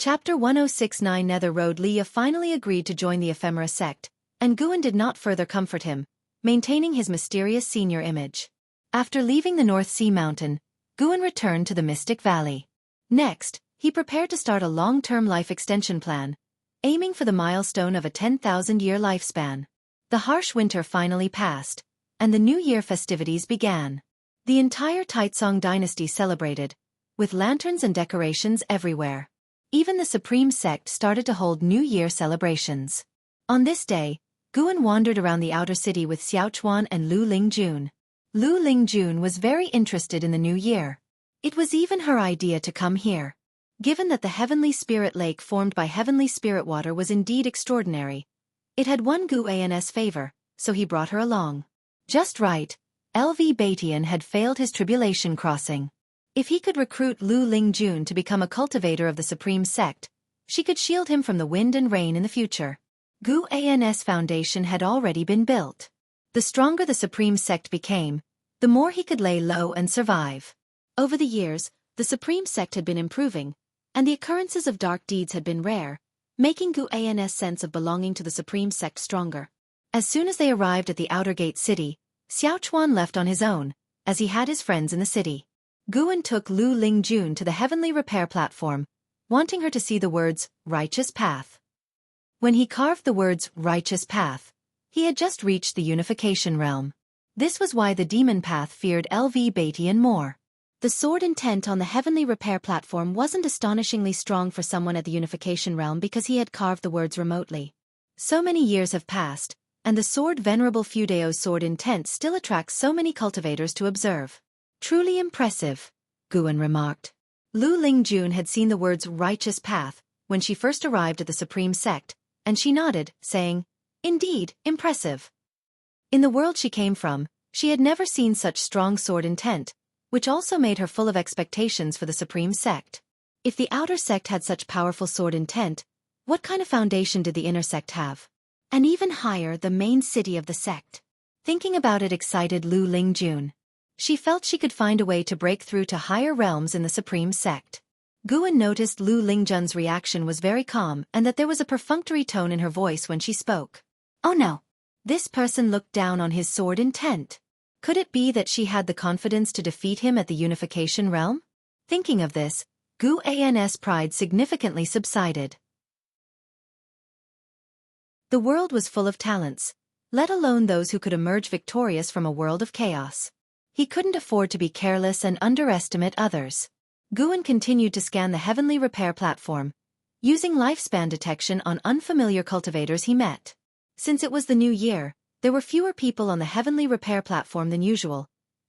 Chapter 1069 Nether Road. Leah finally agreed to join the Ephemera sect, and Xuan did not further comfort him, maintaining his mysterious senior image. After leaving the North Sea Mountain, Xuan returned to the Mystic Valley. Next, he prepared to start a long-term life extension plan, aiming for the milestone of a 10,000-year lifespan. The harsh winter finally passed, and the New Year festivities began. The entire Taicang dynasty celebrated, with lanterns and decorations everywhere. Even the Supreme Sect started to hold New Year celebrations. On this day, Xuan wandered around the outer city with Xuan and Lu Lingjun. Lu Lingjun was very interested in the new year. It was even her idea to come here. Given that the heavenly spirit lake formed by heavenly spirit water was indeed extraordinary, it had won Xuan's favor, so he brought her along. Just right, Tian had failed his tribulation crossing. If he could recruit Lu Lingjun to become a cultivator of the Supreme Sect, she could shield him from the wind and rain in the future. Xuan's foundation had already been built. The stronger the Supreme Sect became, the more he could lay low and survive. Over the years, the Supreme Sect had been improving, and the occurrences of dark deeds had been rare, making Xuan's sense of belonging to the Supreme Sect stronger. As soon as they arrived at the outer gate city, Xuan left on his own, as he had his friends in the city. Xuan took Lu Lingjun to the heavenly repair platform, wanting her to see the words, Righteous Path. When he carved the words, Righteous Path, he had just reached the unification realm. This was why the demon path feared Tian more. The sword intent on the heavenly repair platform wasn't astonishingly strong for someone at the unification realm because he had carved the words remotely. So many years have passed, and the sword Venerable Fudeo's sword intent still attracts so many cultivators to observe. Truly impressive, Xuan remarked. Lu Lingjun had seen the words Righteous Path when she first arrived at the Supreme Sect, and she nodded, saying, Indeed, impressive. In the world she came from, she had never seen such strong sword intent, which also made her full of expectations for the Supreme Sect. If the outer sect had such powerful sword intent, what kind of foundation did the inner sect have? And even higher, the main city of the sect. Thinking about it excited Lu Lingjun. She felt she could find a way to break through to higher realms in the Supreme Sect. Xuan noticed Lu Lingjun's reaction was very calm and that there was a perfunctory tone in her voice when she spoke. Oh no! This person looked down on his sword intent. Could it be that she had the confidence to defeat him at the unification realm? Thinking of this, Xuan's pride significantly subsided. The world was full of talents, let alone those who could emerge victorious from a world of chaos. He couldn't afford to be careless and underestimate others. Xuan continued to scan the heavenly repair platform, using lifespan detection on unfamiliar cultivators he met. Since it was the new year, there were fewer people on the heavenly repair platform than usual,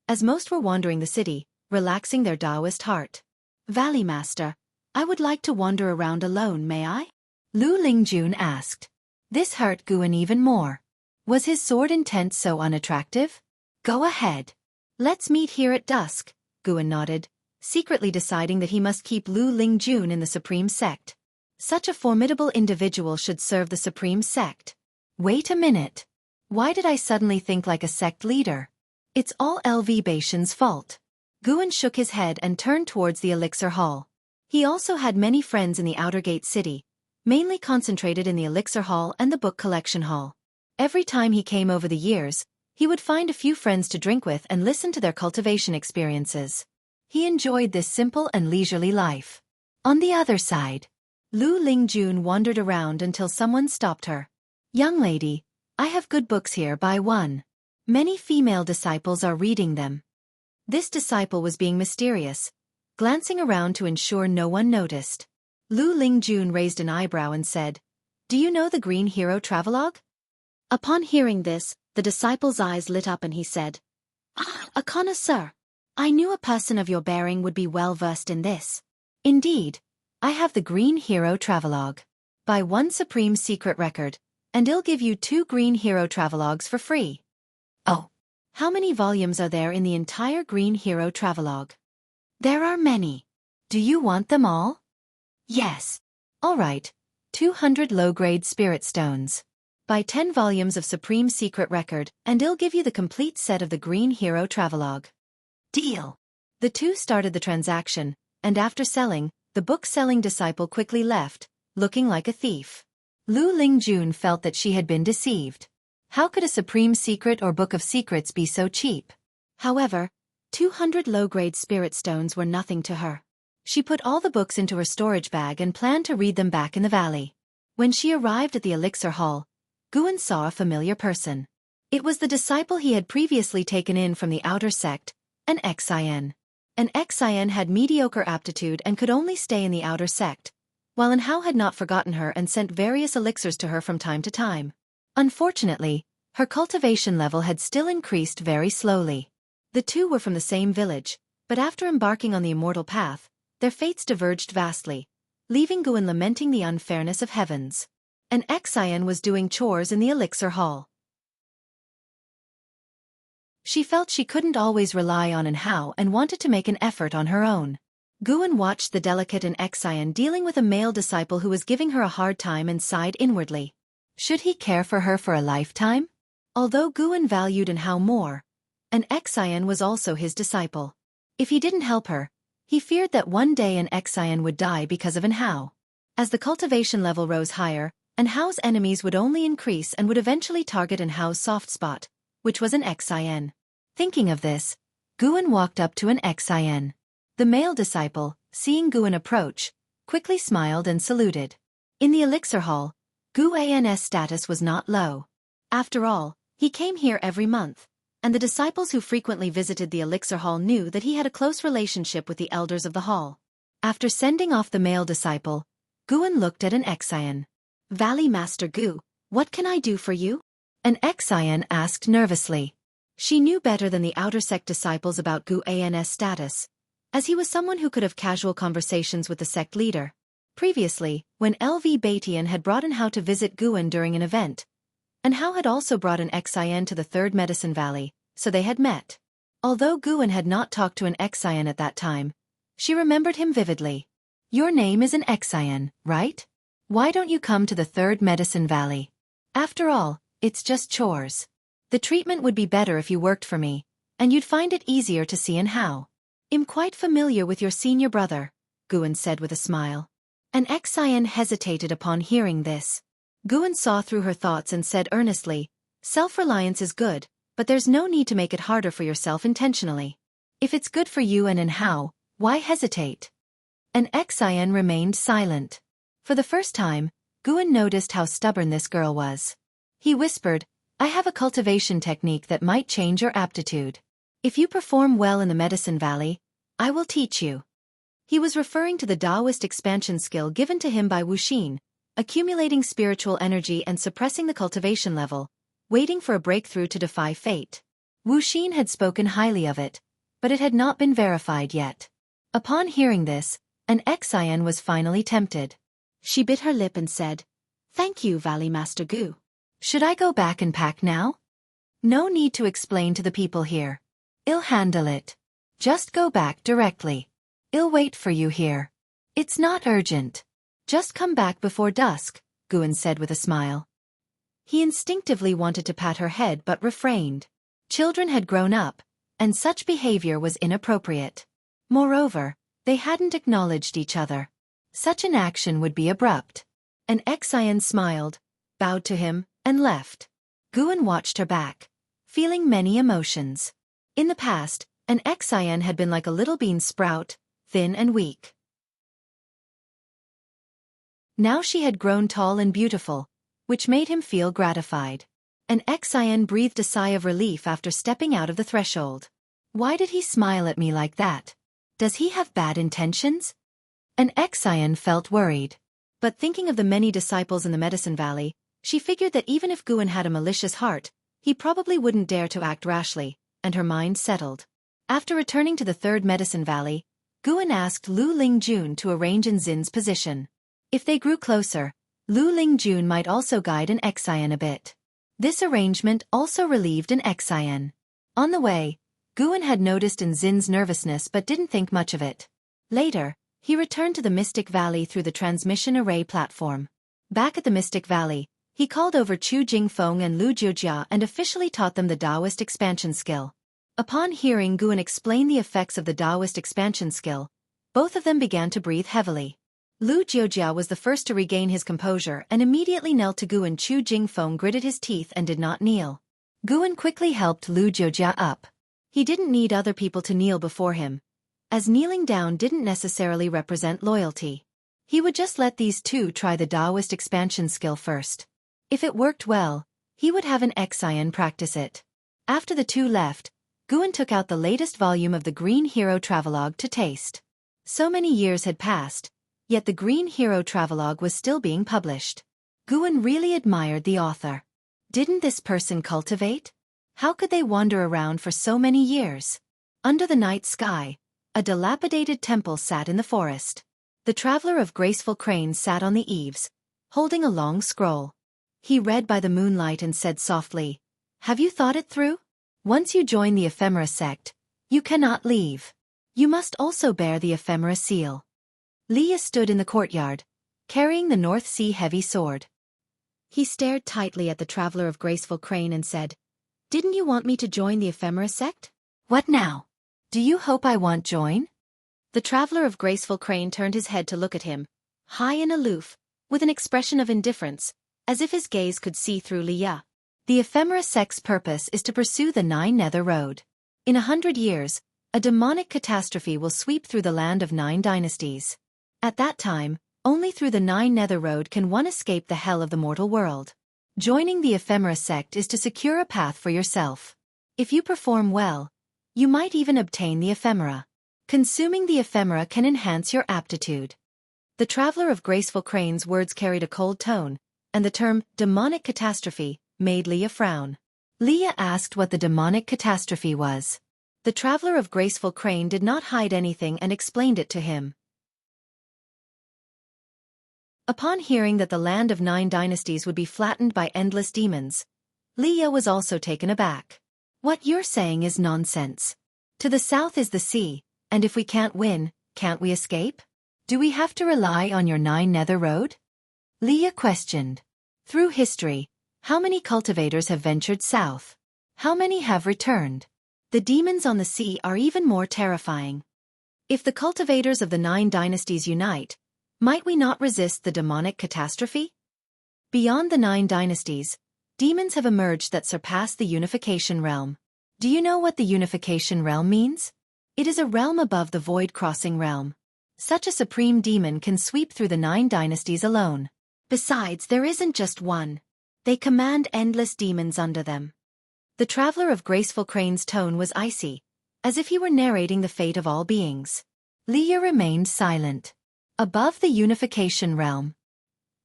as most were wandering the city, relaxing their Taoist heart. Valley Master, I would like to wander around alone, may I? Lu Lingjun asked. This hurt Xuan even more. Was his sword intent so unattractive? Go ahead. Let's meet here at dusk, Xuan nodded, secretly deciding that he must keep Lu Lingjun in the Supreme Sect. Such a formidable individual should serve the Supreme Sect. Wait a minute. Why did I suddenly think like a sect leader? It's all Bation's fault. Xuan shook his head and turned towards the Elixir Hall. He also had many friends in the Outer Gate City, mainly concentrated in the Elixir Hall and the Book Collection Hall. Every time he came over the years, he would find a few friends to drink with and listen to their cultivation experiences. He enjoyed this simple and leisurely life. On the other side, Lu Lingjun wandered around until someone stopped her. Young lady, I have good books here, buy one. Many female disciples are reading them. This disciple was being mysterious, glancing around to ensure no one noticed. Lu Lingjun raised an eyebrow and said, Do you know the Green Hero Travelogue? Upon hearing this, the disciple's eyes lit up and he said, A connoisseur. I knew a person of your bearing would be well versed in this. Indeed, I have the Green Hero Travelogue. Buy one Supreme Secret Record, and I'll give you 2 Green Hero Travelogues for free. Oh, how many volumes are there in the entire Green Hero Travelogue? There are many. Do you want them all? Yes. All right, 200 low-grade spirit stones. Buy 10 volumes of Supreme Secret Record, and I'll give you the complete set of the Green Hero Travelogue. Deal. The two started the transaction, and after selling, The book-selling disciple quickly left, looking like a thief. Lu Lingjun felt that she had been deceived. How could a supreme secret or book of secrets be so cheap? However, 200 low-grade spirit stones were nothing to her. She put all the books into her storage bag and planned to read them back in the valley. When she arrived at the elixir hall, Guan saw a familiar person. It was the disciple he had previously taken in from the outer sect, an Xian. An Xian had mediocre aptitude and could only stay in the outer sect, while An Hao had not forgotten her and sent various elixirs to her from time to time. Unfortunately, her cultivation level had still increased very slowly. The two were from the same village, but after embarking on the immortal path, their fates diverged vastly, leaving Guan lamenting the unfairness of heavens. An Xian was doing chores in the elixir hall. She felt she couldn't always rely on An Hao and wanted to make an effort on her own. Guan watched the delicate An Xian dealing with a male disciple who was giving her a hard time and sighed inwardly. Should he care for her for a lifetime? Although Guan valued An Hao more, An Xian was also his disciple. If he didn't help her, he feared that one day An Xian would die because of An Hao. As the cultivation level rose higher, An Hao's enemies would only increase and would eventually target An Hao's soft spot, which was An Xian. Thinking of this, Guan walked up to An Xian. The male disciple, seeing Guan approach, quickly smiled and saluted. In the elixir hall, Guan's status was not low. After all, he came here every month, and the disciples who frequently visited the elixir hall knew that he had a close relationship with the elders of the hall. After sending off the male disciple, Guan looked at An Xian. "Valley Master Gu, what can I do for you?" An Xian asked nervously. She knew better than the outer sect disciples about Guan's status, as he was someone who could have casual conversations with the sect leader. Previously, when LV Batian had brought An Hao to visit Guan during an event, An Hao had also brought An Xian to the Third Medicine Valley, so they had met. Although Guan had not talked to An Xian at that time, she remembered him vividly. "Your name is An Xian, right? Why don't you come to the Third Medicine Valley? After all, it's just chores. The treatment would be better if you worked for me, and you'd find it easier to see An Hao." "I'm quite familiar with your senior brother," Guan said with a smile. An Xian hesitated upon hearing this. Guan saw through her thoughts and said earnestly, "Self-reliance is good, but there's no need to make it harder for yourself intentionally. If it's good for you and An Hao, why hesitate?" An Xian remained silent. For the first time, Guan noticed how stubborn this girl was. He whispered, "I have a cultivation technique that might change your aptitude. If you perform well in the Medicine Valley, I will teach you." He was referring to the Taoist expansion skill given to him by Wuxin, accumulating spiritual energy and suppressing the cultivation level, waiting for a breakthrough to defy fate. Wuxin had spoken highly of it, but it had not been verified yet. Upon hearing this, An Xian was finally tempted. She bit her lip and said, "Thank you, Valley Master Gu. Should I go back and pack now?" "No need to explain to the people here. I'll handle it. Just go back directly. I'll wait for you here. It's not urgent. Just come back before dusk," Guan said with a smile. He instinctively wanted to pat her head but refrained. Children had grown up, and such behavior was inappropriate. Moreover, they hadn't acknowledged each other. Such an action would be abrupt. An Xian smiled, bowed to him, and left. Guan watched her back, feeling many emotions. In the past, An Xian had been like a little bean sprout, thin and weak. Now she had grown tall and beautiful, which made him feel gratified. An Xian breathed a sigh of relief after stepping out of the threshold. Why did he smile at me like that? Does he have bad intentions? An Xian felt worried. But thinking of the many disciples in the Medicine Valley, she figured that even if Guan had a malicious heart, he probably wouldn't dare to act rashly, and her mind settled. After returning to the Third Medicine Valley, Guan asked Lu Lingjun to arrange in Xin's position. If they grew closer, Lu Lingjun might also guide An Xian a bit. This arrangement also relieved An Xian. On the way, Guan had noticed Xin's nervousness but didn't think much of it. Later, he returned to the Mystic Valley through the transmission array platform. Back at the Mystic Valley, he called over Chu Jingfeng and Lu Jiujia and officially taught them the Taoist expansion skill. Upon hearing Guan explain the effects of the Taoist expansion skill, Both of them began to breathe heavily. Lu Jiujia was the first to regain his composure and immediately knelt to Guan. Chu Jingfeng gritted his teeth and did not kneel. Guan quickly helped Lu Jiujia up. He didn't need other people to kneel before him, as kneeling down didn't necessarily represent loyalty. He would just let these two try the Taoist expansion skill first. If it worked well, he would have an Xuan practice it. After the two left, Guan took out the latest volume of the Green Hero Travelogue to taste. So many years had passed, yet the Green Hero Travelogue was still being published. Guan really admired the author. Didn't this person cultivate? How could they wander around for so many years? Under the night sky, a dilapidated temple sat in the forest. The traveler of graceful cranes sat on the eaves, holding a long scroll. He read by the moonlight and said softly, "Have you thought it through? Once you join the ephemera sect, you cannot leave. You must also bear the ephemera seal." Leah stood in the courtyard, carrying the North Sea heavy sword. He stared tightly at the traveler of graceful crane and said, "Didn't you want me to join the ephemera sect? What now? Do you hope I won't join?" The traveler of graceful crane turned his head to look at him, high and aloof, with an expression of indifference, as if his gaze could see through Leah. The ephemera sect's purpose is to pursue the Nine Nether Road. In 100 years, a demonic catastrophe will sweep through the land of 9 dynasties. At that time, only through the Nine Nether Road can one escape the hell of the mortal world. Joining the ephemera sect is to secure a path for yourself. If you perform well, you might even obtain the ephemera. Consuming the ephemera can enhance your aptitude. The traveler of graceful crane's words carried a cold tone, and the term demonic catastrophe made Leah frown. Leah asked what the demonic catastrophe was. The traveler of graceful crane did not hide anything and explained it to him. Upon hearing that the land of 9 dynasties would be flattened by endless demons, Leah was also taken aback. "What you're saying is nonsense. To the south is the sea, and if we can't win, can't we escape? Do we have to rely on your 9 Nether Road?" Leah questioned. Through history, how many cultivators have ventured south? How many have returned? The demons on the sea are even more terrifying. If the cultivators of the 9 dynasties unite, might we not resist the demonic catastrophe? Beyond the 9 dynasties, demons have emerged that surpass the unification realm. Do you know what the unification realm means? It is a realm above the void-crossing realm. Such a supreme demon can sweep through the 9 dynasties alone. Besides, there isn't just one. They command endless demons under them. The traveler of graceful crane's tone was icy, as if he were narrating the fate of all beings. Leah remained silent. Above the unification realm.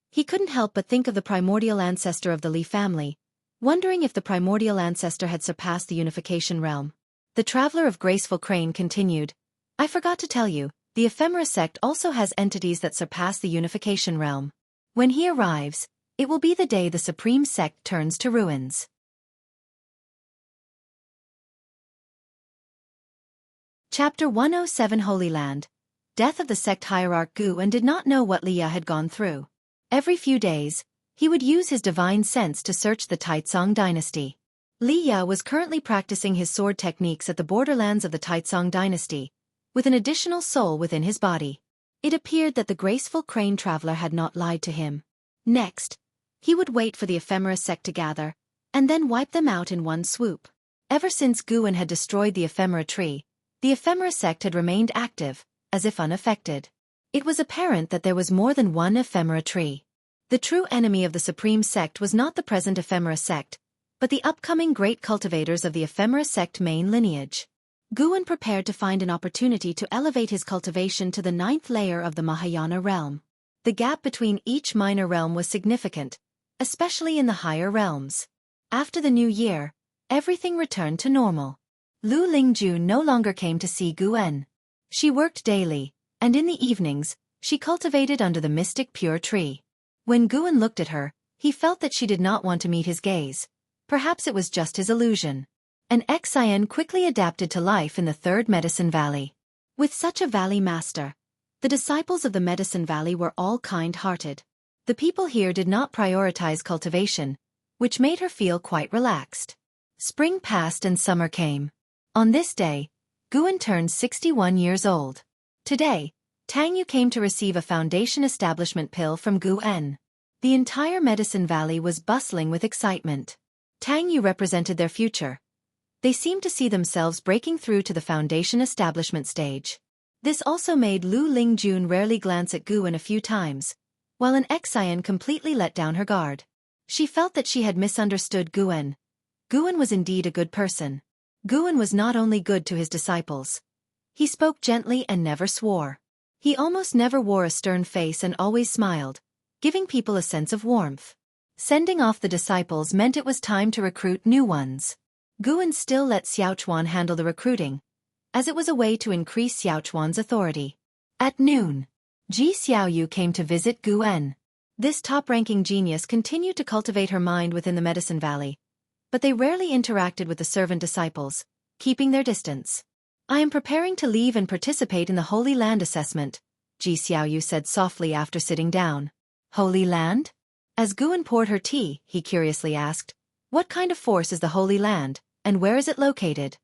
He couldn't help but think of the primordial ancestor of the Li family, wondering if the primordial ancestor had surpassed the unification realm. The traveler of graceful crane continued, "I forgot to tell you, the ephemera sect also has entities that surpass the unification realm. When he arrives, it will be the day the supreme sect turns to ruins." Chapter 107 Holy Land. Death of the sect hierarch Xuan did not know what Leah had gone through. Every few days, he would use his divine sense to search the Taicang dynasty. Leah was currently practicing his sword techniques at the borderlands of the Taicang dynasty, with an additional soul within his body. It appeared that the graceful crane traveler had not lied to him. Next, he would wait for the ephemera sect to gather, and then wipe them out in one swoop. Ever since Xuan had destroyed the ephemera tree, the ephemera sect had remained active, as if unaffected. It was apparent that there was more than one ephemera tree. The true enemy of the supreme sect was not the present ephemera sect, but the upcoming great cultivators of the ephemera sect main lineage. Xuan prepared to find an opportunity to elevate his cultivation to the 9th layer of the Mahayana realm. The gap between each minor realm was significant, especially in the higher realms. After the new year, everything returned to normal. Lu Lingju no longer came to see Xuan. She worked daily, and in the evenings, she cultivated under the mystic pure tree. When Xuan looked at her, he felt that she did not want to meet his gaze. Perhaps it was just his illusion. An Xuan quickly adapted to life in the 3rd Medicine Valley. With such a valley master, the disciples of the Medicine Valley were all kind-hearted. The people here did not prioritize cultivation, which made her feel quite relaxed. Spring passed and summer came. On this day, Xuan turned 61 years old. Today, Tang Yu came to receive a foundation establishment pill from Xuan. The entire Medicine Valley was bustling with excitement. Tang Yu represented their future. They seemed to see themselves breaking through to the foundation establishment stage. This also made Lu Lingjun rarely glance at Xuan a few times, while an Xian completely let down her guard. She felt that she had misunderstood Xuan. Xuan was indeed a good person. Xuan was not only good to his disciples. He spoke gently and never swore. He almost never wore a stern face and always smiled, giving people a sense of warmth. Sending off the disciples meant it was time to recruit new ones. Xuan still let Xuan handle the recruiting, as it was a way to increase Xuan's authority. At noon, Ji Xiaoyu came to visit Xuan. This top-ranking genius continued to cultivate her mind within the Medicine Valley, but they rarely interacted with the servant disciples, keeping their distance. I am preparing to leave and participate in the Holy Land assessment, Ji Xiaoyu said softly after sitting down. Holy Land? As Xuan poured her tea, he curiously asked, what kind of force is the Holy Land, and where is it located?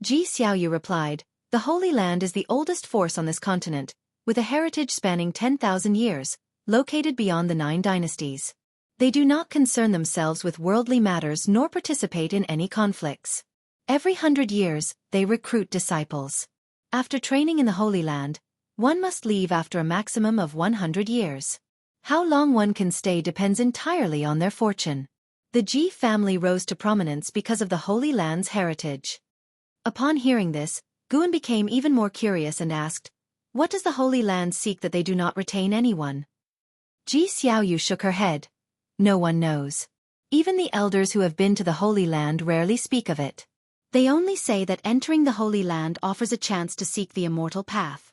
Ji Xiaoyu replied, the Holy Land is the oldest force on this continent, with a heritage spanning 10,000 years, located beyond the 9 dynasties. They do not concern themselves with worldly matters nor participate in any conflicts. Every 100 years, they recruit disciples. After training in the Holy Land, one must leave after a maximum of 100 years. How long one can stay depends entirely on their fortune. The Ji family rose to prominence because of the Holy Land's heritage. Upon hearing this, Xuan became even more curious and asked, what does the Holy Land seek that they do not retain anyone? Ji Xiaoyu shook her head. No one knows. Even the elders who have been to the Holy Land rarely speak of it. They only say that entering the Holy Land offers a chance to seek the immortal path.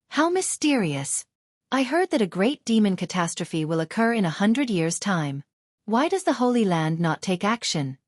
How mysterious. I heard that a great demon catastrophe will occur in 100 years' time. Why does the Holy Land not take action?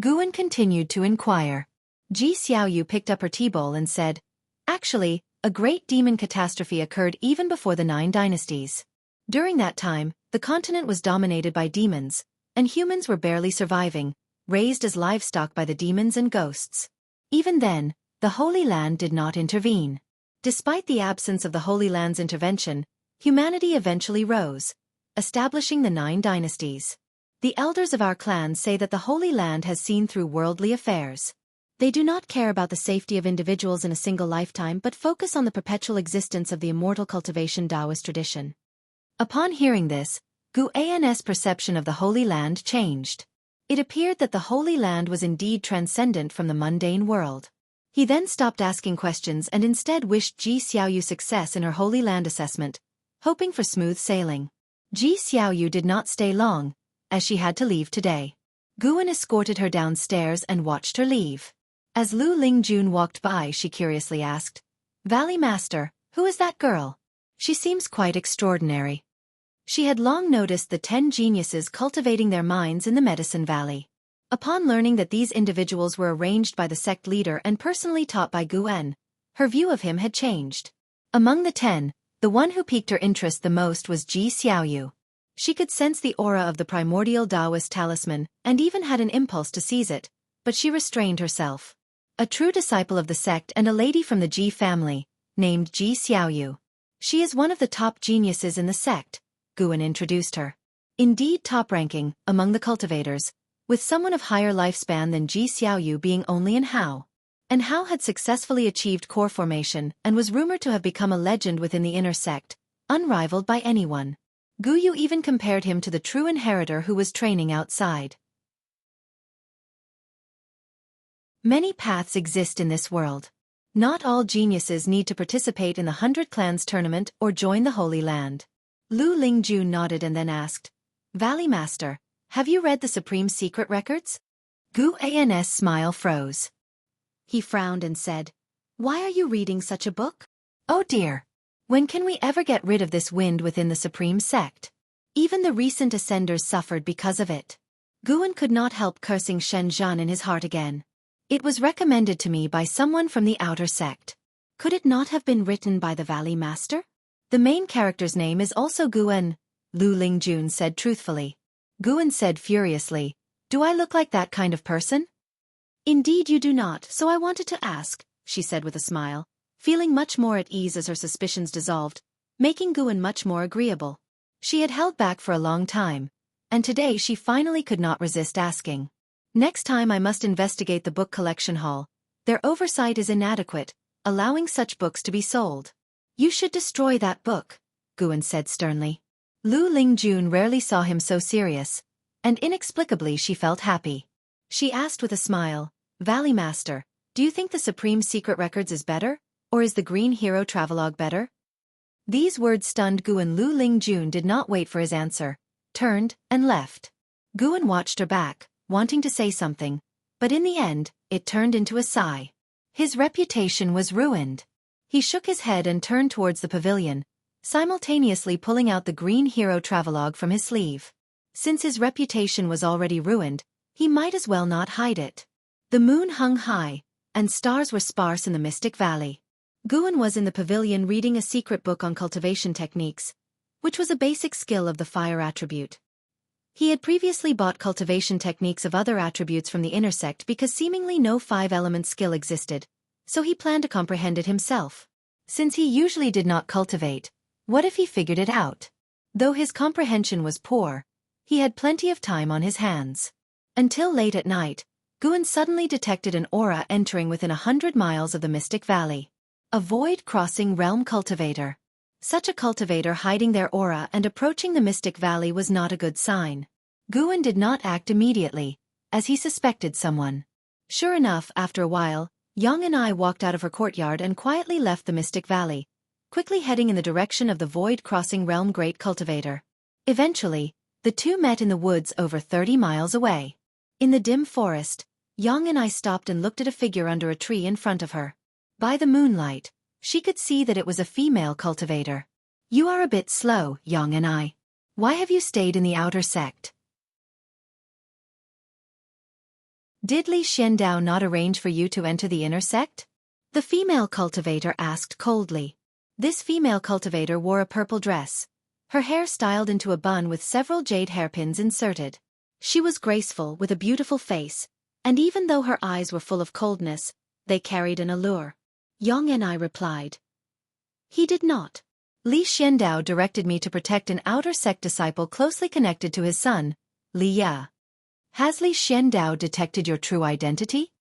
Xuan continued to inquire. Ji Xiaoyu picked up her tea bowl and said, actually, a great demon catastrophe occurred even before the 9 dynasties. During that time, the continent was dominated by demons, and humans were barely surviving, raised as livestock by the demons and ghosts. Even then, the Holy Land did not intervene. Despite the absence of the Holy Land's intervention, humanity eventually rose, establishing the 9 dynasties. The elders of our clan say that the Holy Land has seen through worldly affairs. They do not care about the safety of individuals in a single lifetime but focus on the perpetual existence of the immortal cultivation Taoist tradition. Upon hearing this, Xuan's perception of the Holy Land changed. It appeared that the Holy Land was indeed transcendent from the mundane world. He then stopped asking questions and instead wished Ji Xiaoyu success in her Holy Land assessment, hoping for smooth sailing. Ji Xiaoyu did not stay long, as she had to leave today. Xuan escorted her downstairs and watched her leave. As Lu Lingjun walked by, she curiously asked, Valley Master, who is that girl? She seems quite extraordinary. She had long noticed the 10 geniuses cultivating their minds in the Medicine Valley. Upon learning that these individuals were arranged by the sect leader and personally taught by Xuan, her view of him had changed. Among the 10, the one who piqued her interest the most was Ji Xiaoyu. She could sense the aura of the primordial Taoist talisman and even had an impulse to seize it, but she restrained herself. A true disciple of the sect and a lady from the Ji family, named Ji Xiaoyu. She is one of the top geniuses in the sect, Xuan introduced her. Indeed top-ranking, among the cultivators, with someone of higher lifespan than Ji Xiaoyu being only in Hao. And Hao had successfully achieved core formation and was rumored to have become a legend within the inner sect, unrivaled by anyone. Guyu even compared him to the true inheritor who was training outside. Many paths exist in this world. Not all geniuses need to participate in the 100 Clans tournament or join the Holy Land. Lu Lingjun nodded and then asked, Valley Master, have you read the Supreme Secret Records? Xuan's smile froze. He frowned and said, why are you reading such a book? Oh dear. When can we ever get rid of this wind within the Supreme Sect? Even the recent ascenders suffered because of it. Xuan could not help cursing Shenzhen in his heart again. It was recommended to me by someone from the outer sect. Could it not have been written by the Valley Master? The main character's name is also Xuan, Lu Lingjun said truthfully. Xuan said furiously, do I look like that kind of person? Indeed you do not, so I wanted to ask, she said with a smile. feeling much more at ease as her suspicions dissolved, making Guan much more agreeable. She had held back for a long time, and today she finally could not resist asking. Next time I must investigate the book collection hall. Their oversight is inadequate, allowing such books to be sold. You should destroy that book, Guan said sternly. Lu Lingjun rarely saw him so serious, and inexplicably she felt happy. She asked with a smile, Valley Master, do you think the Supreme Secret Records is better, or is the Green Hero Travelogue better? These words stunned Guan. Lu Lingjun did not wait for his answer, turned, and left. Guan watched her back, wanting to say something, but in the end, it turned into a sigh. His reputation was ruined. He shook his head and turned towards the pavilion, simultaneously pulling out the Green Hero Travelogue from his sleeve. Since his reputation was already ruined, he might as well not hide it. The moon hung high, and stars were sparse in the Mystic Valley. Guan was in the pavilion reading a secret book on cultivation techniques, which was a basic skill of the fire attribute. He had previously bought cultivation techniques of other attributes from the inner sect because seemingly no 5-element skill existed, so he planned to comprehend it himself. Since he usually did not cultivate, what if he figured it out? Though his comprehension was poor, he had plenty of time on his hands. Until late at night, Guan suddenly detected an aura entering within 100 miles of the Mystic Valley. A void-crossing realm cultivator. Such a cultivator hiding their aura and approaching the Mystic Valley was not a good sign. Guan did not act immediately, as he suspected someone. Sure enough, after a while, Yang and I walked out of her courtyard and quietly left the Mystic Valley, quickly heading in the direction of the void-crossing realm great cultivator. Eventually, the two met in the woods over 30 miles away. In the dim forest, Yang and I stopped and looked at a figure under a tree in front of her. By the moonlight, she could see that it was a female cultivator. You are a bit slow, Yang and I. Why have you stayed in the outer sect? Did Li Xiandao not arrange for you to enter the inner sect? The female cultivator asked coldly. This female cultivator wore a purple dress, her hair styled into a bun with several jade hairpins inserted. She was graceful with a beautiful face, and even though her eyes were full of coldness, they carried an allure. Yang and I replied. He did not. Li Xiandao directed me to protect an outer sect disciple closely connected to his son, Li Ya. Has Li Xiandao detected your true identity?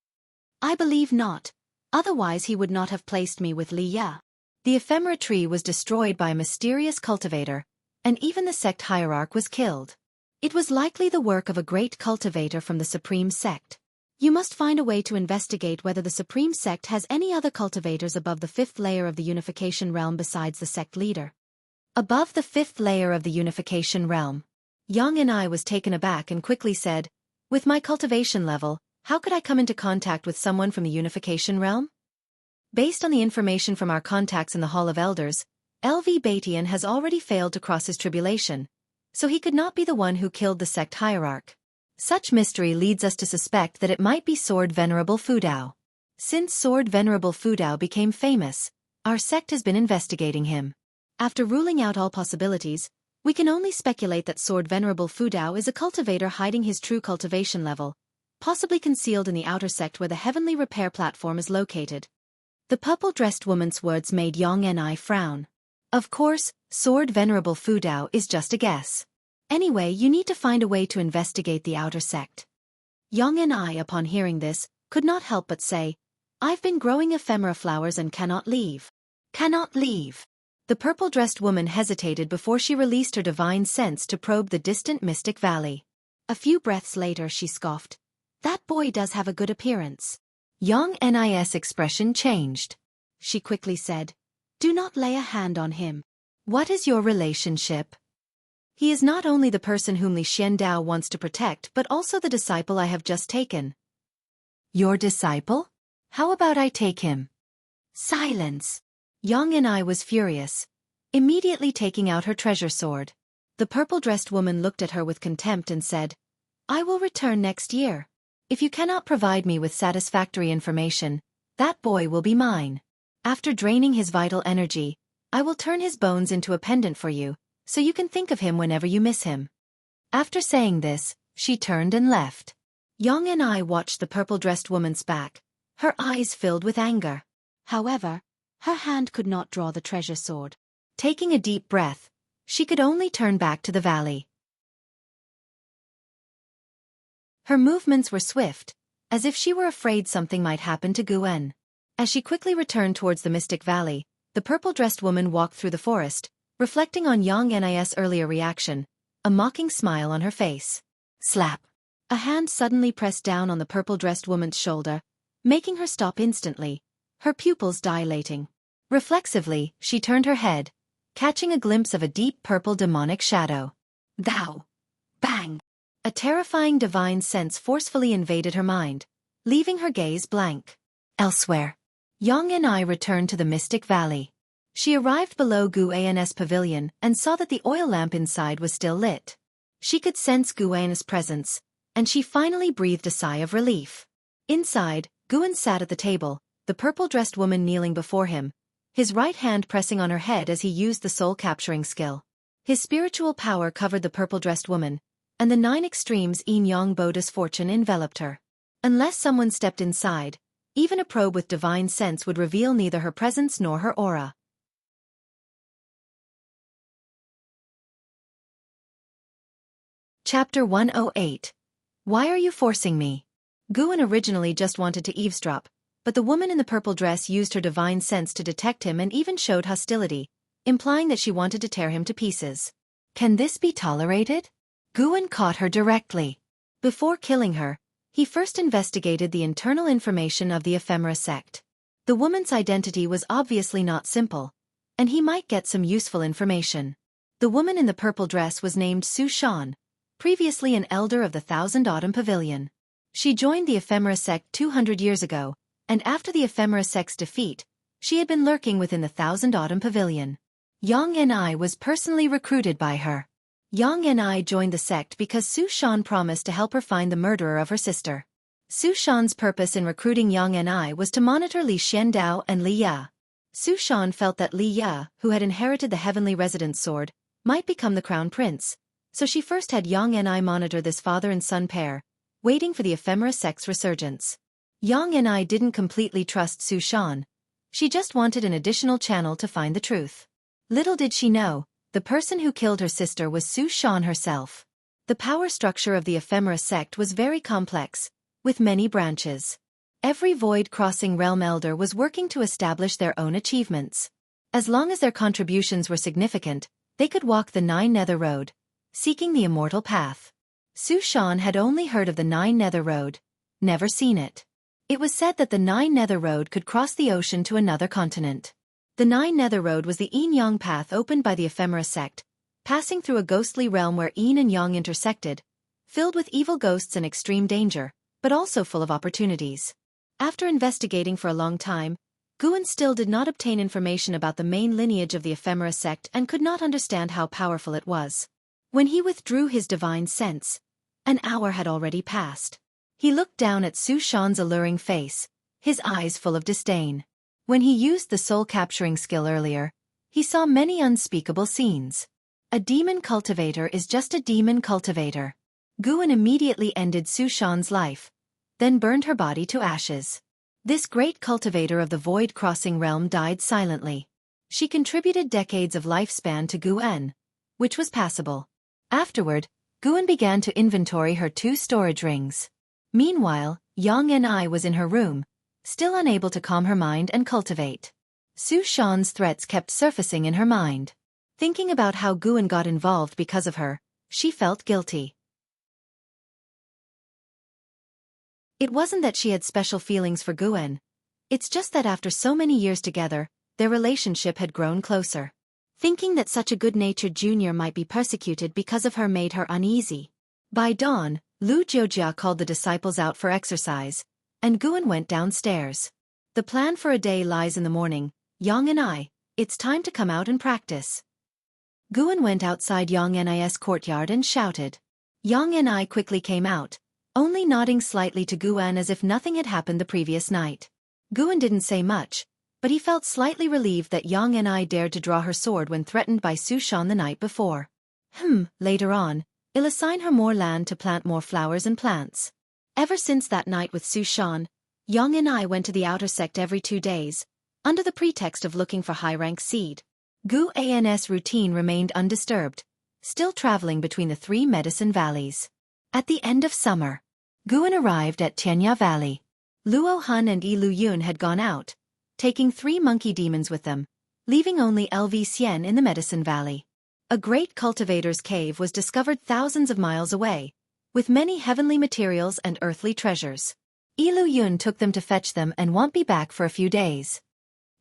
I believe not, otherwise he would not have placed me with Li Ya. The ephemera tree was destroyed by a mysterious cultivator, and even the sect hierarch was killed. It was likely the work of a great cultivator from the Supreme Sect. You must find a way to investigate whether the Supreme Sect has any other cultivators above the 5th layer of the Unification Realm besides the sect leader. Above the 5th layer of the Unification Realm. Yang and I was taken aback and quickly said, with my cultivation level, how could I come into contact with someone from the Unification Realm? Based on the information from our contacts in the Hall of Elders, LV Batian has already failed to cross his tribulation, so he could not be the one who killed the sect hierarch. Such mystery leads us to suspect that it might be Sword Venerable Fudao. Since Sword Venerable Fudao became famous, our sect has been investigating him. After ruling out all possibilities, we can only speculate that Sword Venerable Fudao is a cultivator hiding his true cultivation level, possibly concealed in the outer sect where the heavenly repair platform is located. The purple-dressed woman's words made Yang and I frown. Of course, Sword Venerable Fudao is just a guess. Anyway, you need to find a way to investigate the outer sect. Yang and I, upon hearing this, could not help but say, I've been growing ephemera flowers and cannot leave. Cannot leave. The purple-dressed woman hesitated before she released her divine sense to probe the distant Mystic Valley. A few breaths later she scoffed. That boy does have a good appearance. Yang Nis' expression changed. She quickly said, do not lay a hand on him. What is your relationship? He is not only the person whom Li Xiandao wants to protect but also the disciple I have just taken. Your disciple? How about I take him? Silence. Yang and I was furious, immediately taking out her treasure sword. The purple-dressed woman looked at her with contempt and said, I will return next year. If you cannot provide me with satisfactory information, that boy will be mine. After draining his vital energy, I will turn his bones into a pendant for you, so you can think of him whenever you miss him. After saying this, she turned and left. Yang and I watched the purple-dressed woman's back, her eyes filled with anger. However, Her hand could not draw the treasure sword. Taking a deep breath, she could only turn back to the valley. Her movements were swift, as if she were afraid something might happen to Xuan. As she quickly returned towards the Mystic Valley, the purple-dressed woman walked through the forest, reflecting on Yang Ni's earlier reaction, a mocking smile on her face. Slap! A hand suddenly pressed down on the purple-dressed woman's shoulder, making her stop instantly, her pupils dilating. Reflexively, she turned her head, catching a glimpse of a deep purple demonic shadow. Thou! Bang! A terrifying divine sense forcefully invaded her mind, leaving her gaze blank. Elsewhere, Yang Ni returned to the Mystic Valley. She arrived below Xuan's pavilion and saw that the oil lamp inside was still lit. She could sense Xuan's presence, and she finally breathed a sigh of relief. Inside, Xuan sat at the table, the purple-dressed woman kneeling before him, his right hand pressing on her head as he used the soul-capturing skill. His spiritual power covered the purple-dressed woman, and the 9 extremes yin-yang Buddha's fortune enveloped her. Unless someone stepped inside, even a probe with divine sense would reveal neither her presence nor her aura. Chapter 108. Why are you forcing me? Xuan originally just wanted to eavesdrop, but the woman in the purple dress used her divine sense to detect him and even showed hostility, implying that she wanted to tear him to pieces. Can this be tolerated? Xuan caught her directly. Before killing her, he first investigated the internal information of the ephemera sect. The woman's identity was obviously not simple, and he might get some useful information. The woman in the purple dress was named Xuan, previously an elder of the Thousand Autumn Pavilion. She joined the ephemera sect 200 years ago, and after the ephemera sect's defeat, she had been lurking within the Thousand Autumn Pavilion. Yang Ni was personally recruited by her. Yang Ni joined the sect because Xuan promised to help her find the murderer of her sister. Xuan's purpose in recruiting Yang Ni was to monitor Li Xiandao and Li Ya. Xuan felt that Li Ya, who had inherited the heavenly residence sword, might become the crown prince, so she first had Yang Ni monitor this father and son pair, waiting for the ephemera sect's resurgence. Yang Ni didn't completely trust Xuan. She just wanted an additional channel to find the truth. Little did she know, the person who killed her sister was Xuan herself. The power structure of the ephemera sect was very complex, with many branches. Every void-crossing realm elder was working to establish their own achievements. As long as their contributions were significant, they could walk the 9 Nether Road, seeking the immortal path. Xuan had only heard of the 9 Nether Road, never seen it. It was said that the 9 Nether Road could cross the ocean to another continent. The 9 Nether Road was the yin-yang path opened by the ephemera sect, passing through a ghostly realm where yin and yang intersected, filled with evil ghosts and extreme danger, but also full of opportunities. After investigating for a long time, Xuan still did not obtain information about the main lineage of the ephemera sect and could not understand how powerful it was. When he withdrew his divine sense, an hour had already passed. He looked down at Xuan's alluring face, his eyes full of disdain. When he used the soul-capturing skill earlier, he saw many unspeakable scenes. A demon cultivator is just a demon cultivator. Xuan immediately ended Xuan's life, then burned her body to ashes. This great cultivator of the void-crossing realm died silently. She contributed decades of lifespan to Xuan, which was passable. Afterward, Xuan began to inventory her 2 storage rings. Meanwhile, Yang Ni was in her room, still unable to calm her mind and cultivate. Xuan's threats kept surfacing in her mind. Thinking about how Xuan got involved because of her, she felt guilty. It wasn't that she had special feelings for Xuan. It's just that after so many years together, their relationship had grown closer. Thinking that such a good-natured junior might be persecuted because of her made her uneasy. By dawn, Lu Jiujia called the disciples out for exercise, and Xuan went downstairs. The plan for a day lies in the morning. Yang Ni, it's time to come out and practice. Xuan went outside Yang Ni's courtyard and shouted. Yang Ni quickly came out, only nodding slightly to Xuan as if nothing had happened the previous night. Xuan didn't say much, but he felt slightly relieved that Yang Ni dared to draw her sword when threatened by Xuan the night before. Later on, I'll assign her more land to plant more flowers and plants. Ever since that night with Xuan, Yang Ni went to the outer sect every 2 days, under the pretext of looking for high-rank seed. Guan's routine remained undisturbed, still traveling between the 3 medicine valleys. At the end of summer, Guan arrived at Tian Valley. Luo Hun and Yi Lu Yun had gone out, taking 3 monkey demons with them, leaving only Xian in the Medicine Valley. A great cultivator's cave was discovered thousands of miles away, with many heavenly materials and earthly treasures. Yi Lu Yun took them to fetch them and won't be back for a few days.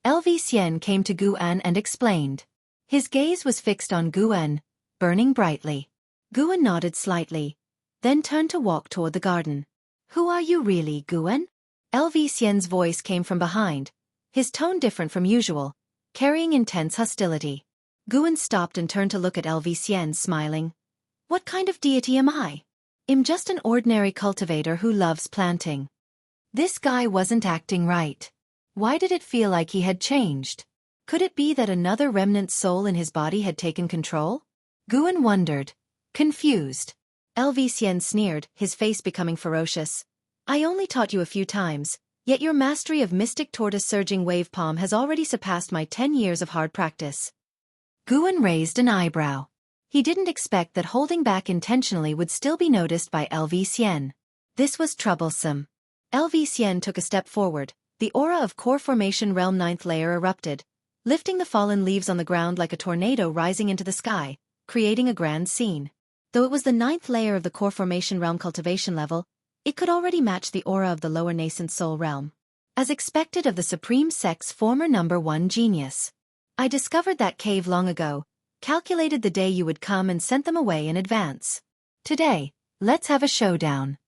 Xian came to Guan and explained. His gaze was fixed on Guan, burning brightly. Guan nodded slightly, then turned to walk toward the garden. Who are you really, Guan? Xian's voice came from behind, his tone different from usual, carrying intense hostility. Guan stopped and turned to look at Xian, smiling. What kind of deity am I? I'm just an ordinary cultivator who loves planting. This guy wasn't acting right. Why did it feel like he had changed? Could it be that another remnant soul in his body had taken control? Guan wondered, confused. Xian sneered, his face becoming ferocious. I only taught you a few times, yet your mastery of Mystic Tortoise Surging Wave Palm has already surpassed my 10 years of hard practice. Guan raised an eyebrow. He didn't expect that holding back intentionally would still be noticed by Xian. This was troublesome. Xian took a step forward. The aura of Core Formation Realm 9th layer erupted, lifting the fallen leaves on the ground like a tornado rising into the sky, creating a grand scene. Though it was the 9th layer of the Core Formation Realm cultivation level, it could already match the aura of the lower nascent soul realm. As expected of the Supreme Sect's former number 1 genius. I discovered that cave long ago, calculated the day you would come and sent them away in advance. Today, let's have a showdown.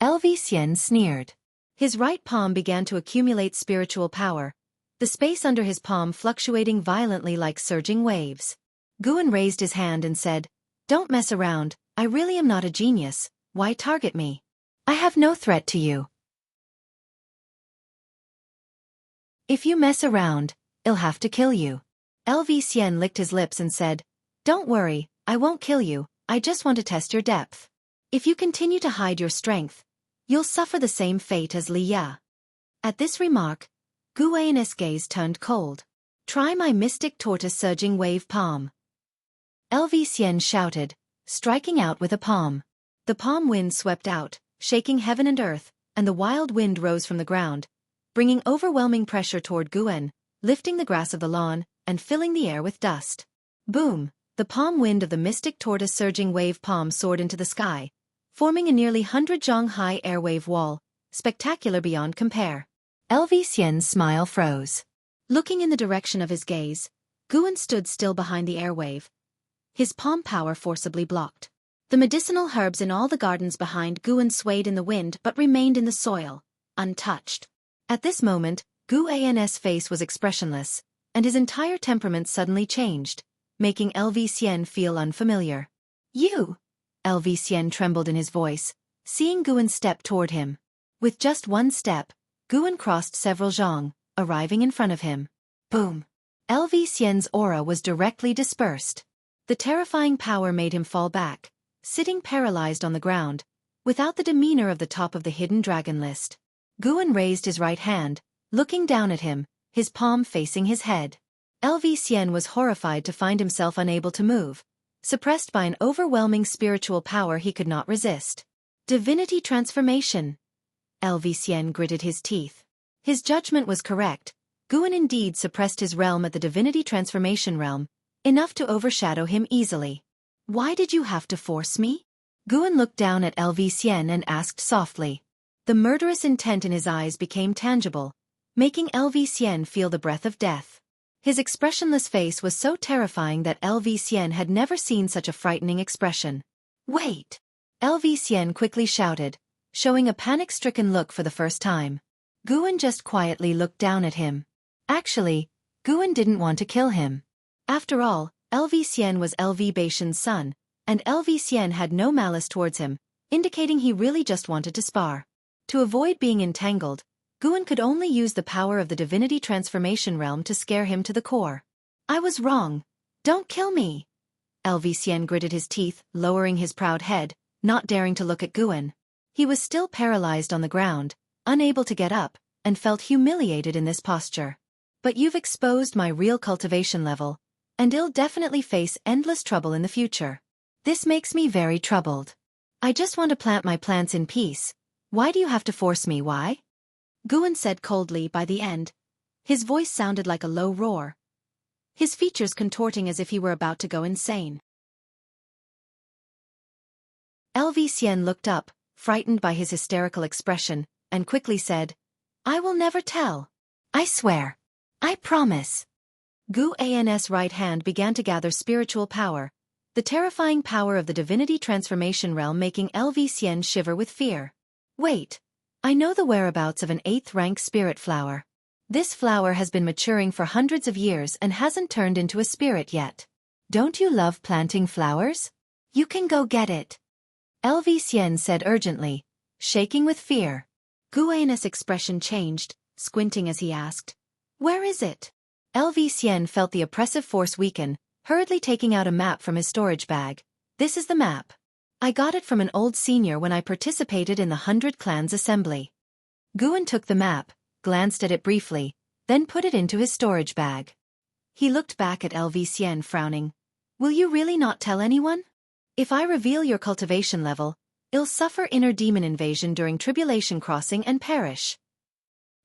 Xian sneered. His right palm began to accumulate spiritual power, the space under his palm fluctuating violently like surging waves. Guan raised his hand and said, Don't mess around, I really am not a genius, why target me? I have no threat to you. If you mess around, I'll have to kill you. Xian licked his lips and said, Don't worry, I won't kill you, I just want to test your depth. If you continue to hide your strength, you'll suffer the same fate as Li Ya. At this remark, Guan's gaze turned cold. Try my Mystic Tortoise Surging Wave Palm. Xian shouted, striking out with a palm. The palm wind swept out, shaking heaven and earth, and the wild wind rose from the ground, bringing overwhelming pressure toward Guan, lifting the grass of the lawn, and filling the air with dust. Boom! The palm wind of the Mystic Tortoise Surging Wave Palm soared into the sky, forming a nearly 100-jong-high airwave wall, spectacular beyond compare. Xian's smile froze. Looking in the direction of his gaze, Guan stood still behind the airwave, his palm power forcibly blocked. The medicinal herbs in all the gardens behind Guan swayed in the wind but remained in the soil, untouched. At this moment, Guan's face was expressionless, and his entire temperament suddenly changed, making Xian feel unfamiliar. You! Xian trembled in his voice, seeing Guan step toward him. With just one step, Guan crossed several zhong, arriving in front of him. Boom! Xian's aura was directly dispersed. The terrifying power made him fall back, sitting paralyzed on the ground, without the demeanor of the top of the hidden dragon list. Guan raised his right hand, looking down at him, his palm facing his head. Xian was horrified to find himself unable to move, suppressed by an overwhelming spiritual power he could not resist. Divinity transformation. Xian gritted his teeth. His judgment was correct. Guan indeed suppressed his realm at the divinity transformation realm, enough to overshadow him easily. Why did you have to force me? Guan looked down at Xian and asked softly. The murderous intent in his eyes became tangible, making Xian feel the breath of death. His expressionless face was so terrifying that Xian had never seen such a frightening expression. Wait! Xian quickly shouted, showing a panic-stricken look for the first time. Guan just quietly looked down at him. Actually, Guan didn't want to kill him. After all, Xian was Bashan's son, and Xian had no malice towards him, indicating he really just wanted to spar. To avoid being entangled, Guan could only use the power of the divinity transformation realm to scare him to the core. I was wrong. Don't kill me. Xian gritted his teeth, lowering his proud head, not daring to look at Guan. He was still paralyzed on the ground, unable to get up, and felt humiliated in this posture. But you've exposed my real cultivation level, and I'll definitely face endless trouble in the future. This makes me very troubled. I just want to plant my plants in peace. Why do you have to force me, why? Guan said coldly by the end. His voice sounded like a low roar, his features contorting as if he were about to go insane. Xuan looked up, frightened by his hysterical expression, and quickly said, I will never tell. I swear. I promise. Guan's right hand began to gather spiritual power, the terrifying power of the divinity transformation realm making Xuan shiver with fear. Wait. I know the whereabouts of an 8th-rank spirit flower. This flower has been maturing for hundreds of years and hasn't turned into a spirit yet. Don't you love planting flowers? You can go get it. Xuan said urgently, shaking with fear. Guan's expression changed, squinting as he asked, Where is it? Xuan felt the oppressive force weaken, hurriedly taking out a map from his storage bag. This is the map. I got it from an old senior when I participated in the 100 Clans Assembly. Guan took the map, glanced at it briefly, then put it into his storage bag. He looked back at Xuan frowning. Will you really not tell anyone? If I reveal your cultivation level, I'll suffer inner demon invasion during tribulation crossing and perish.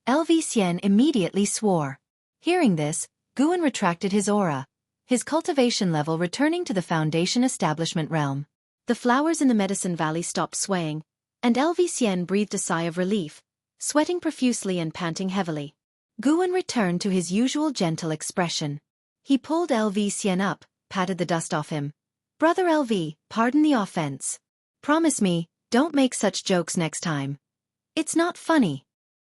Xuan immediately swore. Hearing this, Guan retracted his aura, his cultivation level returning to the Foundation Establishment realm. The flowers in the Medicine Valley stopped swaying, and Xuan breathed a sigh of relief, sweating profusely and panting heavily. Guan returned to his usual gentle expression. He pulled Xuan up, patted the dust off him. Brother LV, pardon the offense. Promise me, don't make such jokes next time. It's not funny.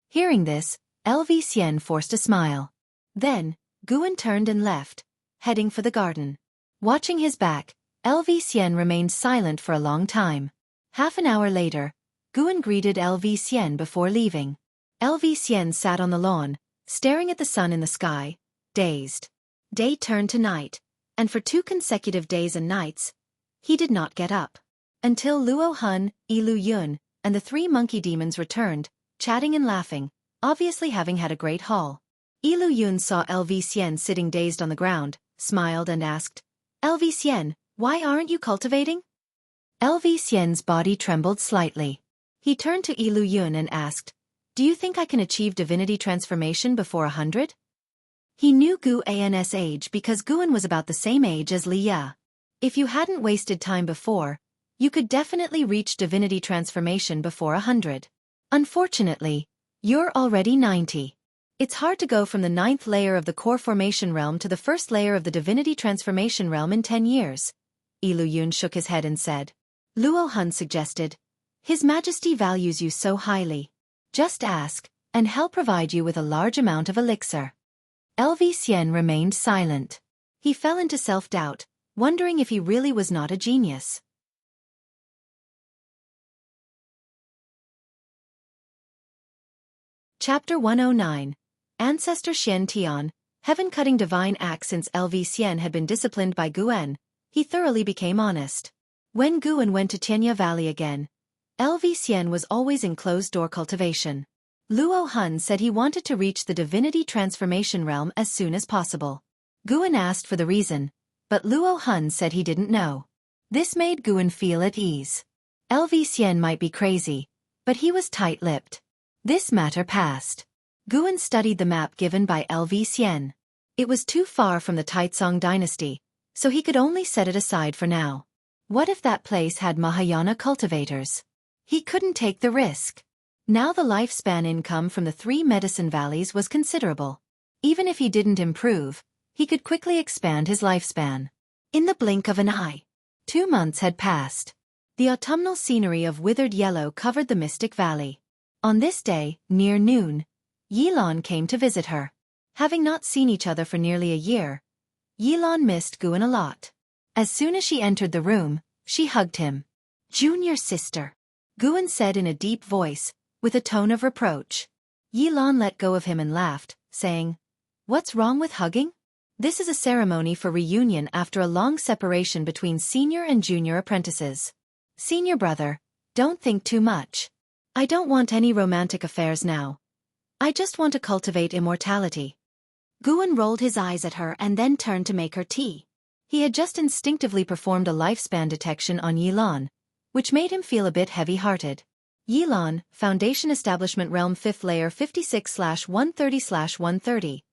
Hearing this, Xuan forced a smile. Then, Guan turned and left, heading for the garden. Watching his back, Xuan remained silent for a long time. Half an hour later, Guan greeted Xuan before leaving. Xuan sat on the lawn, staring at the sun in the sky, dazed. Day turned to night, and for 2 consecutive days and nights, he did not get up. Until Luo Hun, Lu Yun, and the 3 monkey demons returned, chatting and laughing, obviously having had a great haul. Lu Yun saw Xuan sitting dazed on the ground, smiled and asked, Xuan, why aren't you cultivating? Xuan's body trembled slightly. He turned to Lu Yun and asked, Do you think I can achieve divinity transformation before 100? He knew Guan's age because Guan was about the same age as Li Ya. If you hadn't wasted time before, you could definitely reach divinity transformation before 100. Unfortunately, you're already 90. It's hard to go from the 9th layer of the core formation realm to the 1st layer of the divinity transformation realm in 10 years. Lu Yun shook his head and said. Luo Hun suggested. His Majesty values you so highly. Just ask, and he'll provide you with a large amount of elixir. Xuan remained silent. He fell into self-doubt, wondering if he really was not a genius. Chapter 109. Ancestor Tian, heaven-cutting divine axe. Since Xuan had been disciplined by Guan, he thoroughly became honest. When Guan went to Tianya Valley again, Xuan was always in closed-door cultivation. Luo Hun said he wanted to reach the divinity transformation realm as soon as possible. Guan asked for the reason, but Luo Hun said he didn't know. This made Guan feel at ease. Xuan might be crazy, but he was tight-lipped. This matter passed. Guan studied the map given by Xuan. It was too far from the Taicang dynasty, so he could only set it aside for now. What if that place had Mahayana cultivators? He couldn't take the risk. Now the lifespan income from the 3 medicine valleys was considerable. Even if he didn't improve, he could quickly expand his lifespan. In the blink of an eye. 2 months had passed. The autumnal scenery of withered yellow covered the Mystic Valley. On this day, near noon, Yilan came to visit her. Having not seen each other for nearly a year, Yilan missed Guan a lot. As soon as she entered the room, she hugged him. Junior sister, Guan said in a deep voice, with a tone of reproach. Yilan let go of him and laughed, saying, What's wrong with hugging? This is a ceremony for reunion after a long separation between senior and junior apprentices. Senior brother, don't think too much. I don't want any romantic affairs now. I just want to cultivate immortality. Guan rolled his eyes at her and then turned to make her tea. He had just instinctively performed a lifespan detection on Yilan, which made him feel a bit heavy-hearted. Yilan, Foundation Establishment Realm 5th Layer 56/130/130.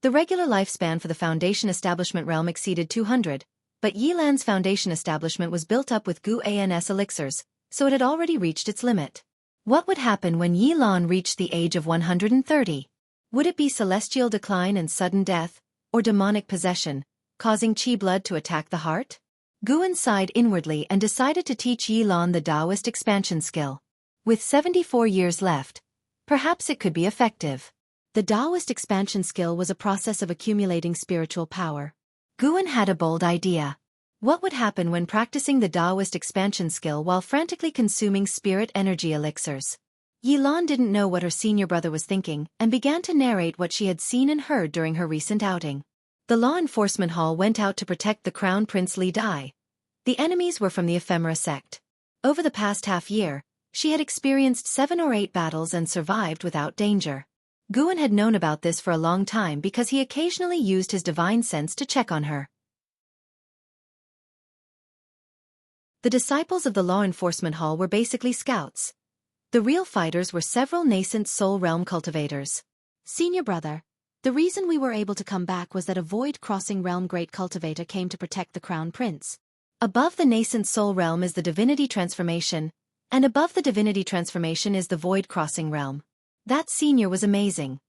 The regular lifespan for the Foundation Establishment Realm exceeded 200, but Yilan's Foundation Establishment was built up with Guan's elixirs, so it had already reached its limit. What would happen when Yilan reached the age of 130? Would it be celestial decline and sudden death, or demonic possession, causing qi blood to attack the heart? Guan sighed inwardly and decided to teach Yilan the Taoist expansion skill. With 74 years left, perhaps it could be effective. The Taoist expansion skill was a process of accumulating spiritual power. Guan had a bold idea. What would happen when practicing the Taoist expansion skill while frantically consuming spirit energy elixirs? Yilan didn't know what her senior brother was thinking and began to narrate what she had seen and heard during her recent outing. The law enforcement hall went out to protect the Crown Prince Li Dai. The enemies were from the Ephemera sect. Over the past half-year, she had experienced 7 or 8 battles and survived without danger. Guan had known about this for a long time because he occasionally used his divine sense to check on her. The disciples of the law enforcement hall were basically scouts. The real fighters were several nascent soul realm cultivators. Senior brother, the reason we were able to come back was that a void-crossing realm great cultivator came to protect the Crown Prince. Above the nascent soul realm is the divinity transformation, and above the divinity transformation is the void-crossing realm. That senior was amazing.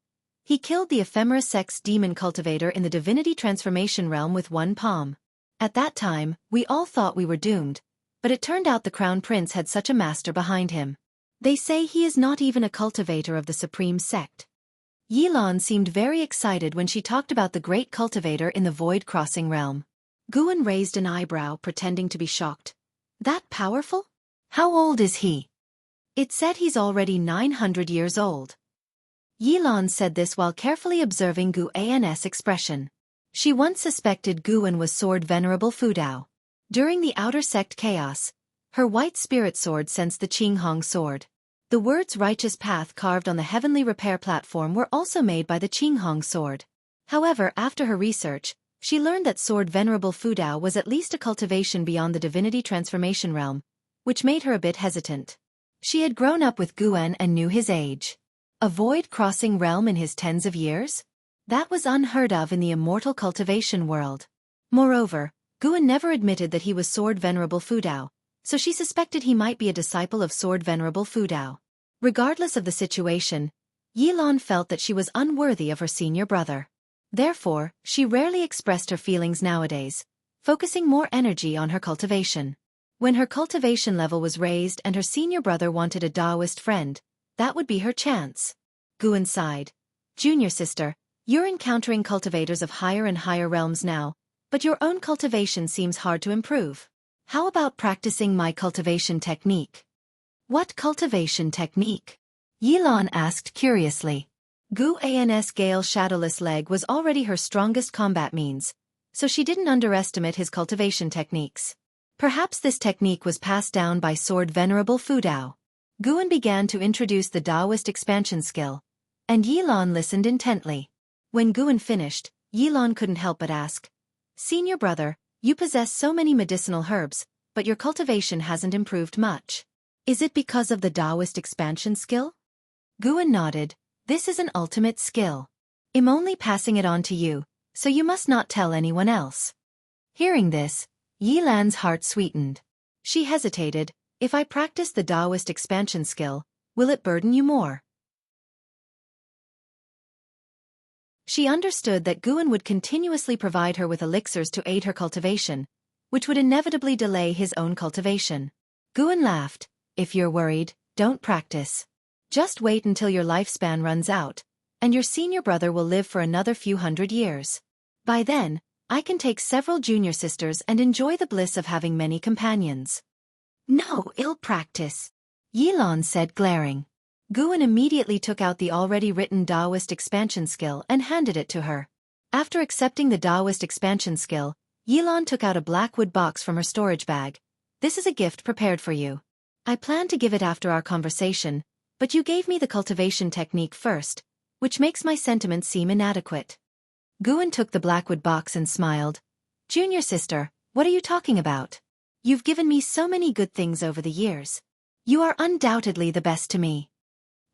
He killed the Ephemera sect's demon cultivator in the divinity transformation realm with one palm. At that time, we all thought we were doomed, but it turned out the Crown Prince had such a master behind him. They say he is not even a cultivator of the supreme sect. Yilan seemed very excited when she talked about the great cultivator in the void-crossing realm. Guan raised an eyebrow, pretending to be shocked. That powerful? How old is he? It said he's already 900 years old. Yilan said this while carefully observing Guan's expression. She once suspected Guan was Sword Venerable Fudao. During the outer sect chaos, her white spirit sword sensed the Qinghong sword. The words righteous path carved on the heavenly repair platform were also made by the Qinghong sword. However, after her research, she learned that Sword Venerable Fudao was at least a cultivation beyond the divinity transformation realm, which made her a bit hesitant. She had grown up with Guan and knew his age. A void-crossing realm in his tens of years? That was unheard of in the immortal cultivation world. Moreover, Guan never admitted that he was Sword Venerable Fudao, so she suspected he might be a disciple of Sword Venerable Fudao. Regardless of the situation, Yilan felt that she was unworthy of her senior brother. Therefore, she rarely expressed her feelings nowadays, focusing more energy on her cultivation. When her cultivation level was raised and her senior brother wanted a Taoist friend, that would be her chance. Guan sighed. Junior sister, you're encountering cultivators of higher and higher realms now, but your own cultivation seems hard to improve. How about practicing my cultivation technique? What cultivation technique? Yilan asked curiously. Guan's Gale Shadowless Leg was already her strongest combat means, so she didn't underestimate his cultivation techniques. Perhaps this technique was passed down by Sword Venerable Fudao. Guan began to introduce the Taoist expansion skill, and Yilan listened intently. When Guan finished, Yilan couldn't help but ask, Senior brother, you possess so many medicinal herbs, but your cultivation hasn't improved much. Is it because of the Taoist expansion skill? Guan nodded. This is an ultimate skill. I'm only passing it on to you, so you must not tell anyone else. Hearing this, Yilan's heart sweetened. She hesitated. If I practice the Taoist expansion skill, will it burden you more? She understood that Guan would continuously provide her with elixirs to aid her cultivation, which would inevitably delay his own cultivation. Guan laughed. If you're worried, don't practice. Just wait until your lifespan runs out, and your senior brother will live for another few hundred years. By then, I can take several junior sisters and enjoy the bliss of having many companions. No, I'll practice, Yilan said, glaring. Guan immediately took out the already written Taoist expansion skill and handed it to her. After accepting the Taoist expansion skill, Yilan took out a blackwood box from her storage bag. This is a gift prepared for you. I planned to give it after our conversation, but you gave me the cultivation technique first, which makes my sentiments seem inadequate. Guan took the blackwood box and smiled. Junior sister, what are you talking about? You've given me so many good things over the years. You are undoubtedly the best to me.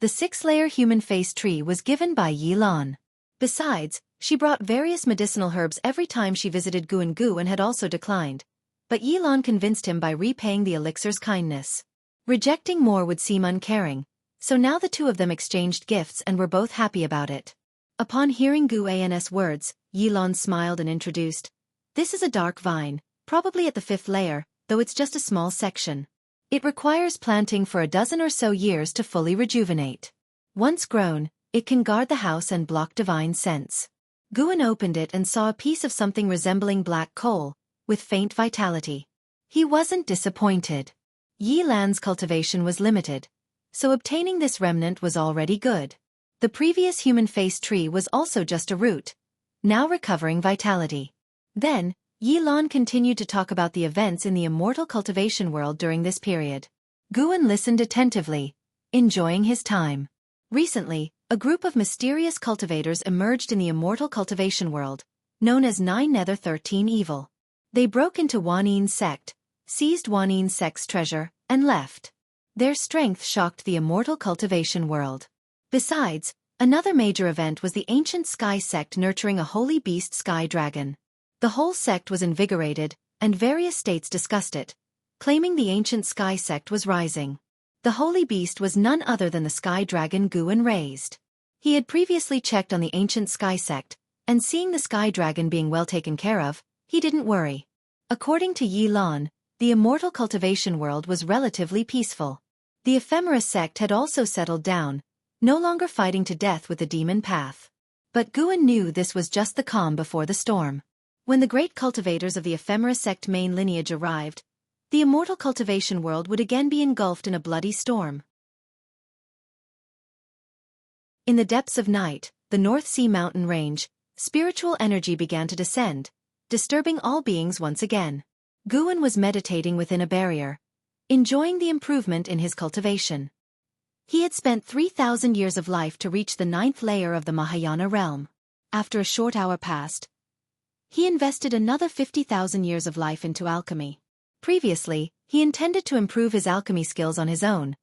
The 6-layer human face tree was given by Yilan. Besides, she brought various medicinal herbs every time she visited Guan and had also declined. But Yilan convinced him by repaying the elixir's kindness. Rejecting more would seem uncaring, so now the two of them exchanged gifts and were both happy about it. Upon hearing Guan's words, Yilan smiled and introduced, "This is a dark vine, probably at the 5th layer, though it's just a small section. It requires planting for a dozen or so years to fully rejuvenate. Once grown, it can guard the house and block divine sense." Guan opened it and saw a piece of something resembling black coal, with faint vitality. He wasn't disappointed. Yilan's cultivation was limited, so obtaining this remnant was already good. The previous human face tree was also just a root, now recovering vitality. Then, Yilan continued to talk about the events in the immortal cultivation world during this period. Guan listened attentively, enjoying his time. Recently, a group of mysterious cultivators emerged in the immortal cultivation world, known as 9 Nether 13 Evil. They broke into Wannin's sect, seized Wannin's sect's treasure, and left. Their strength shocked the immortal cultivation world. Besides, another major event was the ancient Sky sect nurturing a holy beast Sky Dragon. The whole sect was invigorated, and various states discussed it, claiming the ancient Sky sect was rising. The holy beast was none other than the Sky Dragon Guan raised. He had previously checked on the ancient Sky sect, and seeing the Sky Dragon being well taken care of, he didn't worry. According to Yilan, the immortal cultivation world was relatively peaceful. The ephemera sect had also settled down, no longer fighting to death with the demon path. But Guan knew this was just the calm before the storm. When the great cultivators of the ephemera sect main lineage arrived, the immortal cultivation world would again be engulfed in a bloody storm. In the depths of night, the North Sea mountain range, spiritual energy began to descend, disturbing all beings once again. Guan was meditating within a barrier, enjoying the improvement in his cultivation. He had spent 3,000 years of life to reach the 9th layer of the Mahayana realm. After a short hour passed, he invested another 50,000 years of life into alchemy. Previously, he intended to improve his alchemy skills on his own,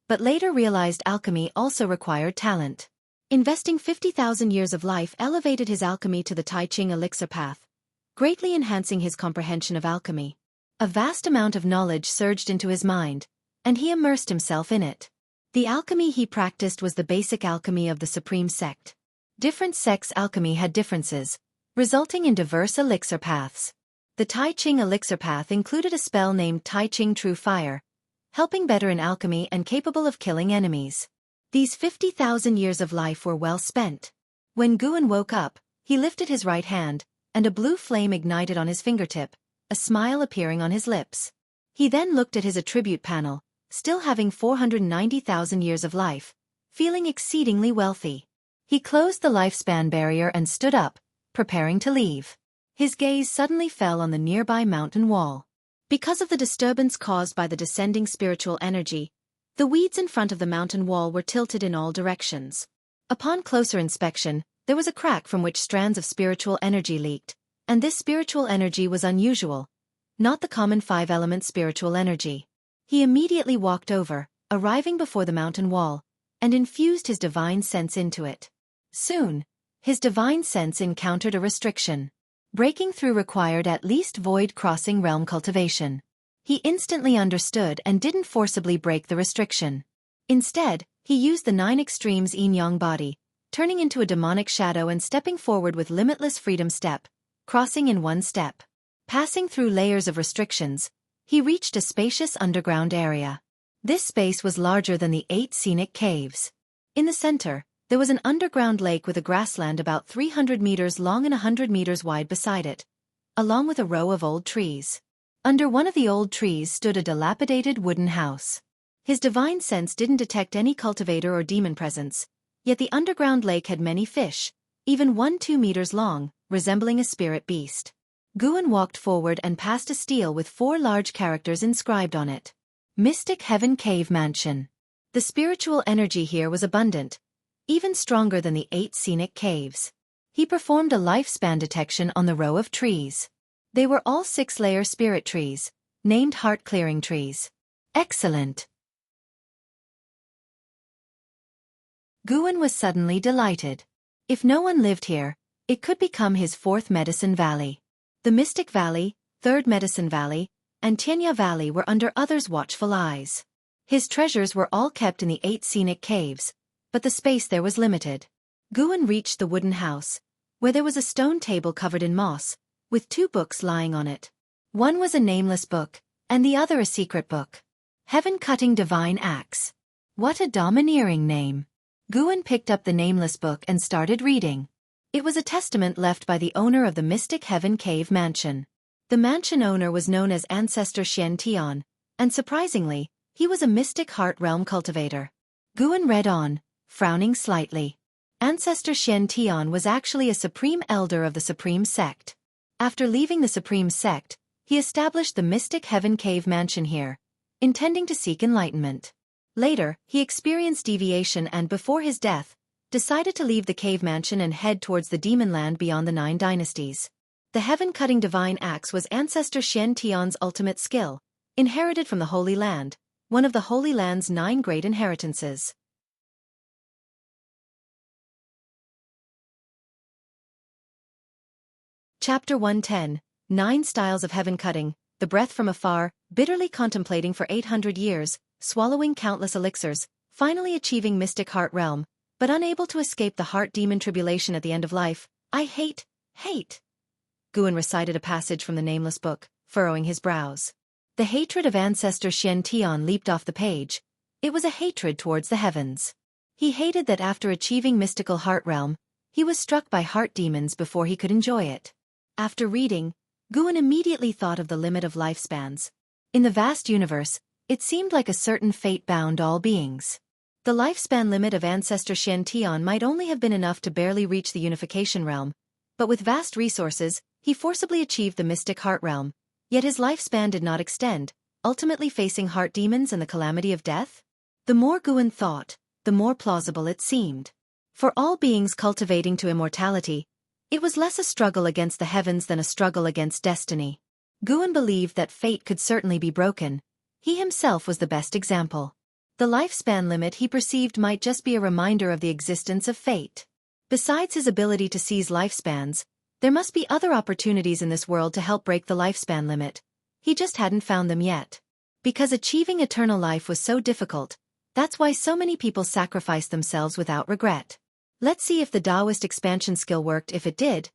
but later realized alchemy also required talent. Investing 50,000 years of life elevated his alchemy to the Taicang elixir path, greatly enhancing his comprehension of alchemy. A vast amount of knowledge surged into his mind, and he immersed himself in it. The alchemy he practiced was the basic alchemy of the Supreme Sect. Different sects' alchemy had differences, resulting in diverse elixir paths. The Taicang elixir path included a spell named Taicang True Fire, helping better in alchemy and capable of killing enemies. These 50,000 years of life were well spent. When Guan woke up, he lifted his right hand, and a blue flame ignited on his fingertip, a smile appearing on his lips. He then looked at his attribute panel, still having 490,000 years of life, feeling exceedingly wealthy. He closed the lifespan barrier and stood up, preparing to leave. His gaze suddenly fell on the nearby mountain wall. Because of the disturbance caused by the descending spiritual energy, the weeds in front of the mountain wall were tilted in all directions. Upon closer inspection, there was a crack from which strands of spiritual energy leaked, and this spiritual energy was unusual, not the common 5-element spiritual energy. He immediately walked over, arriving before the mountain wall, and infused his divine sense into it. Soon, his divine sense encountered a restriction. Breaking through required at least void-crossing realm cultivation. He instantly understood and didn't forcibly break the restriction. Instead, he used the 9 extremes yin-yang body, turning into a demonic shadow and stepping forward with limitless freedom step, crossing in one step. Passing through layers of restrictions, he reached a spacious underground area. This space was larger than the 8 scenic caves. In the center, there was an underground lake with a grassland about 300 meters long and 100 meters wide beside it, along with a row of old trees. Under one of the old trees stood a dilapidated wooden house. His divine sense didn't detect any cultivator or demon presence, yet the underground lake had many fish, even one 2 meters long, resembling a spirit beast. Guan walked forward and passed a stele with 4 large characters inscribed on it. Mystic Heaven Cave Mansion. The spiritual energy here was abundant, even stronger than the 8 scenic caves. He performed a lifespan detection on the row of trees. They were all 6-layer spirit trees, named heart-clearing trees. Excellent! Xuan was suddenly delighted. If no one lived here, it could become his 4th Medicine Valley. The Mystic Valley, 3rd Medicine Valley, and Tian Valley were under others' watchful eyes. His treasures were all kept in the 8 scenic caves, but the space there was limited. Xuan reached the wooden house, where there was a stone table covered in moss, with 2 books lying on it. One was a nameless book, and the other a secret book. Heaven-Cutting Divine Axe. What a domineering name. Xuan picked up the nameless book and started reading. It was a testament left by the owner of the Mystic Heaven Cave Mansion. The mansion owner was known as Ancestor Tian, and surprisingly, he was a mystic heart realm cultivator. Xuan read on, frowning slightly. Ancestor Tian was actually a supreme elder of the Supreme Sect. After leaving the Supreme Sect, he established the Mystic Heaven Cave Mansion here, intending to seek enlightenment. Later, he experienced deviation and before his death, decided to leave the cave mansion and head towards the demon land beyond the 9 dynasties. The Heaven-Cutting Divine Axe was Ancestor Tian's ultimate skill, inherited from the Holy Land, one of the Holy Land's 9 great inheritances. Chapter 110, 9 Styles of Heaven Cutting. The breath from afar, bitterly contemplating for 800 years, swallowing countless elixirs, finally achieving mystic heart realm, but unable to escape the heart demon tribulation at the end of life. I hate. Xuan recited a passage from the nameless book, furrowing his brows. The hatred of Ancestor Tian leaped off the page. It was a hatred towards the heavens. He hated that after achieving mystical heart realm, he was struck by heart demons before he could enjoy it. After reading, Xuan immediately thought of the limit of lifespans. In the vast universe, it seemed like a certain fate bound all beings. The lifespan limit of Ancestor Tian might only have been enough to barely reach the unification realm, but with vast resources, he forcibly achieved the mystic heart realm, yet his lifespan did not extend, ultimately facing heart demons and the calamity of death? The more Xuan thought, the more plausible it seemed. For all beings cultivating to immortality, it was less a struggle against the heavens than a struggle against destiny. Xuan believed that fate could certainly be broken. He himself was the best example. The lifespan limit he perceived might just be a reminder of the existence of fate. Besides his ability to seize lifespans, there must be other opportunities in this world to help break the lifespan limit. He just hadn't found them yet. Because achieving eternal life was so difficult, that's why so many people sacrificed themselves without regret. Let's see if the Taoist expansion skill worked. If it did,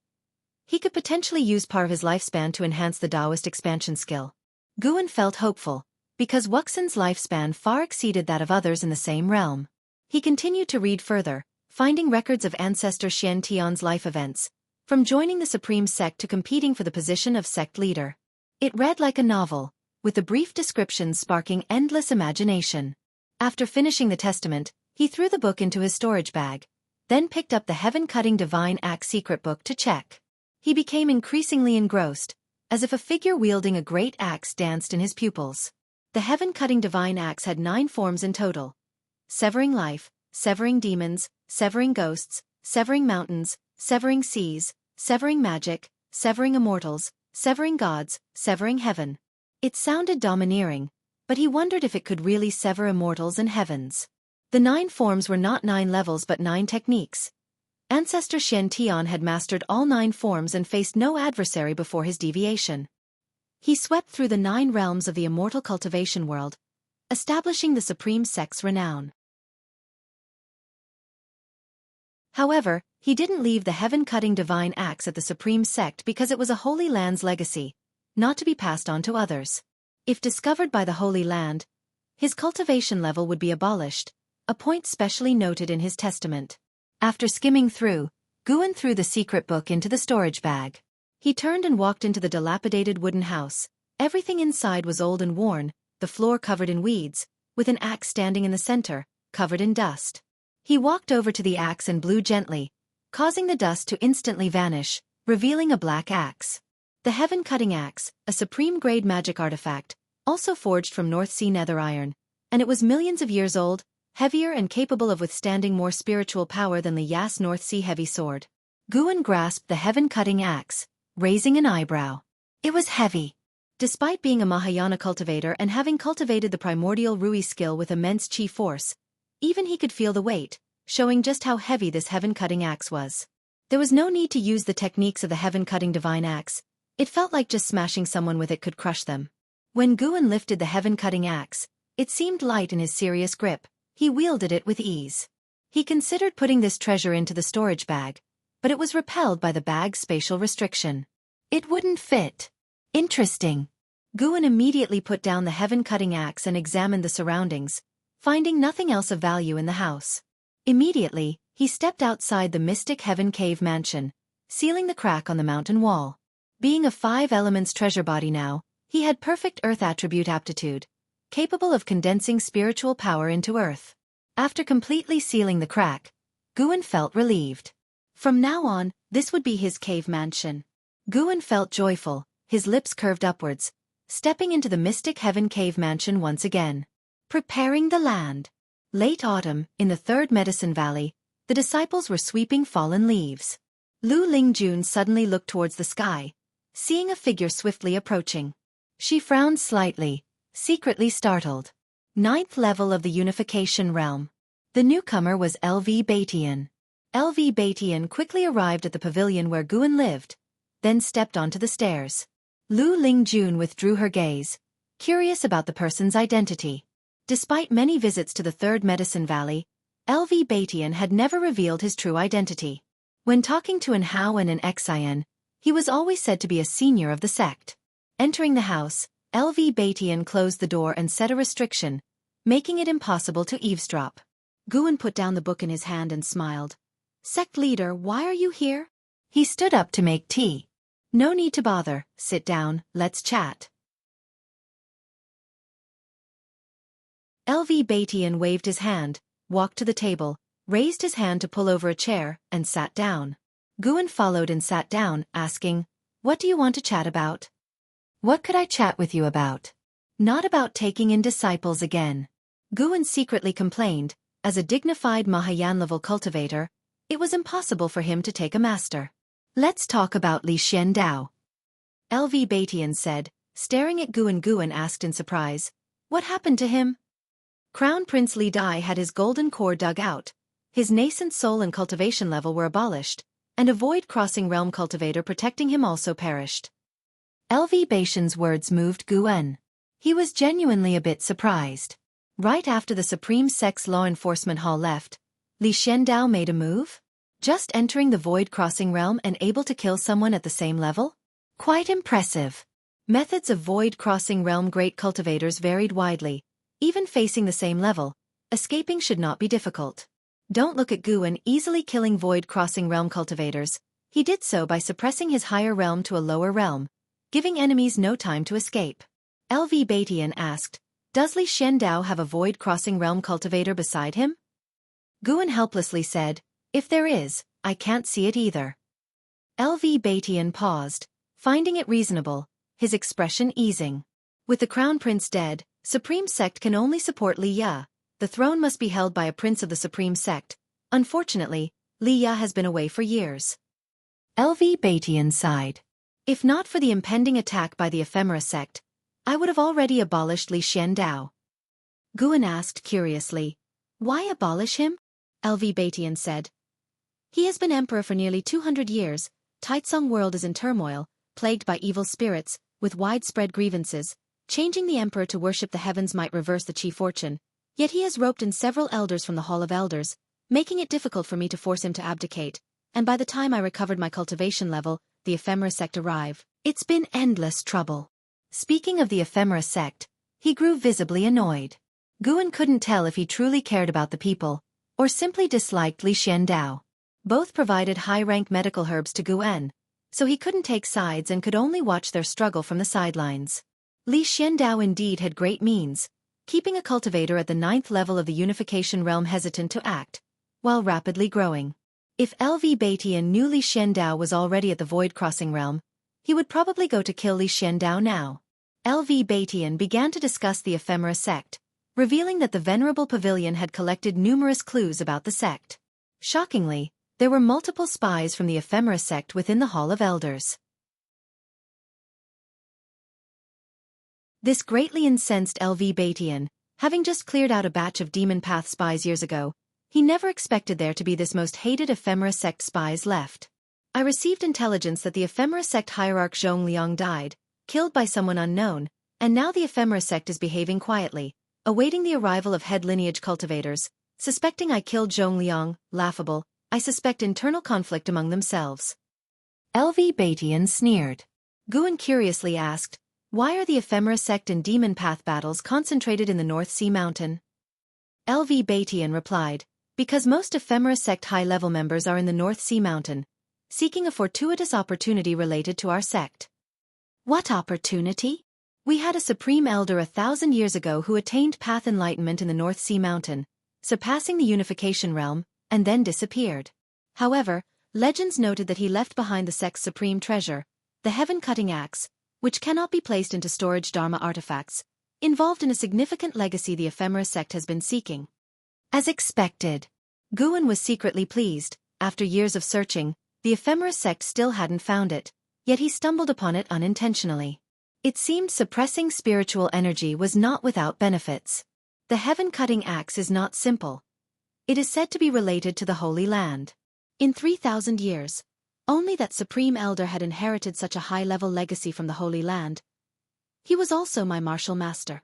he could potentially use part of his lifespan to enhance the Taoist expansion skill. Xuan felt hopeful, because Wuxin's lifespan far exceeded that of others in the same realm. He continued to read further, finding records of Ancestor Tian's life events, from joining the Supreme Sect to competing for the position of sect leader. It read like a novel, with the brief descriptions sparking endless imagination. After finishing the testament, he threw the book into his storage bag, then picked up the Heaven-Cutting Divine Axe secret book to check. He became increasingly engrossed, as if a figure wielding a great axe danced in his pupils. The Heaven-Cutting Divine Axe had 9 forms in total: severing life, severing demons, severing ghosts, severing mountains, severing seas, severing magic, severing immortals, severing gods, severing heaven. It sounded domineering, but he wondered if it could really sever immortals and heavens. The 9 forms were not 9 levels but 9 techniques. Ancestor Tian had mastered all 9 forms and faced no adversary before his deviation. He swept through the 9 realms of the immortal cultivation world, establishing the Supreme Sect's renown. However, he didn't leave the Heaven-Cutting Divine Axe at the Supreme Sect because it was a Holy Land's legacy, not to be passed on to others. If discovered by the Holy Land, his cultivation level would be abolished, a point specially noted in his testament. After skimming through, Xuan threw the secret book into the storage bag. He turned and walked into the dilapidated wooden house. Everything inside was old and worn, the floor covered in weeds, with an axe standing in the center, covered in dust. He walked over to the axe and blew gently, causing the dust to instantly vanish, revealing a black axe. The Heaven-Cutting Axe, a supreme-grade magic artifact, also forged from North Sea nether iron, and it was millions of years old, heavier and capable of withstanding more spiritual power than the Yas North Sea heavy sword. Guan grasped the heaven-cutting axe, raising an eyebrow. It was heavy. Despite being a Mahayana cultivator and having cultivated the primordial Rui skill with immense chi force, even he could feel the weight, showing just how heavy this heaven-cutting axe was. There was no need to use the techniques of the heaven-cutting divine axe. It felt like just smashing someone with it could crush them. When Guan lifted the heaven-cutting axe, it seemed light in his serious grip. He wielded it with ease. He considered putting this treasure into the storage bag, but it was repelled by the bag's spatial restriction. It wouldn't fit. Interesting. Guan immediately put down the heaven-cutting axe and examined the surroundings, finding nothing else of value in the house. Immediately, he stepped outside the mystic Heaven Cave mansion, sealing the crack on the mountain wall. Being a 5 elements treasure body now, he had perfect earth attribute aptitude, capable of condensing spiritual power into earth. After completely sealing the crack, Guan felt relieved. From now on, this would be his cave mansion. Guan felt joyful, his lips curved upwards, stepping into the mystic Heaven Cave mansion once again. Preparing the land. Late autumn, in the 3rd Medicine Valley, the disciples were sweeping fallen leaves. Lu Lingjun suddenly looked towards the sky, seeing a figure swiftly approaching. She frowned slightly, secretly startled. 9th level of the Unification Realm. The newcomer was LV Tian. LV Tian quickly arrived at the pavilion where Guan lived, then stepped onto the stairs. Lu Lingjun withdrew her gaze, curious about the person's identity. Despite many visits to the 3rd Medicine Valley, LV Tian had never revealed his true identity. When talking to an Hao and an Xian, he was always said to be a senior of the sect. Entering the house, LV Tian closed the door and set a restriction, making it impossible to eavesdrop. Guan put down the book in his hand and smiled. Sect leader, why are you here? He stood up to make tea. No need to bother, sit down, let's chat. LV Tian waved his hand, walked to the table, raised his hand to pull over a chair, and sat down. Guan followed and sat down, asking, "What do you want to chat about?" "What could I chat with you about?" "Not about taking in disciples again." Guan secretly complained, as a dignified Mahayana-level cultivator, it was impossible for him to take a master. "Let's talk about Li Xiandao." LV Tian said, staring at Guan. Guan asked in surprise, "What happened to him?" Crown Prince Li Dai had his golden core dug out, his nascent soul and cultivation level were abolished, and a void-crossing realm cultivator protecting him also perished. LV Tian's words moved Guan. He was genuinely a bit surprised. Right after the Supreme Sect's law enforcement hall left, Li Xiandao made a move? Just entering the void-crossing realm and able to kill someone at the same level? Quite impressive. Methods of void-crossing realm great cultivators varied widely. Even facing the same level, escaping should not be difficult. Don't look at Guan easily killing void-crossing realm cultivators. He did so by suppressing his higher realm to a lower realm, giving enemies no time to escape. LV Tian asked, "Does Li Xiandao have a void-crossing realm cultivator beside him?" Guan helplessly said, "If there is, I can't see it either." LV Tian paused, finding it reasonable, his expression easing. With the Crown Prince dead, Supreme Sect can only support Li Ya. The throne must be held by a prince of the Supreme Sect. Unfortunately, Li Ya has been away for years. LV Tian sighed. If not for the impending attack by the Ephemera Sect, I would have already abolished Li Xiandao. Guan asked curiously, "Why abolish him?" LV Tian said, "He has been emperor for nearly 200 years. Taicang world is in turmoil, plagued by evil spirits, with widespread grievances. Changing the emperor to worship the heavens might reverse the chi fortune. Yet he has roped in several elders from the Hall of Elders, making it difficult for me to force him to abdicate, and by the time I recovered my cultivation level, the Ephemera Sect arrived. It's been endless trouble." Speaking of the Ephemera Sect, he grew visibly annoyed. Guan couldn't tell if he truly cared about the people, or simply disliked Li Xiandao. Both provided high-rank medical herbs to Guan, so he couldn't take sides and could only watch their struggle from the sidelines. Li Xiandao indeed had great means, keeping a cultivator at the 9th level of the Unification Realm hesitant to act, while rapidly growing. If LV Tian knew Li Xiandao was already at the void-crossing realm, he would probably go to kill Li Xiandao now. LV Tian began to discuss the Ephemera Sect, revealing that the Venerable Pavilion had collected numerous clues about the sect. Shockingly, There were multiple spies from the Ephemera sect within the Hall of Elders. This greatly incensed LV Tian, having just cleared out a batch of Demon Path spies years ago. He never expected there to be this most hated Ephemera sect spies left. I received intelligence that the Ephemera sect hierarch Zhong Liang died, killed by someone unknown, and now the Ephemera sect is behaving quietly, awaiting the arrival of head lineage cultivators. Suspecting I killed Zhong Liang, laughable, I suspect internal conflict among themselves. LV Tian sneered. Xuan curiously asked, why are the Ephemera sect and Demon Path battles concentrated in the North Sea Mountain? LV Tian replied, because most Ephemera sect high-level members are in the North Sea Mountain, seeking a fortuitous opportunity related to our sect. What opportunity? We had a Supreme Elder 1,000 years ago who attained path enlightenment in the North Sea Mountain, surpassing the unification realm, and then disappeared. However, legends noted that he left behind the sect's supreme treasure, the heaven-cutting axe, which cannot be placed into storage Dharma artifacts, involved in a significant legacy the Ephemera sect has been seeking. As expected, Xuan was secretly pleased. After years of searching, the Ephemera sect still hadn't found it, yet he stumbled upon it unintentionally. It seemed suppressing spiritual energy was not without benefits. The heaven-cutting axe is not simple. It is said to be related to the Holy Land. In 3,000 years, only that Supreme Elder had inherited such a high-level legacy from the Holy Land. He was also my martial master.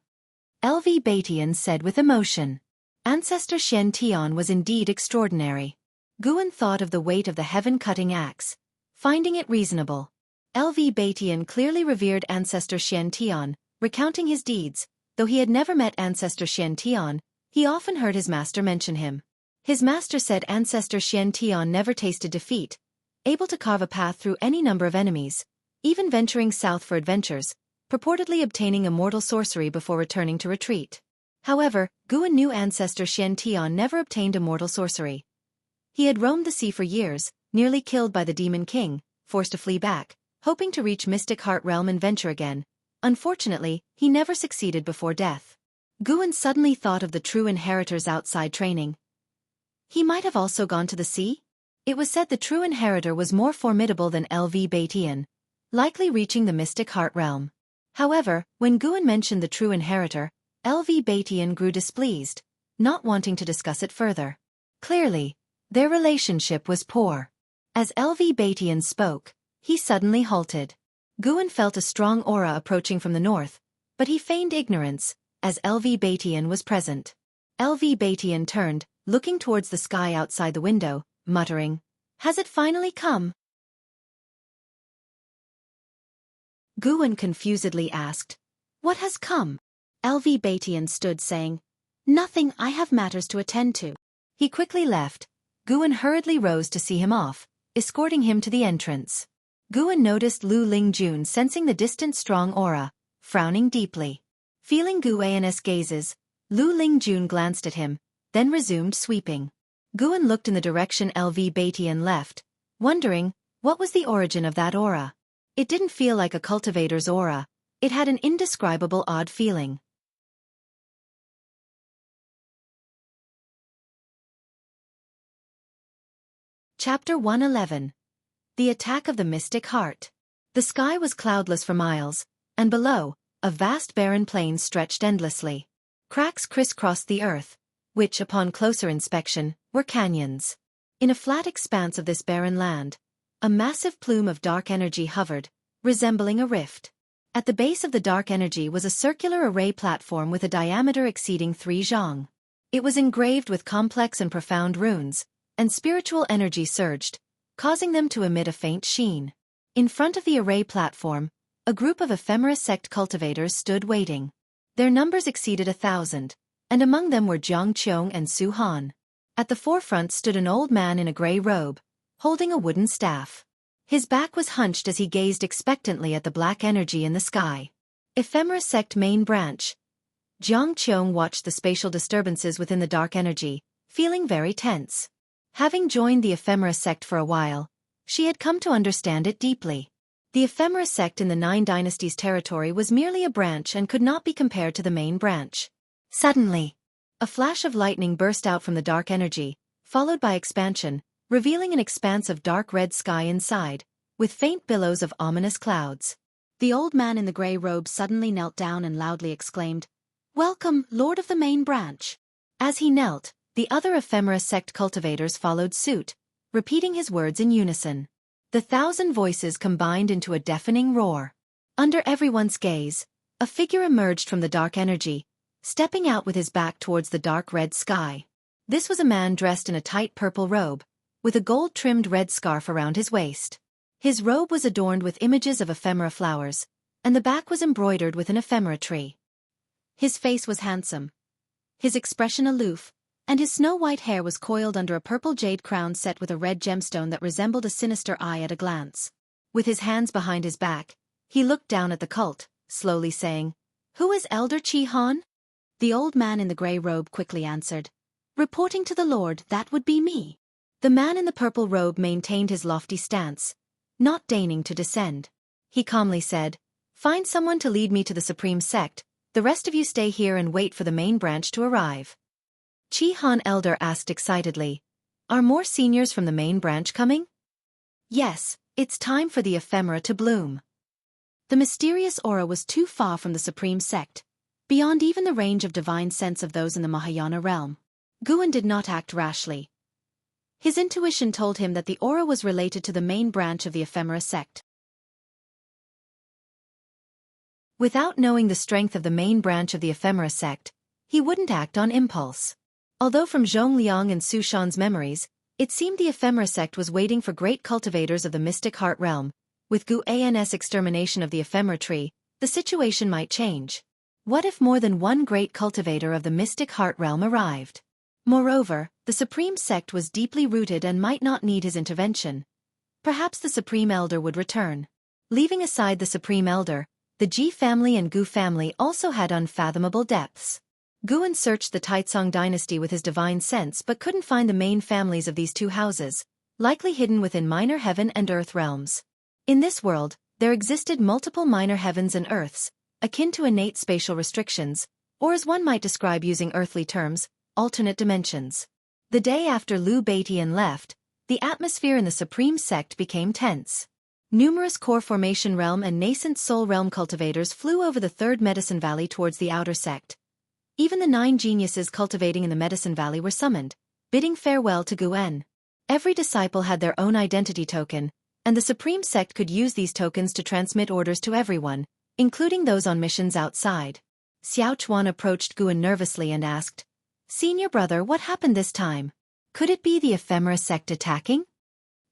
LV Tian said with emotion. Ancestor Tian was indeed extraordinary. Xuan thought of the weight of the heaven-cutting axe, finding it reasonable. LV Tian clearly revered Ancestor Tian, recounting his deeds. Though he had never met Ancestor Tian, he often heard his master mention him. His master said Ancestor Tian never tasted defeat, able to carve a path through any number of enemies, even venturing south for adventures, purportedly obtaining immortal sorcery before returning to retreat. However, Xuan knew Ancestor Tian never obtained immortal sorcery. He had roamed the sea for years, nearly killed by the Demon King, forced to flee back, hoping to reach Mystic Heart Realm and venture again. Unfortunately, he never succeeded before death. Xuan suddenly thought of the true inheritors outside training. He might have also gone to the sea? It was said the true inheritor was more formidable than LV Tian, likely reaching the Mystic Heart Realm. However, when Xuan mentioned the true inheritor, LV Tian grew displeased, not wanting to discuss it further. Clearly, their relationship was poor. As LV Tian spoke, he suddenly halted. Xuan felt a strong aura approaching from the north, but he feigned ignorance, as LV Tian was present. LV Tian turned, looking towards the sky outside the window, muttering, "Has it finally come?" Xuan confusedly asked, "What has come?" LV Tian stood saying, "Nothing, I have matters to attend to." He quickly left. Xuan hurriedly rose to see him off, escorting him to the entrance. Xuan noticed Lu Lingjun sensing the distant strong aura, frowning deeply. Feeling Xuan's gazes, Lu Lingjun glanced at him, then resumed sweeping. Xuan looked in the direction LV Tian left, wondering, what was the origin of that aura? It didn't feel like a cultivator's aura, it had an indescribable odd feeling. Chapter 111. The Attack of the Mystic Heart. The sky was cloudless for miles, and below, a vast barren plain stretched endlessly. Cracks crisscrossed the earth, which, upon closer inspection, were canyons. In a flat expanse of this barren land, a massive plume of dark energy hovered, resembling a rift. At the base of the dark energy was a circular array platform with a diameter exceeding 3 zhang. It was engraved with complex and profound runes, and spiritual energy surged, causing them to emit a faint sheen. In front of the array platform, a group of ephemera sect cultivators stood waiting. Their numbers exceeded 1,000, and among them were Jiang Qiong and Su Han. At the forefront stood an old man in a gray robe, holding a wooden staff. His back was hunched as he gazed expectantly at the black energy in the sky. Ephemera sect main branch. Jiang Qiong watched the spatial disturbances within the dark energy, feeling very tense. Having joined the ephemera sect for a while, she had come to understand it deeply. The ephemera sect in the 9 Dynasties territory was merely a branch and could not be compared to the main branch. Suddenly, a flash of lightning burst out from the dark energy, followed by expansion, revealing an expanse of dark red sky inside, with faint billows of ominous clouds. The old man in the grey robe suddenly knelt down and loudly exclaimed, "Welcome, Lord of the Main Branch." As he knelt, the other ephemera sect cultivators followed suit, repeating his words in unison. The 1,000 voices combined into a deafening roar. Under everyone's gaze, a figure emerged from the dark energy, stepping out with his back towards the dark red sky. This was a man dressed in a tight purple robe, with a gold-trimmed red scarf around his waist. His robe was adorned with images of ephemera flowers, and the back was embroidered with an ephemera tree. His face was handsome, his expression aloof, and his snow-white hair was coiled under a purple jade crown set with a red gemstone that resembled a sinister eye at a glance. With his hands behind his back, he looked down at the cult, slowly saying, "Who is Elder Xuan?" The old man in the grey robe quickly answered, "Reporting to the Lord, that would be me." The man in the purple robe maintained his lofty stance, not deigning to descend. He calmly said, "Find someone to lead me to the Supreme Sect, the rest of you stay here and wait for the main branch to arrive." Xuan Elder asked excitedly, "Are more seniors from the main branch coming?" "Yes, it's time for the ephemera to bloom." The mysterious aura was too far from the Supreme Sect, beyond even the range of divine sense of those in the Mahayana realm. Xuan did not act rashly. His intuition told him that the aura was related to the main branch of the ephemera sect. Without knowing the strength of the main branch of the ephemera sect, he wouldn't act on impulse. Although from Zhongliang and Su Shan's memories, it seemed the ephemera sect was waiting for great cultivators of the mystic heart realm. With Xuan's extermination of the ephemera tree, the situation might change. What if more than one great cultivator of the mystic heart realm arrived? Moreover, the Supreme Sect was deeply rooted and might not need his intervention. Perhaps the Supreme Elder would return. Leaving aside the Supreme Elder, the Ji family and Gu family also had unfathomable depths. Xuan searched the Taicang dynasty with his divine sense but couldn't find the main families of these two houses, likely hidden within minor heaven and earth realms. In this world, there existed multiple minor heavens and earths, akin to innate spatial restrictions, or as one might describe using earthly terms, alternate dimensions. The day after Liu Beitian left, the atmosphere in the Supreme Sect became tense. Numerous core formation realm and nascent soul realm cultivators flew over the Third Medicine Valley towards the outer sect. Even the 9 geniuses cultivating in the Medicine Valley were summoned, bidding farewell to Xuan. Every disciple had their own identity token, and the Supreme Sect could use these tokens to transmit orders to everyone, including those on missions outside. Xuan approached Xuan nervously and asked, "Senior brother, what happened this time? Could it be the ephemera sect attacking?"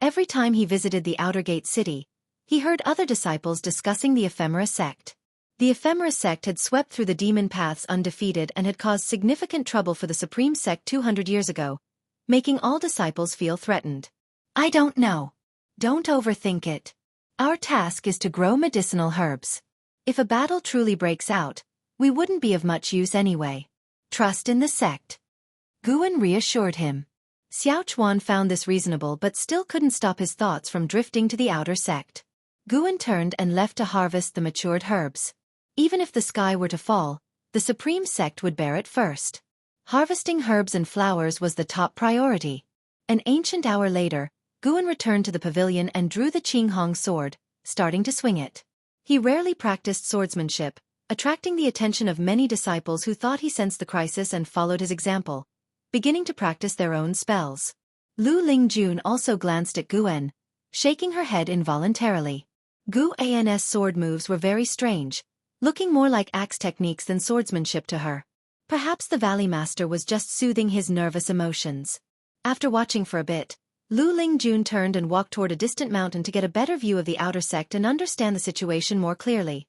Every time he visited the Outer Gate City, he heard other disciples discussing the ephemera sect. The ephemera sect had swept through the demon paths undefeated and had caused significant trouble for the Supreme Sect 200 years ago, making all disciples feel threatened. "I don't know. Don't overthink it. Our task is to grow medicinal herbs. If a battle truly breaks out, we wouldn't be of much use anyway. Trust in the sect." Xuan reassured him. Xuan found this reasonable but still couldn't stop his thoughts from drifting to the outer sect. Xuan turned and left to harvest the matured herbs. Even if the sky were to fall, the Supreme Sect would bear it first. Harvesting herbs and flowers was the top priority. An ancient hour later, Xuan returned to the pavilion and drew the Qinghong sword, starting to swing it. He rarely practiced swordsmanship, attracting the attention of many disciples who thought he sensed the crisis and followed his example, beginning to practice their own spells. Lu Lingjun also glanced at Xuan, shaking her head involuntarily. Xuan's sword moves were very strange, looking more like axe techniques than swordsmanship to her. Perhaps the Valley Master was just soothing his nervous emotions. After watching for a bit, Lu Lingjun turned and walked toward a distant mountain to get a better view of the outer sect and understand the situation more clearly.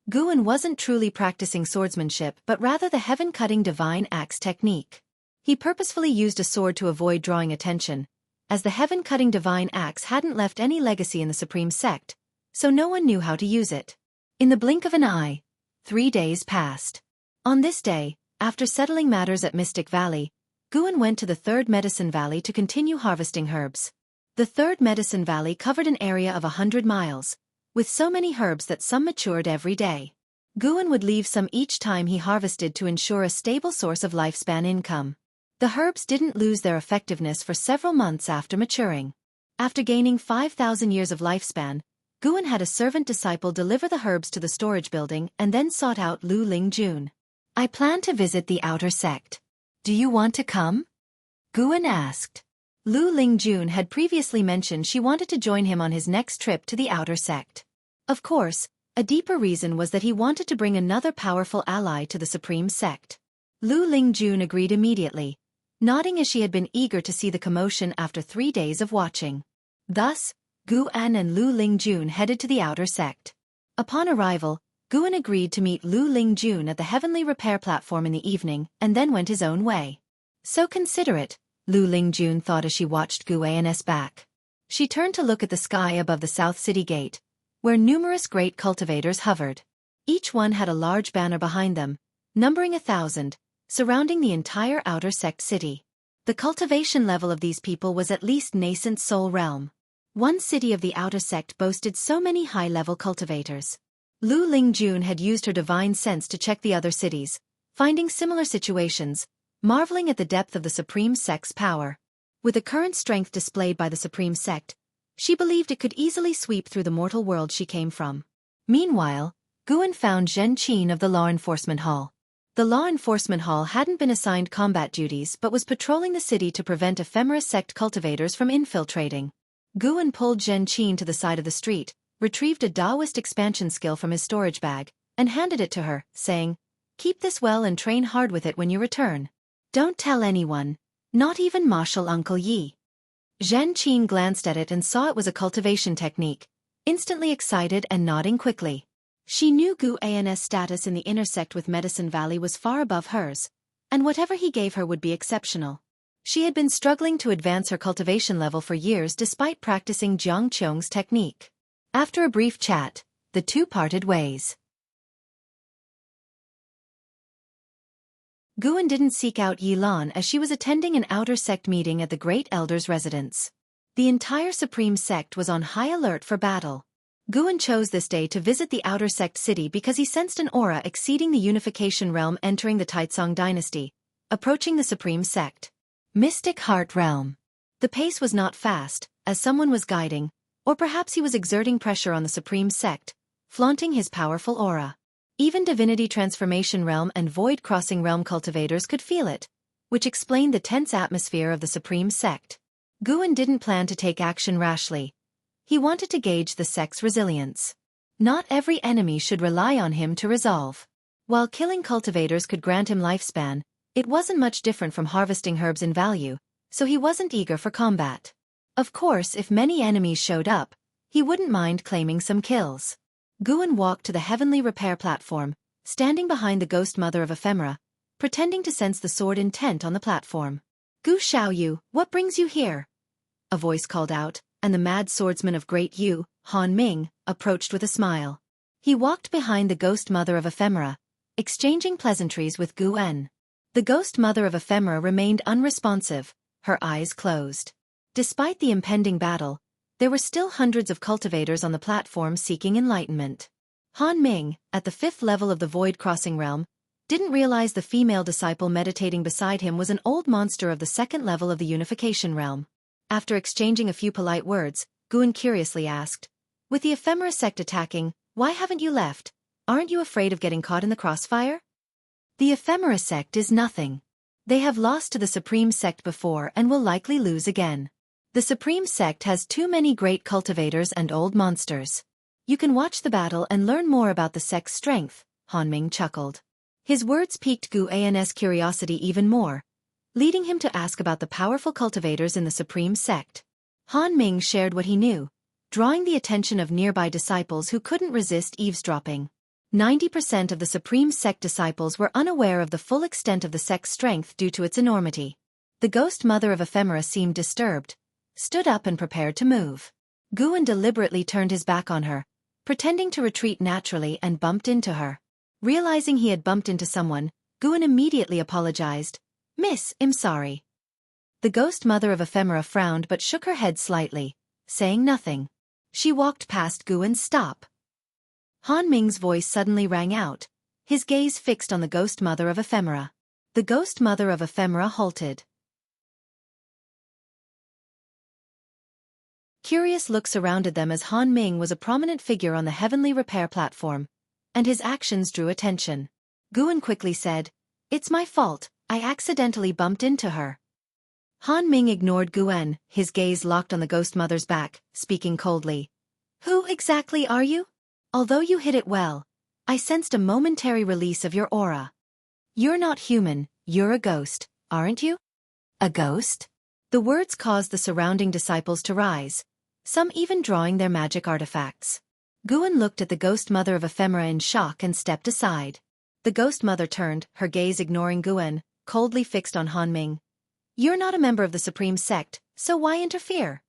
Xuan wasn't truly practicing swordsmanship but rather the heaven-cutting divine axe technique. He purposefully used a sword to avoid drawing attention, as the heaven-cutting divine axe hadn't left any legacy in the Supreme Sect, so no one knew how to use it. In the blink of an eye, 3 days passed. On this day, after settling matters at Mystic Valley, Xuan went to the Third Medicine Valley to continue harvesting herbs. The Third Medicine Valley covered an area of 100 miles, with so many herbs that some matured every day. Xuan would leave some each time he harvested to ensure a stable source of lifespan income. The herbs didn't lose their effectiveness for several months after maturing. After gaining 5,000 years of lifespan, Guan had a servant disciple deliver the herbs to the storage building and then sought out Lu Lingjun. I plan to visit the outer sect. Do you want to come? Guan asked. Lu Lingjun had previously mentioned she wanted to join him on his next trip to the outer sect. Of course, a deeper reason was that he wanted to bring another powerful ally to the supreme sect. Lu Lingjun agreed immediately, nodding as she had been eager to see the commotion after 3 days of watching. Thus, Guan and Lu Lingjun headed to the outer sect. Upon arrival, Guan agreed to meet Lu Lingjun at the heavenly repair platform in the evening and then went his own way. So considerate, Lu Lingjun thought as she watched Guan's back. She turned to look at the sky above the South City Gate, where numerous great cultivators hovered. Each one had a large banner behind them, numbering 1,000, surrounding the entire outer sect city. The cultivation level of these people was at least nascent soul realm. One city of the outer sect boasted so many high-level cultivators. Lu Lingjun had used her divine sense to check the other cities, finding similar situations, marveling at the depth of the Supreme Sect's power. With the current strength displayed by the Supreme Sect, she believed it could easily sweep through the mortal world she came from. Meanwhile, Guan found Zhen Qin of the Law Enforcement Hall. The Law Enforcement Hall hadn't been assigned combat duties but was patrolling the city to prevent ephemera sect cultivators from infiltrating. Guan pulled Zhen Qin to the side of the street, retrieved a Taoist expansion skill from his storage bag, and handed it to her, saying, "Keep this well and train hard with it when you return. Don't tell anyone, not even Marshal Uncle Yi." Zhen Qin glanced at it and saw it was a cultivation technique, instantly excited and nodding quickly. She knew Guan's status in the inner sect with Medicine Valley was far above hers, and whatever he gave her would be exceptional. She had been struggling to advance her cultivation level for years despite practicing Jiang Qiong's technique. After a brief chat, the two parted ways. Guan didn't seek out Yi Lan as she was attending an outer sect meeting at the Great Elder's residence. The entire Supreme Sect was on high alert for battle. Guan chose this day to visit the outer sect city because he sensed an aura exceeding the unification realm entering the Taicang dynasty, approaching the Supreme Sect. Mystic Heart Realm. The pace was not fast, as someone was guiding, or perhaps he was exerting pressure on the Supreme Sect, flaunting his powerful aura. Even Divinity Transformation Realm and Void Crossing Realm cultivators could feel it, which explained the tense atmosphere of the Supreme Sect. Guan didn't plan to take action rashly. He wanted to gauge the sect's resilience. Not every enemy should rely on him to resolve. While killing cultivators could grant him lifespan, it wasn't much different from harvesting herbs in value, so he wasn't eager for combat. Of course, if many enemies showed up, he wouldn't mind claiming some kills. Guan walked to the heavenly repair platform, standing behind the ghost mother of ephemera, pretending to sense the sword intent on the platform. "Gu Xiaoyu, what brings you here?" a voice called out, and the mad swordsman of Great Yu, Han Ming, approached with a smile. He walked behind the ghost mother of ephemera, exchanging pleasantries with Guan. The ghost mother of ephemera remained unresponsive, her eyes closed. Despite the impending battle, there were still hundreds of cultivators on the platform seeking enlightenment. Han Ming, at the 5th level of the Void Crossing Realm, didn't realize the female disciple meditating beside him was an old monster of the 2nd level of the Unification Realm. After exchanging a few polite words, Guan curiously asked, "With the ephemera sect attacking, why haven't you left? Aren't you afraid of getting caught in the crossfire?" "The ephemera sect is nothing. They have lost to the Supreme Sect before and will likely lose again. The Supreme Sect has too many great cultivators and old monsters. You can watch the battle and learn more about the sect's strength," Han Ming chuckled. His words piqued Guan's curiosity even more, leading him to ask about the powerful cultivators in the Supreme Sect. Han Ming shared what he knew, drawing the attention of nearby disciples who couldn't resist eavesdropping. 90% of the Supreme Sect disciples were unaware of the full extent of the sect's strength due to its enormity. The ghost mother of ephemera seemed disturbed, stood up and prepared to move. Guan deliberately turned his back on her, pretending to retreat naturally and bumped into her. Realizing he had bumped into someone, Guan immediately apologized. "Miss, I'm sorry." The ghost mother of ephemera frowned but shook her head slightly, saying nothing. She walked past Guan's stop. Han Ming's voice suddenly rang out, his gaze fixed on the ghost mother of ephemera. The ghost mother of ephemera halted. Curious looks surrounded them as Han Ming was a prominent figure on the heavenly repair platform, and his actions drew attention. Guan quickly said, "It's my fault, I accidentally bumped into her." Han Ming ignored Guan, his gaze locked on the ghost mother's back, speaking coldly. "Who exactly are you? Although you hit it well, I sensed a momentary release of your aura. You're not human, you're a ghost, aren't you?" "A ghost?" The words caused the surrounding disciples to rise, some even drawing their magic artifacts. Guan looked at the ghost mother of Ephemera in shock and stepped aside. The ghost mother turned, her gaze ignoring Guan, coldly fixed on Han Ming. "You're not a member of the Supreme Sect, so why interfere?"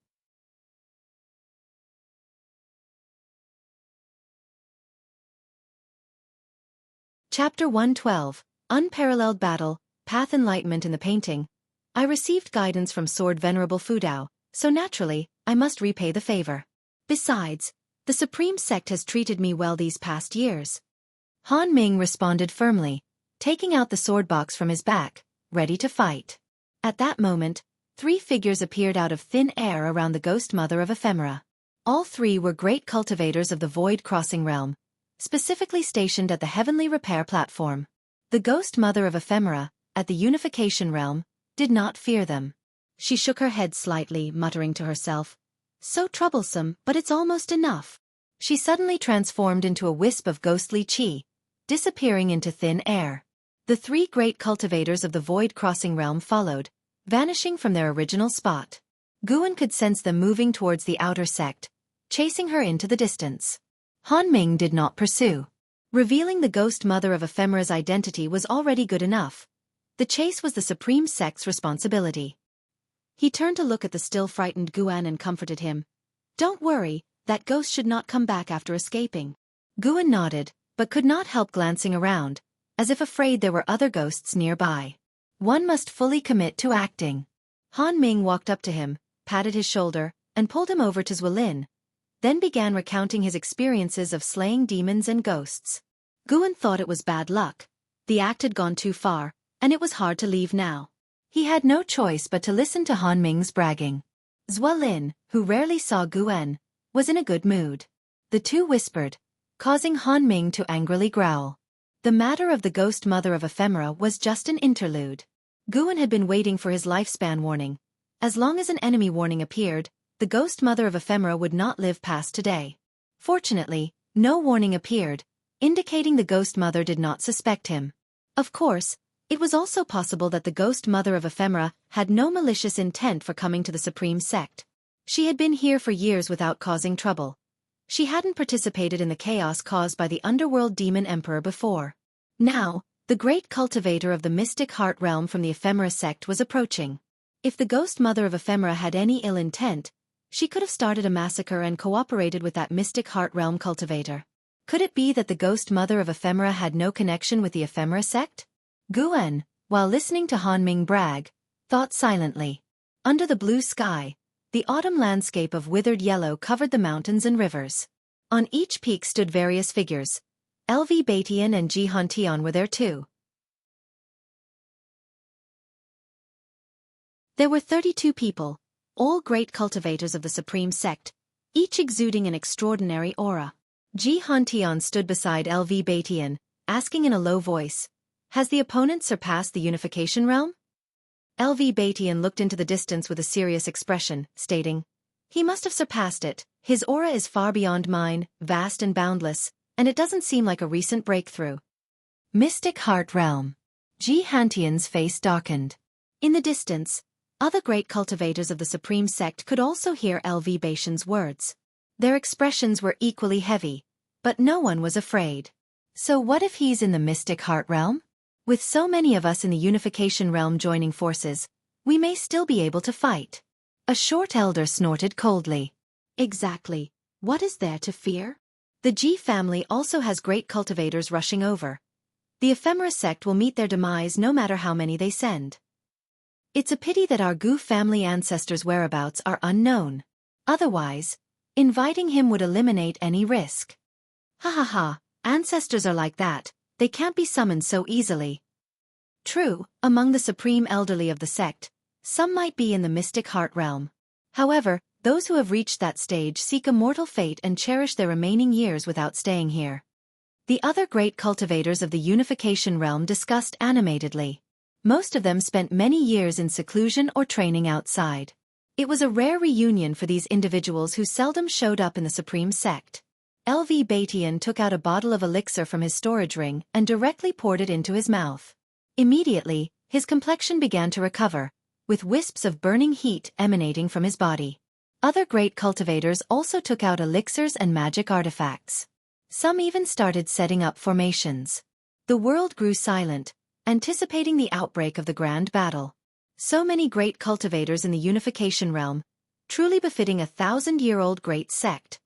Chapter 112, Unparalleled Battle, Path Enlightenment in the painting. I received guidance from Sword Venerable Fudao, so naturally, I must repay the favor. Besides, the Supreme Sect has treated me well these past years. Han Ming responded firmly, taking out the sword box from his back, ready to fight. At that moment, 3 figures appeared out of thin air around the ghost mother of Ephemera. All 3 were great cultivators of the Void Crossing realm, specifically stationed at the heavenly repair platform. The ghost mother of Ephemera, at the unification realm, did not fear them. She shook her head slightly, muttering to herself, "So troublesome, but it's almost enough." She suddenly transformed into a wisp of ghostly chi, disappearing into thin air. The 3 great cultivators of the Void Crossing realm followed, vanishing from their original spot. Guan could sense them moving towards the outer sect, chasing her into the distance. Han Ming did not pursue. Revealing the ghost mother of Ephemera's identity was already good enough. The chase was the Supreme Sect's responsibility. He turned to look at the still frightened Guan and comforted him. "Don't worry, that ghost should not come back after escaping." Guan nodded, but could not help glancing around, as if afraid there were other ghosts nearby. One must fully commit to acting. Han Ming walked up to him, patted his shoulder, and pulled him over to Xuan, then began recounting his experiences of slaying demons and ghosts. Guan thought it was bad luck. The act had gone too far, and it was hard to leave now. He had no choice but to listen to Han Ming's bragging. Xuan, who rarely saw Guan, was in a good mood. The two whispered, causing Han Ming to angrily growl. The matter of the ghost mother of Ephemera was just an interlude. Guan had been waiting for his lifespan warning. As long as an enemy warning appeared, the ghost mother of Ephemera would not live past today. Fortunately, no warning appeared, indicating the ghost mother did not suspect him. Of course, it was also possible that the ghost mother of Ephemera had no malicious intent for coming to the Supreme Sect. She had been here for years without causing trouble. She hadn't participated in the chaos caused by the underworld demon emperor before. Now, the great cultivator of the mystic heart realm from the Ephemera sect was approaching. If the ghost mother of Ephemera had any ill intent, she could have started a massacre and cooperated with that mystic heart realm cultivator. Could it be that the ghost mother of Ephemera had no connection with the Ephemera sect? Guan, while listening to Han Ming brag, thought silently. Under the blue sky, the autumn landscape of withered yellow covered the mountains and rivers. On each peak stood various figures. Tian and Tian were there too. There were 32 people, all great cultivators of the Supreme Sect, each exuding an extraordinary aura. Tian stood beside Tian, asking in a low voice, "Has the opponent surpassed the unification realm?" Tian looked into the distance with a serious expression, stating, "He must have surpassed it. His aura is far beyond mine, vast and boundless, and it doesn't seem like a recent breakthrough." Mystic Heart Realm. Tian's face darkened. In the distance, other great cultivators of the Supreme Sect could also hear Tian's words. Their expressions were equally heavy, but no one was afraid. So what if he's in the Mystic Heart Realm? With so many of us in the Unification Realm joining forces, we may still be able to fight. A short elder snorted coldly. Exactly. What is there to fear? The Ji family also has great cultivators rushing over. The Ephemera sect will meet their demise no matter how many they send. It's a pity that our Gu family ancestors' whereabouts are unknown. Otherwise, inviting him would eliminate any risk. Ha ha ha, ancestors are like that, they can't be summoned so easily. True, among the supreme elderly of the sect, some might be in the Mystic Heart Realm. However, Those who have reached that stage seek a mortal fate and cherish their remaining years without staying here. The other great cultivators of the unification realm discussed animatedly. Most of them spent many years in seclusion or training outside. It was a rare reunion for these individuals who seldom showed up in the Supreme Sect. Tian took out a bottle of elixir from his storage ring and directly poured it into his mouth. Immediately, his complexion began to recover, with wisps of burning heat emanating from his body. Other great cultivators also took out elixirs and magic artifacts. Some even started setting up formations. The world grew silent, anticipating the outbreak of the grand battle. So many great cultivators in the unification realm, truly befitting a 1,000-year-old great sect.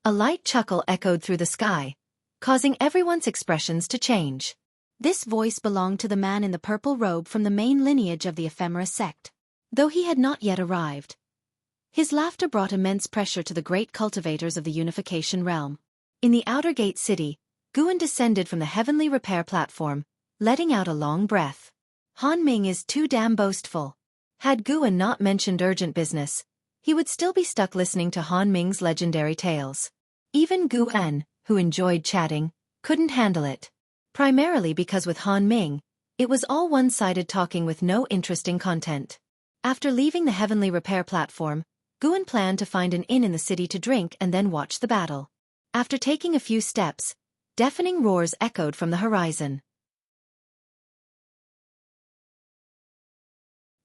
A light chuckle echoed through the sky, causing everyone's expressions to change. This voice belonged to the man in the purple robe from the main lineage of the ephemera sect. Though he had not yet arrived, his laughter brought immense pressure to the great cultivators of the unification realm. In the outer gate city, Xuan descended from the heavenly repair platform, letting out a long breath. Han Ming is too damn boastful. Had Xuan not mentioned urgent business, he would still be stuck listening to Han Ming's legendary tales. Even Xuan, who enjoyed chatting, couldn't handle it. Primarily because with Han Ming, it was all one-sided talking with no interesting content. After leaving the heavenly repair platform, Xuan planned to find an inn in the city to drink and then watch the battle. After taking a few steps, deafening roars echoed from the horizon.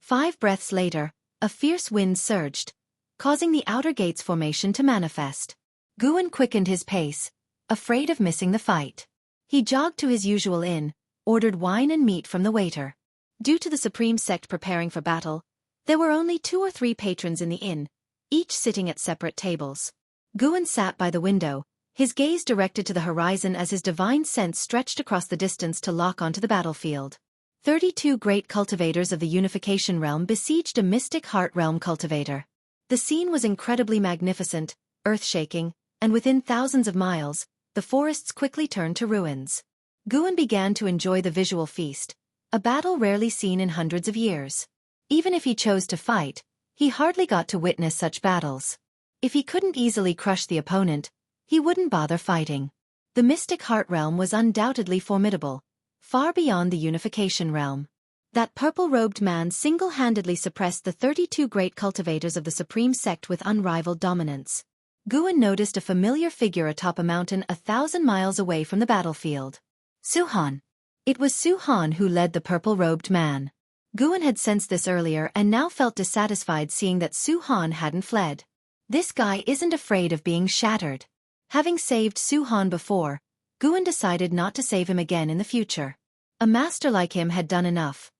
5 breaths later, a fierce wind surged, causing the outer gates formation to manifest. Xuan quickened his pace, afraid of missing the fight. He jogged to his usual inn, ordered wine and meat from the waiter. Due to the Supreme Sect preparing for battle, there were only 2 or 3 patrons in the inn, each sitting at separate tables. Xuan sat by the window, his gaze directed to the horizon as his divine sense stretched across the distance to lock onto the battlefield. 32 great cultivators of the unification realm besieged a mystic heart realm cultivator. The scene was incredibly magnificent, earth-shaking, and within thousands of miles, the forests quickly turned to ruins. Xuan began to enjoy the visual feast, a battle rarely seen in hundreds of years. Even if he chose to fight, he hardly got to witness such battles. If he couldn't easily crush the opponent, he wouldn't bother fighting. The mystic heart realm was undoubtedly formidable, far beyond the unification realm. That purple-robed man single-handedly suppressed the 32 great cultivators of the Supreme Sect with unrivaled dominance. Xuan noticed a familiar figure atop a mountain 1,000 miles away from the battlefield. Xuan. It was Xuan who led the purple-robed man. Xuan had sensed this earlier and now felt dissatisfied seeing that Xuan hadn't fled. This guy isn't afraid of being shattered. Having saved Xuan before, Xuan decided not to save him again in the future. A master like him had done enough.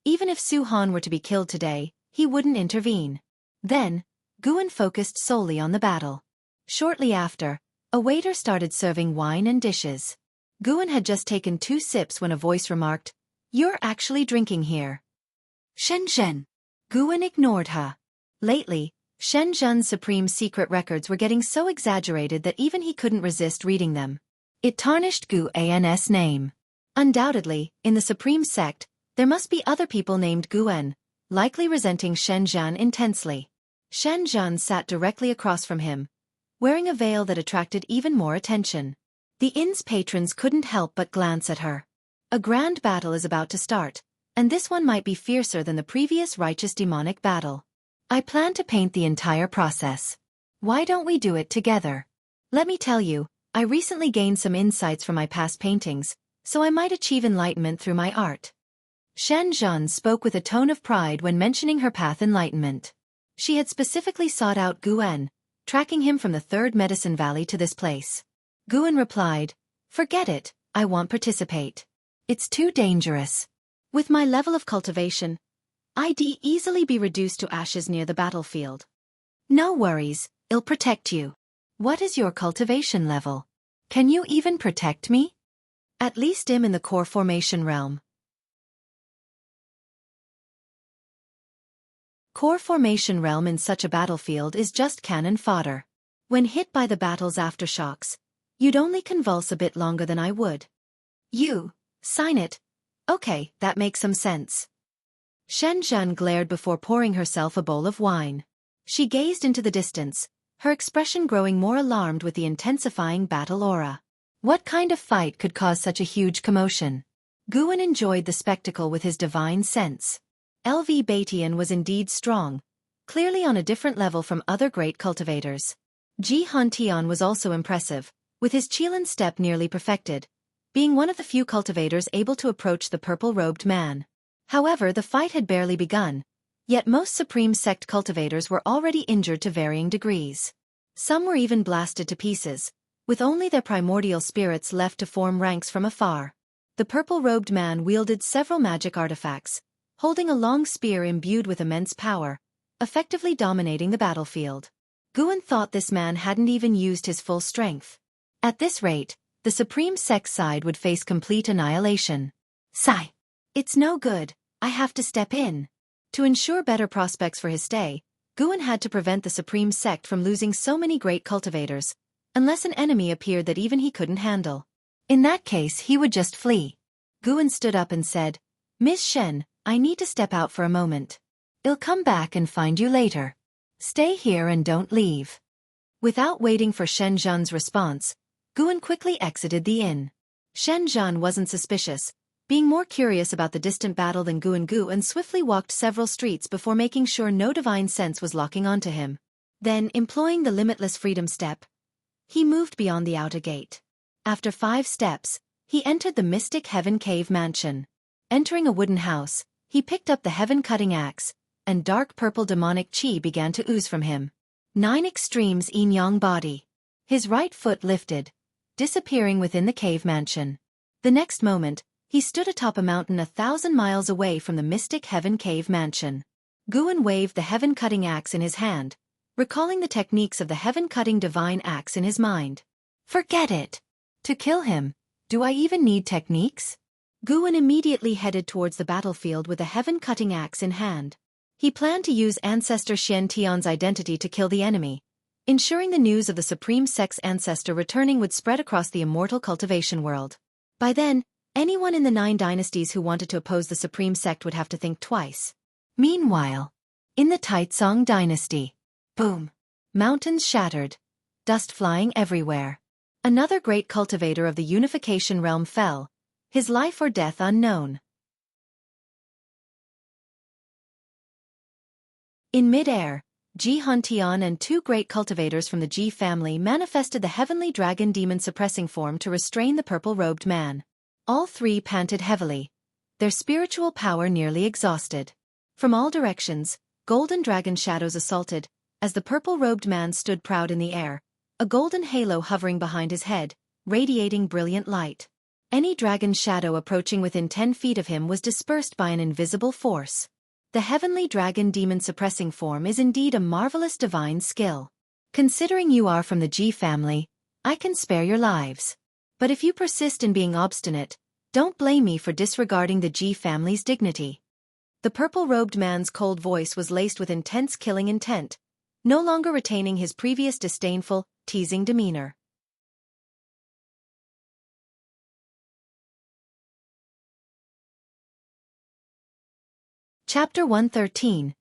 Even if Xuan were to be killed today, he wouldn't intervene. Then, Xuan focused solely on the battle. Shortly after, a waiter started serving wine and dishes. Xuan had just taken 2 sips when a voice remarked, "You're actually drinking here." Shenzhen. Xuan ignored her. Lately, Shenzhen's supreme secret records were getting so exaggerated that even he couldn't resist reading them. It tarnished Xuan's name. Undoubtedly, in the Supreme Sect, there must be other people named Xuan, likely resenting Shenzhen intensely. Shenzhen sat directly across from him, wearing a veil that attracted even more attention. The inn's patrons couldn't help but glance at her. A grand battle is about to start, and this one might be fiercer than the previous righteous demonic battle. I plan to paint the entire process. Why don't we do it together? Let me tell you, I recently gained some insights from my past paintings, so I might achieve enlightenment through my art. Shenzhen spoke with a tone of pride when mentioning her path enlightenment. She had specifically sought out Xuan, tracking him from the 3rd Medicine Valley to this place. Xuan replied, "Forget it, I won't participate. It's too dangerous. With my level of cultivation, I'd easily be reduced to ashes near the battlefield." "No worries, I'll protect you." "What is your cultivation level? Can you even protect me?" "At least I'm in the core formation realm." Core formation realm in such a battlefield is just cannon fodder. When hit by the battle's aftershocks, you'd only convulse a bit longer than I would. "You, sign it. Okay, that makes some sense." Shenzhen glared before pouring herself a bowl of wine. She gazed into the distance, her expression growing more alarmed with the intensifying battle aura. What kind of fight could cause such a huge commotion? Xuan enjoyed the spectacle with his divine sense. Tian was indeed strong, clearly on a different level from other great cultivators. Tian was also impressive, with his Qilan step nearly perfected, being one of the few cultivators able to approach the purple-robed man. However, the fight had barely begun, yet most Supreme Sect cultivators were already injured to varying degrees. Some were even blasted to pieces, with only their primordial spirits left to form ranks from afar. The purple-robed man wielded several magic artifacts, holding a long spear imbued with immense power, effectively dominating the battlefield. Xuan thought this man hadn't even used his full strength. At this rate, the Supreme Sect side would face complete annihilation. Sigh. It's no good, I have to step in. To ensure better prospects for his stay, Xuan had to prevent the Supreme Sect from losing so many great cultivators, unless an enemy appeared that even he couldn't handle. In that case, he would just flee. Xuan stood up and said, Miss Shen, I need to step out for a moment. I'll come back and find you later. Stay here and don't leave. Without waiting for Shen Zhan's response, Xuan quickly exited the inn. Shen Zhan wasn't suspicious, being more curious about the distant battle than Xuan Gu, and swiftly walked several streets before making sure no divine sense was locking onto him. Then, employing the limitless freedom step, he moved beyond the outer gate. After 5 steps, he entered the mystic Heaven Cave mansion. Entering a wooden house, he picked up the heaven-cutting axe, and dark purple demonic chi began to ooze from him. 9 extremes yin-yang body. His right foot lifted, disappearing within the cave mansion. The next moment, he stood atop a mountain 1,000 miles away from the mystic Heaven Cave mansion. Xuan waved the heaven-cutting axe in his hand, recalling the techniques of the heaven-cutting divine axe in his mind. Forget it. To kill him, do I even need techniques? Xuan immediately headed towards the battlefield with a heaven-cutting axe in hand. He planned to use Ancestor Xian Tian's identity to kill the enemy, ensuring the news of the Supreme Sect's ancestor returning would spread across the immortal cultivation world. By then, anyone in the 9 dynasties who wanted to oppose the Supreme Sect would have to think twice. Meanwhile, in the Taicang dynasty, boom! Mountains shattered, dust flying everywhere. Another great cultivator of the unification realm fell, his life or death unknown. In mid-air, Tian and 2 great cultivators from the Ji family manifested the heavenly dragon demon suppressing form to restrain the purple-robed man. All 3 panted heavily, their spiritual power nearly exhausted. From all directions, golden dragon shadows assaulted, as the purple-robed man stood proud in the air, a golden halo hovering behind his head, radiating brilliant light. Any dragon shadow approaching within 10 feet of him was dispersed by an invisible force. The heavenly dragon demon suppressing form is indeed a marvelous divine skill. Considering you are from the Ji family, I can spare your lives. But if you persist in being obstinate, don't blame me for disregarding the Ji family's dignity. The purple-robed man's cold voice was laced with intense killing intent, no longer retaining his previous disdainful, teasing demeanor. Chapter 113.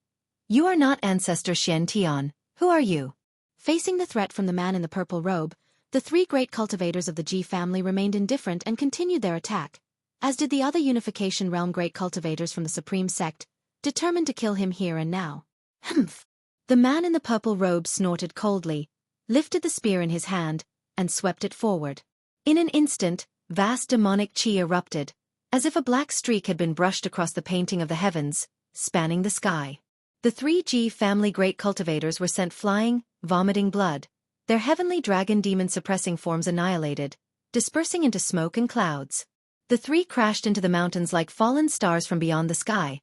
You are not Ancestor Xian Tian, who are you? Facing the threat from the man in the purple robe, the 3 great cultivators of the Ji family remained indifferent and continued their attack, as did the other Unification Realm great cultivators from the Supreme Sect, determined to kill him here and now. Humph! The man in the purple robe snorted coldly, lifted the spear in his hand, and swept it forward. In an instant, vast demonic chi erupted, as if a black streak had been brushed across the painting of the heavens, spanning the sky. The 3 Ji family great cultivators were sent flying, vomiting blood, their heavenly dragon demon suppressing forms annihilated, dispersing into smoke and clouds. The 3 crashed into the mountains like fallen stars from beyond the sky,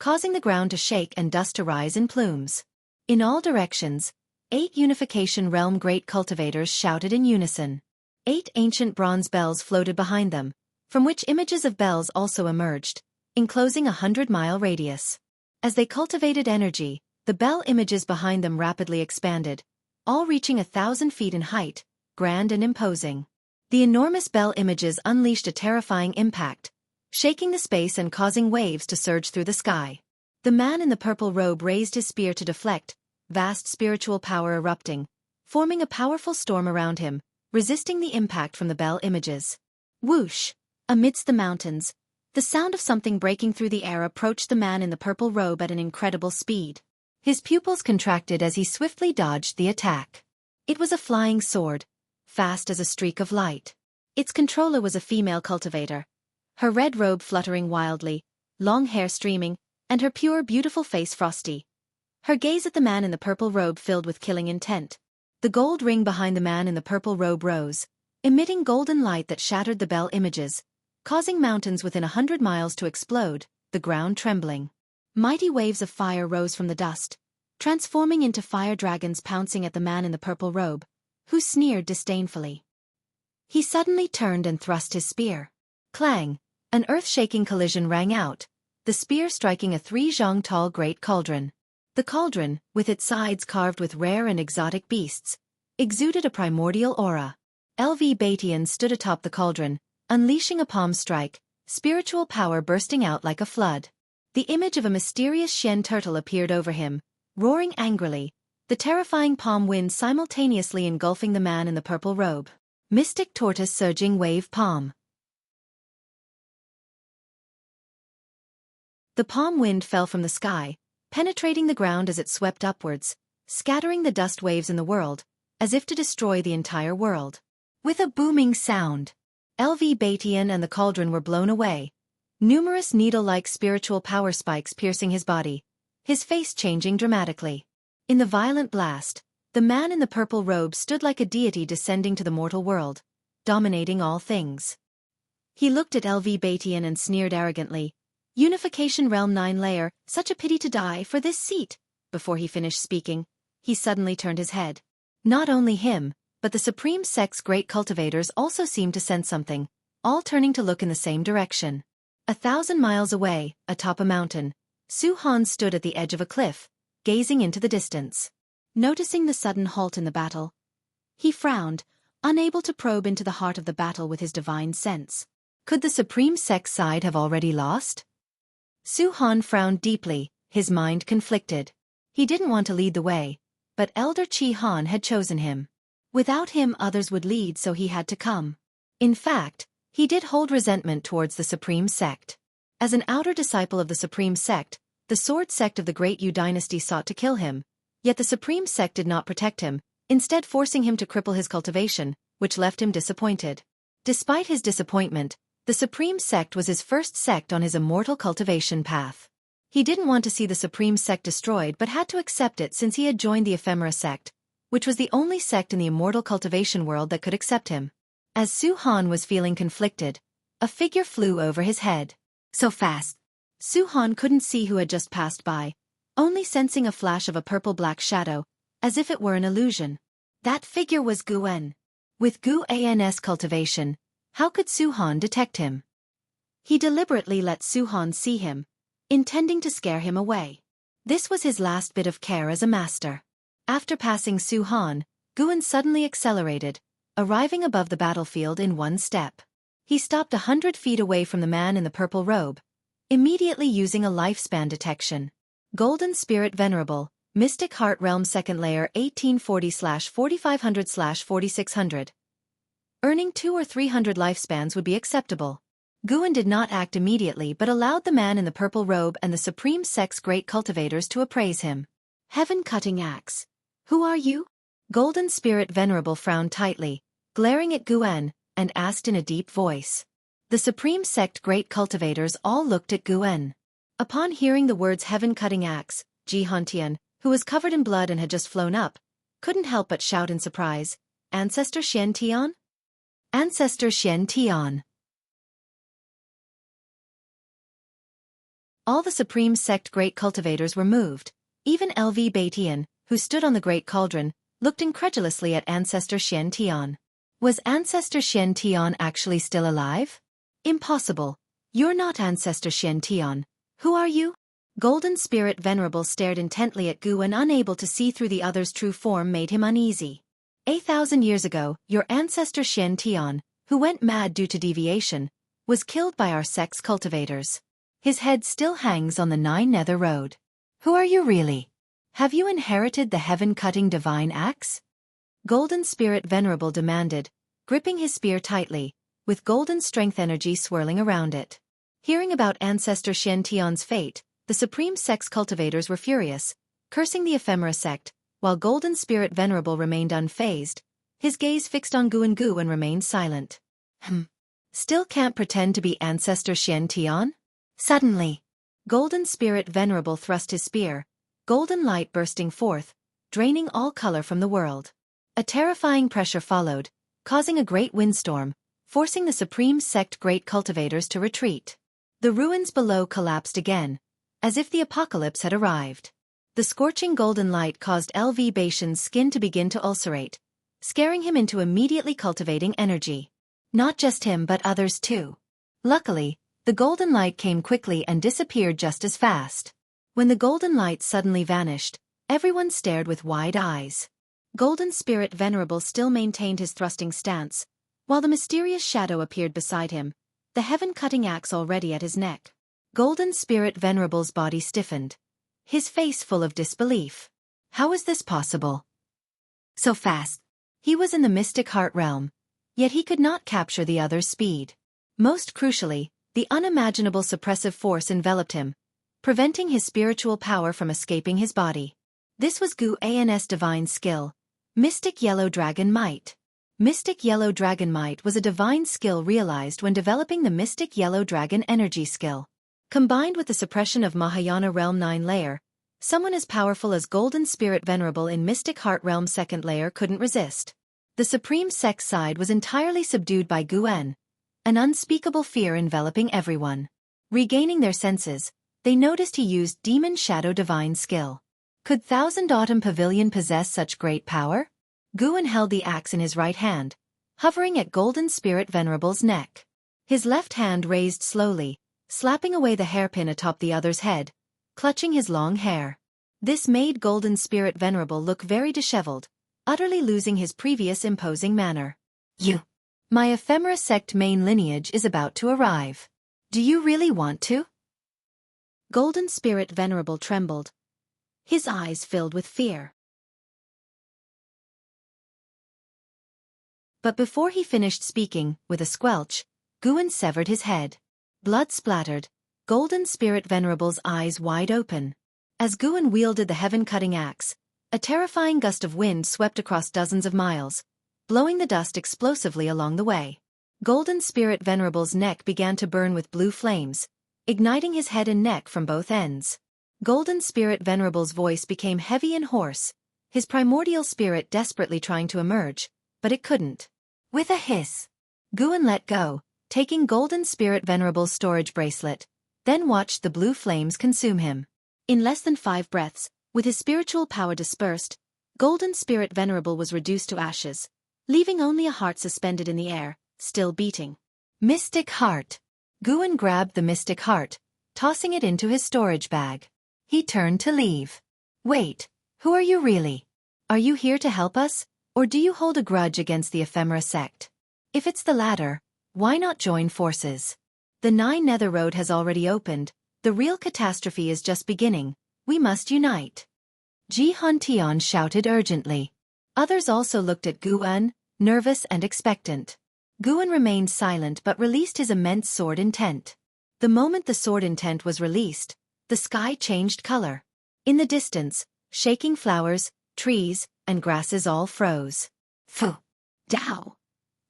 causing the ground to shake and dust to rise in plumes. In all directions, 8 Unification Realm great cultivators shouted in unison. 8 ancient bronze bells floated behind them, from which images of bells also emerged, enclosing a 100-mile radius. As they cultivated energy, the bell images behind them rapidly expanded, all reaching 1,000 feet in height, grand and imposing. The enormous bell images unleashed a terrifying impact, shaking the space and causing waves to surge through the sky. The man in the purple robe raised his spear to deflect, vast spiritual power erupting, forming a powerful storm around him, resisting the impact from the bell images. Whoosh! Amidst the mountains, the sound of something breaking through the air approached the man in the purple robe at an incredible speed. His pupils contracted as he swiftly dodged the attack. It was a flying sword, fast as a streak of light. Its controller was a female cultivator, her red robe fluttering wildly, long hair streaming, and her pure, beautiful face frosty. Her gaze at the man in the purple robe filled with killing intent. The gold ring behind the man in the purple robe rose, emitting golden light that shattered the bell images, causing mountains within 100 miles to explode, the ground trembling. Mighty waves of fire rose from the dust, transforming into fire dragons pouncing at the man in the purple robe, who sneered disdainfully. He suddenly turned and thrust his spear. Clang! An earth-shaking collision rang out, the spear striking a 3-zhang-tall great cauldron. The cauldron, with its sides carved with rare and exotic beasts, exuded a primordial aura. LoveLore stood atop the cauldron, unleashing a palm strike, spiritual power bursting out like a flood. The image of a mysterious Xian turtle appeared over him, roaring angrily, the terrifying palm wind simultaneously engulfing the man in the purple robe. Mystic tortoise surging wave palm. The palm wind fell from the sky, penetrating the ground as it swept upwards, scattering the dust waves in the world, as if to destroy the entire world. With a booming sound, LoveLore and the cauldron were blown away, numerous needle-like spiritual power spikes piercing his body, his face changing dramatically. In the violent blast, the man in the purple robe stood like a deity descending to the mortal world, dominating all things. He looked at LoveLore and sneered arrogantly, "Unification Realm 9 layer, such a pity to die for this seat." Before he finished speaking, he suddenly turned his head. Not only him, but the Supreme Sect's great cultivators also seemed to sense something, all turning to look in the same direction. 1,000 miles away, atop a mountain, Xuan stood at the edge of a cliff, gazing into the distance. Noticing the sudden halt in the battle, he frowned, unable to probe into the heart of the battle with his divine sense. Could the Supreme Sect side have already lost? Xuan frowned deeply, his mind conflicted. He didn't want to lead the way, but Elder Qi Han had chosen him. Without him others would lead, so he had to come. In fact, he did hold resentment towards the Supreme Sect. As an outer disciple of the Supreme Sect, the Sword Sect of the Great Yu dynasty sought to kill him, yet the Supreme Sect did not protect him, instead forcing him to cripple his cultivation, which left him disappointed. Despite his disappointment, the Supreme Sect was his first sect on his immortal cultivation path. He didn't want to see the Supreme Sect destroyed but had to accept it since he had joined the Ephemera Sect, which was the only sect in the immortal cultivation world that could accept him. As Xuan was feeling conflicted, a figure flew over his head. So fast, Xuan couldn't see who had just passed by, only sensing a flash of a purple-black shadow, as if it were an illusion. That figure was Xuan. With Xuan's cultivation, how could Xuan detect him? He deliberately let Xuan see him, intending to scare him away. This was his last bit of care as a master. After passing Xuan, Xuan suddenly accelerated, arriving above the battlefield in one step. He stopped 100 feet away from the man in the purple robe, immediately using a lifespan detection. Golden Spirit Venerable, Mystic Heart Realm 2nd Layer 1840/4500/4600. Earning 200 or 300 lifespans would be acceptable. Xuan did not act immediately but allowed the man in the purple robe and the Supreme Sect's great cultivators to appraise him. Heaven-cutting axe. Who are you? Golden Spirit Venerable frowned tightly, glaring at Xuan, and asked in a deep voice. The Supreme Sect great cultivators all looked at Xuan. Upon hearing the words Heaven-cutting axe, Tian, who was covered in blood and had just flown up, couldn't help but shout in surprise, "Ancestor Tian? Ancestor Tian." All the Supreme Sect great cultivators were moved. Even LoveLore, who stood on the great cauldron, looked incredulously at Ancestor Tian. Was Ancestor Tian actually still alive? Impossible. You're not Ancestor Tian. Who are you? Golden Spirit Venerable stared intently at Xuan, unable to see through the other's true form made him uneasy. 1,000 years ago, your ancestor Tian, who went mad due to deviation, was killed by our sect's cultivators. His head still hangs on the 9 Nether Road. Who are you really? Have you inherited the heaven-cutting divine axe? Golden Spirit Venerable demanded, gripping his spear tightly, with golden strength energy swirling around it. Hearing about Ancestor Tian's fate, the Supreme Sect's cultivators were furious, cursing the ephemera sect, while Golden Spirit Venerable remained unfazed, his gaze fixed on Gu and remained silent. Still can't pretend to be Ancestor Tian? Suddenly, Golden Spirit Venerable thrust his spear, golden light bursting forth, draining all color from the world. A terrifying pressure followed, causing a great windstorm, forcing the Supreme Sect great cultivators to retreat. The ruins below collapsed again, as if the apocalypse had arrived. The scorching golden light caused LV Baishan's skin to begin to ulcerate, scaring him into immediately cultivating energy. Not just him but others too. Luckily, the golden light came quickly and disappeared just as fast. When the golden light suddenly vanished, everyone stared with wide eyes. Golden Spirit Venerable still maintained his thrusting stance, while the mysterious shadow appeared beside him, the heaven-cutting axe already at his neck. Golden Spirit Venerable's body stiffened, his face full of disbelief. How is this possible? So fast. He was in the mystic heart realm, yet he could not capture the other's speed. Most crucially, the unimaginable suppressive force enveloped him, preventing his spiritual power from escaping his body. This was Xuan's divine skill, Mystic Yellow Dragon Might. Mystic Yellow Dragon Might was a divine skill realized when developing the Mystic Yellow Dragon Energy skill. Combined with the suppression of Mahayana Realm 9 layer, someone as powerful as Golden Spirit Venerable in Mystic Heart Realm 2nd layer couldn't resist. The Supreme Sect side was entirely subdued by Xuan, an unspeakable fear enveloping everyone. Regaining their senses, they noticed he used Demon Shadow Divine Skill. Could Thousand Autumn Pavilion possess such great power? Xuan held the axe in his right hand, hovering at Golden Spirit Venerable's neck. His left hand raised slowly, slapping away the hairpin atop the other's head, clutching his long hair. This made Golden Spirit Venerable look very disheveled, utterly losing his previous imposing manner. My ephemera sect main lineage is about to arrive. Do you really want to? Golden Spirit Venerable trembled, his eyes filled with fear. But before he finished speaking, with a squelch, Xuan severed his head. Blood splattered, Golden Spirit Venerable's eyes wide open. As Xuan wielded the heaven-cutting axe, a terrifying gust of wind swept across dozens of miles, blowing the dust explosively along the way. Golden Spirit Venerable's neck began to burn with blue flames, igniting his head and neck from both ends. Golden Spirit Venerable's voice became heavy and hoarse, his primordial spirit desperately trying to emerge, but it couldn't. With a hiss, Xuan let go, taking Golden Spirit Venerable's storage bracelet, then watched the blue flames consume him. In less than 5 breaths, with his spiritual power dispersed, Golden Spirit Venerable was reduced to ashes, leaving only a heart suspended in the air, still beating. Mystic Heart. Xuan grabbed the Mystic Heart, tossing it into his storage bag. He turned to leave. Wait, who are you really? Are you here to help us, or do you hold a grudge against the ephemera sect? If it's the latter, why not join forces? The 9 Nether Road has already opened, the real catastrophe is just beginning, we must unite. Tian shouted urgently. Others also looked at Xuan, nervous and expectant. Xuan remained silent but released his immense sword intent. The moment the sword intent was released, the sky changed color. In the distance, shaking flowers, trees, and grasses all froze. Phew! Dao!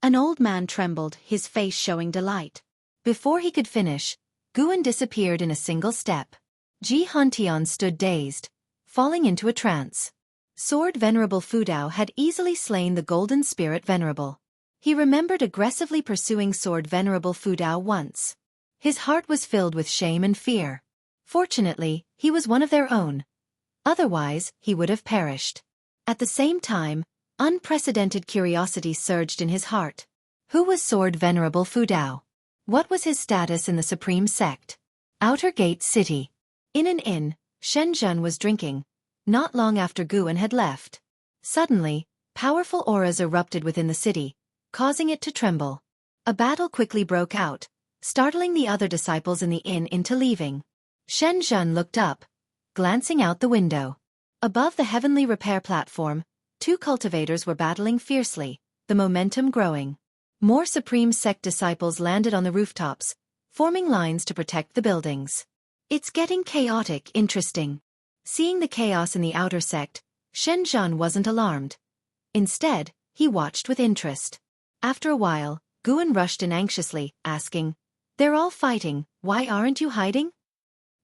An old man trembled, his face showing delight. Before he could finish, Xuan disappeared in a single step. Tian stood dazed, falling into a trance. Sword Venerable Fudao had easily slain the Golden Spirit Venerable. He remembered aggressively pursuing Sword Venerable Fudao once. His heart was filled with shame and fear. Fortunately, he was one of their own. Otherwise, he would have perished. At the same time, unprecedented curiosity surged in his heart. Who was Sword Venerable Fudao? What was his status in the Supreme Sect? Outer Gate City. In an inn, Shenzhen was drinking, not long after Xuan had left. Suddenly, powerful auras erupted within the city, causing it to tremble. A battle quickly broke out, startling the other disciples in the inn into leaving. Shenzhen looked up, glancing out the window. Above the heavenly repair platform, two cultivators were battling fiercely, the momentum growing. More Supreme Sect disciples landed on the rooftops, forming lines to protect the buildings. It's getting chaotic, interesting. Seeing the chaos in the outer sect, Xuan wasn't alarmed. Instead, he watched with interest. After a while, Xuan rushed in anxiously, asking, "They're all fighting, why aren't you hiding?"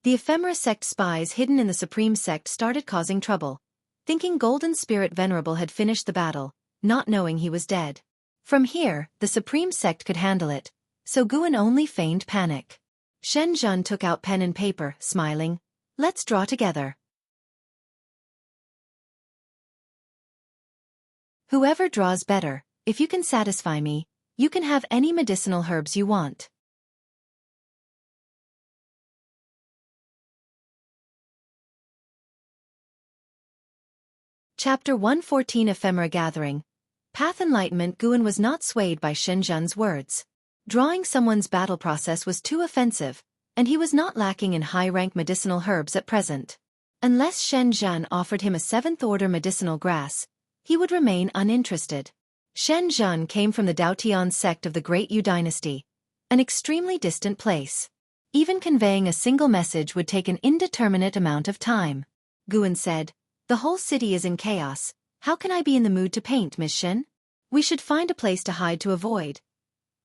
The Ephemera Sect spies hidden in the Supreme Sect started causing trouble, thinking Golden Spirit Venerable had finished the battle, not knowing he was dead. From here, the Supreme Sect could handle it, so Xuan only feigned panic. Xuan took out pen and paper, smiling. "Let's draw together. Whoever draws better, if you can satisfy me, you can have any medicinal herbs you want." Chapter 114 Ephemera Gathering. Path Enlightenment. Xuan was not swayed by Xuan's words. Drawing someone's battle process was too offensive, and he was not lacking in high-rank medicinal herbs at present. Unless Xuan offered him a 7th-order medicinal grass, he would remain uninterested. Xuan came from the Tian sect of the Great Yu dynasty, an extremely distant place. Even conveying a single message would take an indeterminate amount of time. Xuan said, "The whole city is in chaos. How can I be in the mood to paint, Miss Shen? We should find a place to hide to avoid."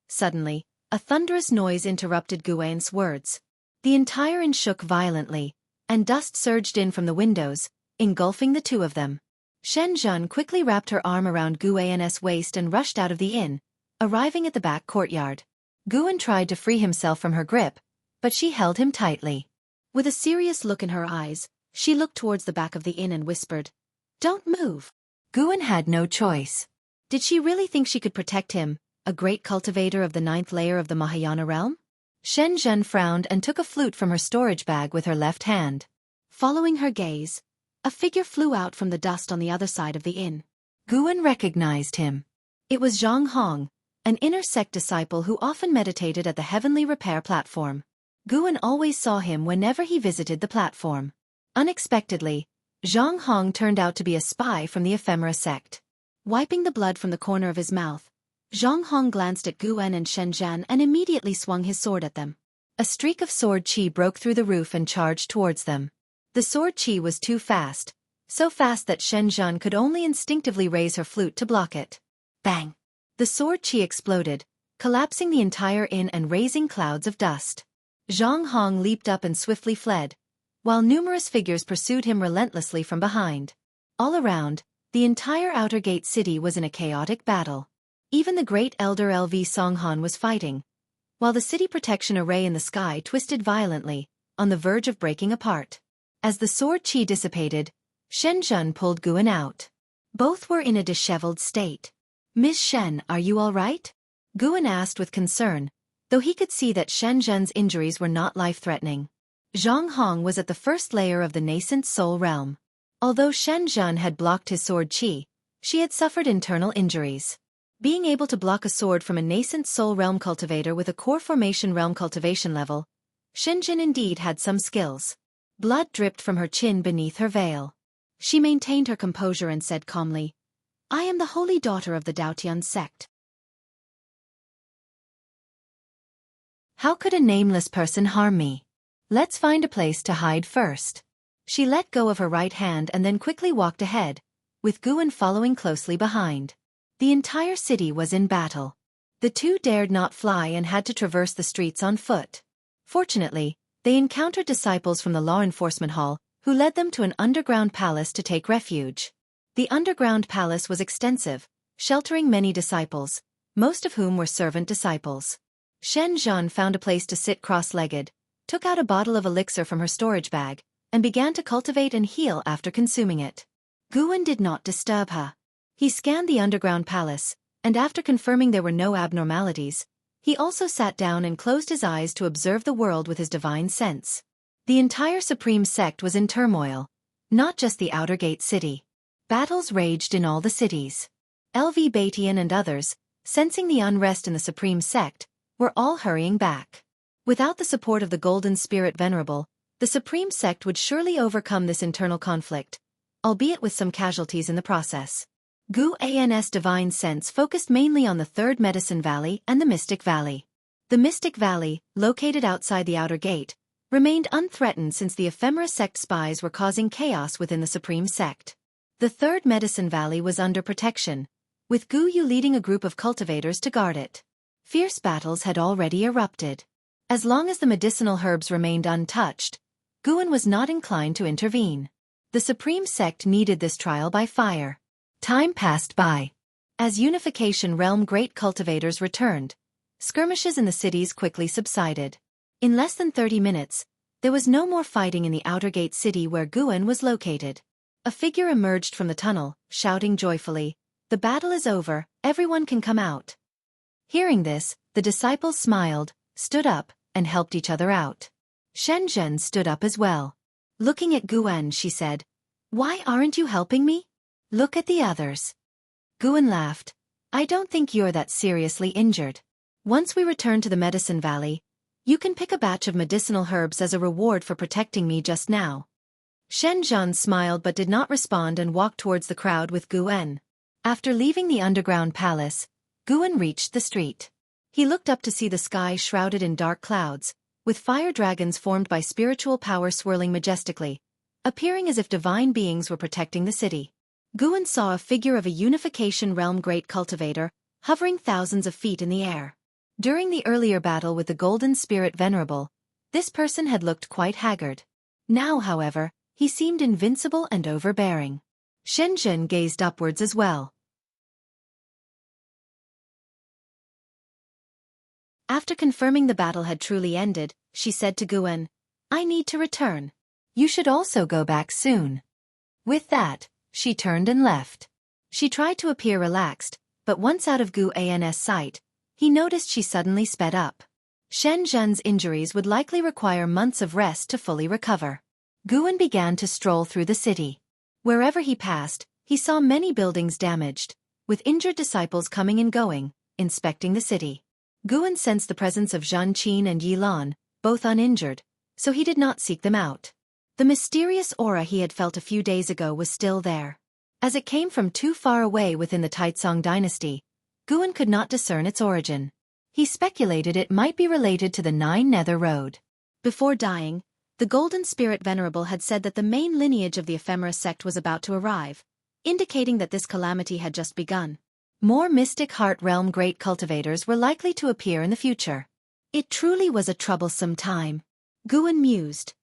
Suddenly, a thunderous noise interrupted Xuan's words. The entire inn shook violently, and dust surged in from the windows, engulfing the two of them. Xuan quickly wrapped her arm around Xuan's waist and rushed out of the inn, arriving at the back courtyard. Xuan tried to free himself from her grip, but she held him tightly. With a serious look in her eyes, she looked towards the back of the inn and whispered, "Don't move." Xuan had no choice. Did she really think she could protect him, a great cultivator of the 9th layer of the Mahayana realm? Xuan frowned and took a flute from her storage bag with her left hand. Following her gaze, a figure flew out from the dust on the other side of the inn. Xuan recognized him. It was Zhang Hong, an inner sect disciple who often meditated at the heavenly repair platform. Xuan always saw him whenever he visited the platform. Unexpectedly, Zhang Hong turned out to be a spy from the Ephemera sect. Wiping the blood from the corner of his mouth, Zhang Hong glanced at Xuan and Xuan and immediately swung his sword at them. A streak of sword chi broke through the roof and charged towards them. The sword chi was too fast, so fast that Xuan could only instinctively raise her flute to block it. Bang! The sword chi exploded, collapsing the entire inn and raising clouds of dust. Zhang Hong leaped up and swiftly fled, while numerous figures pursued him relentlessly from behind. All around, the entire outer gate city was in a chaotic battle. Even the great elder LV Songhan was fighting, while the city protection array in the sky twisted violently, on the verge of breaking apart. As the sword chi dissipated, Xuan pulled Xuan out. Both were in a disheveled state. "Miss Shen, are you all right?" Xuan asked with concern, though he could see that Xuan's injuries were not life-threatening. Zhang Hong was at the 1st layer of the nascent soul realm. Although Xuan had blocked his sword chi, she had suffered internal injuries. Being able to block a sword from a nascent soul realm cultivator with a core formation realm cultivation level, Xuan indeed had some skills. Blood dripped from her chin beneath her veil. She maintained her composure and said calmly, "I am the holy daughter of the Tian sect. How could a nameless person harm me? Let's find a place to hide first." She let go of her right hand and then quickly walked ahead, with Xuan following closely behind. The entire city was in battle. The two dared not fly and had to traverse the streets on foot. Fortunately, they encountered disciples from the law enforcement hall, who led them to an underground palace to take refuge. The underground palace was extensive, sheltering many disciples, most of whom were servant disciples. Xuan found a place to sit cross-legged, took out a bottle of elixir from her storage bag, and began to cultivate and heal after consuming it. Xuan did not disturb her. He scanned the underground palace, and after confirming there were no abnormalities, he also sat down and closed his eyes to observe the world with his divine sense. The entire Supreme Sect was in turmoil, not just the outer gate city. Battles raged in all the cities. LV Batian and others, sensing the unrest in the Supreme Sect, were all hurrying back. Without the support of the Golden Spirit Venerable, the Supreme Sect would surely overcome this internal conflict, albeit with some casualties in the process. Xuan's divine sense focused mainly on the Third Medicine Valley and the Mystic Valley. The Mystic Valley, located outside the outer gate, remained unthreatened since the Ephemera sect spies were causing chaos within the Supreme Sect. The Third Medicine Valley was under protection, with Guyu leading a group of cultivators to guard it. Fierce battles had already erupted. As long as the medicinal herbs remained untouched, Xuan was not inclined to intervene. The Supreme Sect needed this trial by fire. Time passed by. As Unification Realm great cultivators returned, skirmishes in the cities quickly subsided. In less than 30 minutes, there was no more fighting in the outer gate city where Xuan was located. A figure emerged from the tunnel, shouting joyfully, "The battle is over, everyone can come out." Hearing this, the disciples smiled, stood up, and helped each other out. Shenzhen stood up as well. Looking at Xuan, she said, "Why aren't you helping me? Look at the others." Xuan laughed. "I don't think you're that seriously injured. Once we return to the Medicine Valley, you can pick a batch of medicinal herbs as a reward for protecting me just now." Shenzhen smiled but did not respond and walked towards the crowd with Xuan. After leaving the underground palace, Xuan reached the street. He looked up to see the sky shrouded in dark clouds, with fire dragons formed by spiritual power swirling majestically, appearing as if divine beings were protecting the city. Xuan saw a figure of a Unification Realm great cultivator, hovering thousands of feet in the air. During the earlier battle with the Golden Spirit Venerable, this person had looked quite haggard. Now, however, he seemed invincible and overbearing. Shenzhen gazed upwards as well. After confirming the battle had truly ended, she said to Xuan, "I need to return. You should also go back soon." With that, she turned and left. She tried to appear relaxed, but once out of Xuan's sight, he noticed she suddenly sped up. Shenzhen's injuries would likely require months of rest to fully recover. Xuan began to stroll through the city. Wherever he passed, he saw many buildings damaged, with injured disciples coming and going, inspecting the city. Xuan sensed the presence of Zhan Qin and Yilan, both uninjured, so he did not seek them out. The mysterious aura he had felt a few days ago was still there. As it came from too far away within the Taicang dynasty, Xuan could not discern its origin. He speculated it might be related to the Nine Nether Road. Before dying, the Golden Spirit Venerable had said that the main lineage of the Ephemera sect was about to arrive, indicating that this calamity had just begun. More Mystic Heart Realm great cultivators were likely to appear in the future. It truly was a troublesome time. Xuan mused,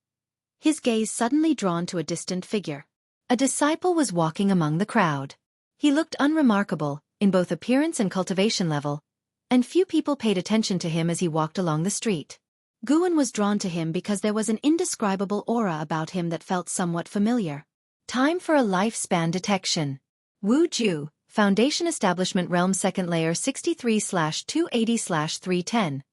his gaze suddenly drawn to a distant figure. A disciple was walking among the crowd. He looked unremarkable, in both appearance and cultivation level, and few people paid attention to him as he walked along the street. Xuan was drawn to him because there was an indescribable aura about him that felt somewhat familiar. Time for a lifespan detection. Wu Ju, Foundation Establishment Realm Second Layer 63/280/310.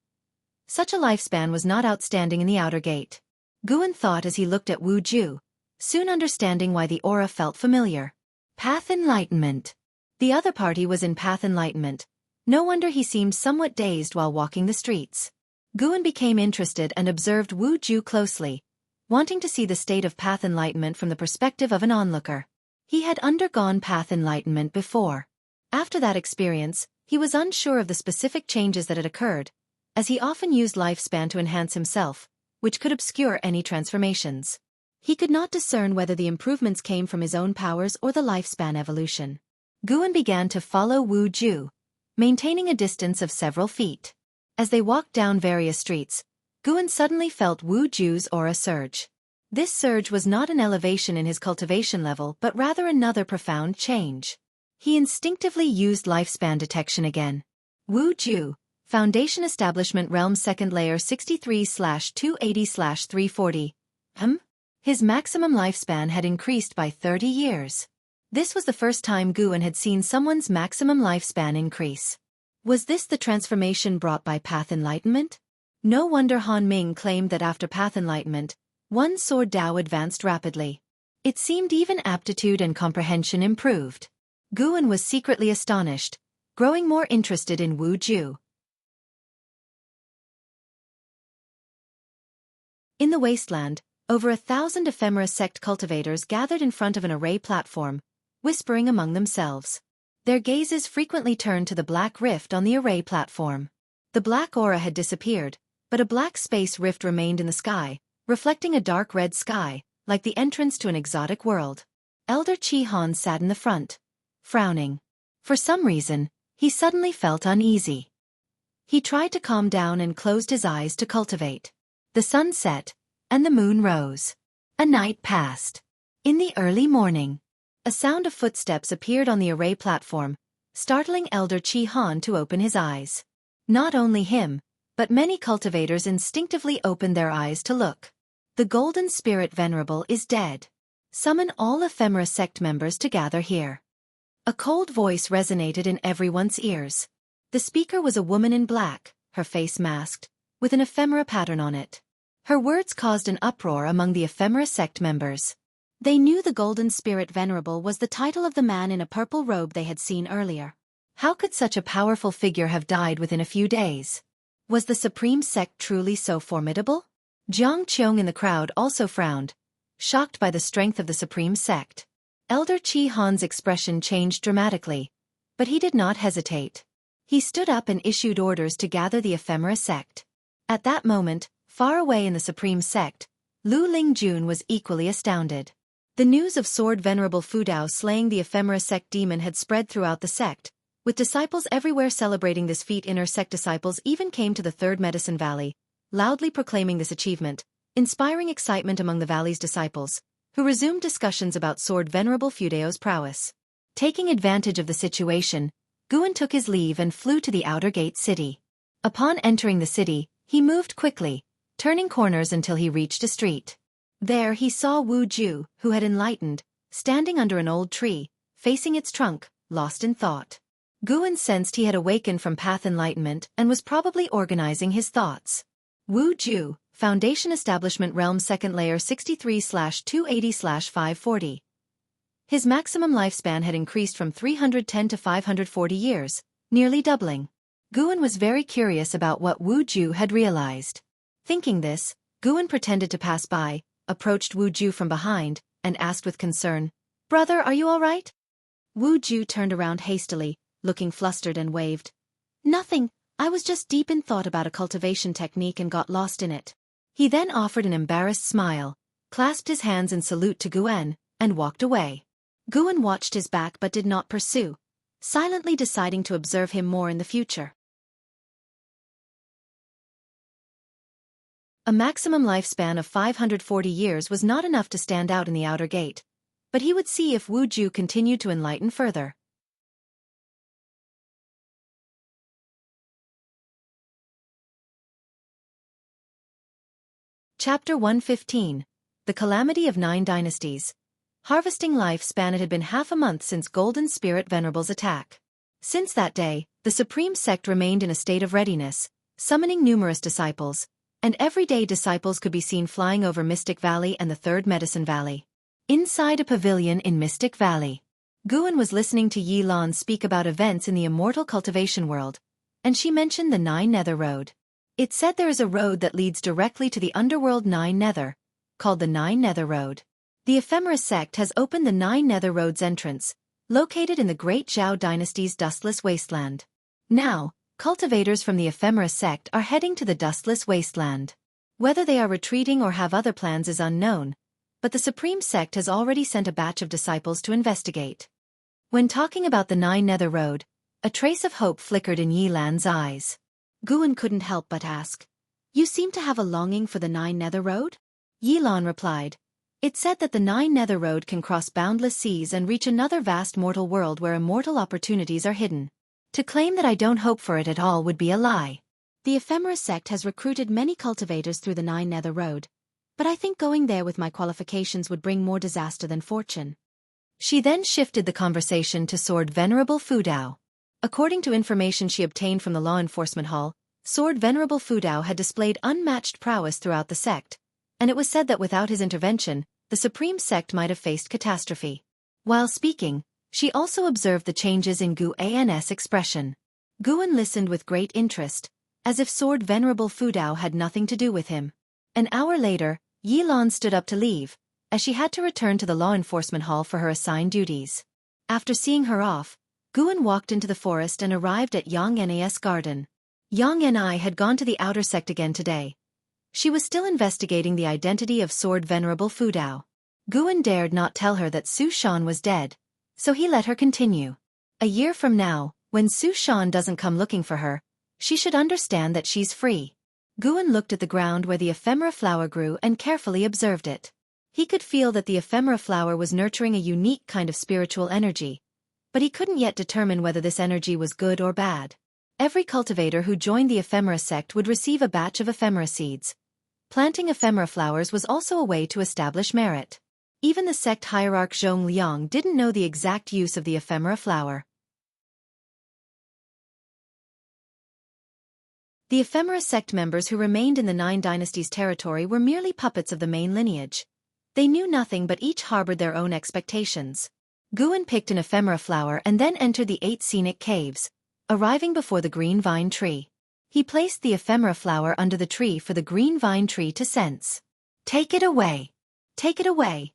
Such a lifespan was not outstanding in the outer gate. Xuan thought as he looked at Wu Ju, soon understanding why the aura felt familiar. Path Enlightenment. The other party was in Path Enlightenment. No wonder he seemed somewhat dazed while walking the streets. Xuan became interested and observed Wu Ju closely, wanting to see the state of Path Enlightenment from the perspective of an onlooker. He had undergone Path Enlightenment before. After that experience, he was unsure of the specific changes that had occurred, as he often used lifespan to enhance himself, which could obscure any transformations. He could not discern whether the improvements came from his own powers or the lifespan evolution. Xuan began to follow Wu Ju, maintaining a distance of several feet. As they walked down various streets, Xuan suddenly felt Wu Ju's aura surge. This surge was not an elevation in his cultivation level but rather another profound change. He instinctively used lifespan detection again. Wu Ju, Foundation Establishment Realm Second Layer 63/280/340. His maximum lifespan had increased by 30 years. This was the first time Xuan had seen someone's maximum lifespan increase. Was this the transformation brought by Path Enlightenment? No wonder Han Ming claimed that after Path Enlightenment, one's sword Dao advanced rapidly. It seemed even aptitude and comprehension improved. Xuan was secretly astonished, growing more interested in Wu Ju. In the wasteland, Over 1,000 ephemera sect cultivators gathered in front of an array platform, whispering among themselves. Their gazes frequently turned to the black rift on the array platform. The black aura had disappeared, but a black space rift remained in the sky, reflecting a dark red sky, like the entrance to an exotic world. Elder Xuan sat in the front, frowning. For some reason, he suddenly felt uneasy. He tried to calm down and closed his eyes to cultivate. The sun set, and the moon rose. A night passed. In the early morning, a sound of footsteps appeared on the array platform, startling Elder Xuan to open his eyes. Not only him, but many cultivators instinctively opened their eyes to look. The Golden Spirit Venerable is dead. Summon all ephemera sect members to gather here. A cold voice resonated in everyone's ears. The speaker was a woman in black, her face masked, with an ephemera pattern on it. Her words caused an uproar among the ephemera sect members. They knew the Golden Spirit Venerable was the title of the man in a purple robe they had seen earlier. How could such a powerful figure have died within a few days? Was the Supreme Sect truly so formidable? Jiang Qiong in the crowd also frowned, shocked by the strength of the Supreme Sect. Elder Xuan's expression changed dramatically, but he did not hesitate. He stood up and issued orders to gather the ephemera sect. At that moment, far away in the Supreme Sect, Lu Lingjun was equally astounded. The news of Sword Venerable Fudao slaying the ephemera sect demon had spread throughout the sect, with disciples everywhere celebrating this feat. Inner sect disciples even came to the Third Medicine Valley, loudly proclaiming this achievement, inspiring excitement among the valley's disciples, who resumed discussions about Sword Venerable Fudao's prowess. Taking advantage of the situation, Guan took his leave and flew to the outer gate city. Upon entering the city, he moved quickly, turning corners until he reached a street. There he saw Wu Ju, who had enlightened, standing under an old tree, facing its trunk, lost in thought. Guan sensed he had awakened from path enlightenment and was probably organizing his thoughts. Wu Ju, Foundation Establishment Realm Second Layer 63/280/540. His maximum lifespan had increased from 310 to 540 years, nearly doubling. Guan was very curious about what Wu Ju had realized. Thinking this, Guan pretended to pass by, approached Wu Ju from behind, and asked with concern, "Brother, are you all right?" Wu Ju turned around hastily, looking flustered, and waved. "Nothing, I was just deep in thought about a cultivation technique and got lost in it." He then offered an embarrassed smile, clasped his hands in salute to Guan, and walked away. Guan watched his back but did not pursue, silently deciding to observe him more in the future. A maximum lifespan of 540 years was not enough to stand out in the outer gate, but he would see if Wu Ju continued to enlighten further. Chapter 115. The Calamity of 9 Dynasties. Harvesting lifespan. It had been half a month since Golden Spirit Venerable's attack. Since that day, the Supreme Sect remained in a state of readiness, summoning numerous disciples, and every day disciples could be seen flying over Mystic Valley and the Third Medicine Valley. Inside a pavilion in Mystic Valley, Guan was listening to Yi Lan speak about events in the immortal cultivation world, and she mentioned the 9 Nether Road. It said there is a road that leads directly to the underworld 9 Nether, called the 9 Nether Road. The Ephemera Sect has opened the 9 Nether Road's entrance, located in the Great Zhao Dynasty's dustless wasteland. Now, cultivators from the Ephemera Sect are heading to the dustless wasteland. Whether they are retreating or have other plans is unknown, but the Supreme Sect has already sent a batch of disciples to investigate. When talking about the 9 Nether Road, a trace of hope flickered in Yi Lan's eyes. Guan couldn't help but ask, "You seem to have a longing for the 9 Nether Road?" Yi Lan replied, "It said that the 9 Nether Road can cross boundless seas and reach another vast mortal world where immortal opportunities are hidden. To claim that I don't hope for it at all would be a lie. The Ephemera Sect has recruited many cultivators through the 9 Nether Road, but I think going there with my qualifications would bring more disaster than fortune." She then shifted the conversation to Sword Venerable Fudao. According to information she obtained from the Law Enforcement Hall, Sword Venerable Fudao had displayed unmatched prowess throughout the sect, and it was said that without his intervention, the Supreme Sect might have faced catastrophe. While speaking, she also observed the changes in Guan's expression. Guan listened with great interest, as if Sword Venerable Fudao had nothing to do with him. An hour later, Yi Lan stood up to leave, as she had to return to the law enforcement hall for her assigned duties. After seeing her off, Guan walked into the forest and arrived at Yang Nas garden. Yang Ni had gone to the outer sect again today. She was still investigating the identity of Sword Venerable Fudao. Guan dared not tell her that Su Shan was dead, so he let her continue. A year from now, when Su Shan doesn't come looking for her, she should understand that she's free. Guan looked at the ground where the ephemera flower grew and carefully observed it. He could feel that the ephemera flower was nurturing a unique kind of spiritual energy, but he couldn't yet determine whether this energy was good or bad. Every cultivator who joined the ephemera sect would receive a batch of ephemera seeds. Planting ephemera flowers was also a way to establish merit. Even the sect hierarch Zhong Liang didn't know the exact use of the ephemera flower. The ephemera sect members who remained in the Nine Dynasties territory were merely puppets of the main lineage. They knew nothing but each harbored their own expectations. Guan picked an ephemera flower and then entered the 8 scenic caves, arriving before the green vine tree. He placed the ephemera flower under the tree for the green vine tree to sense. "Take it away! Take it away!"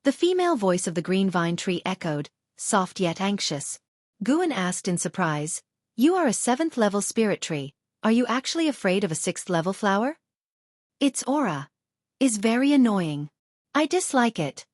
The female voice of the green vine tree echoed, soft yet anxious. Guan asked in surprise, "You are a 7th-level spirit tree. Are you actually afraid of a 6th-level flower?" "Its aura is very annoying. I dislike it,"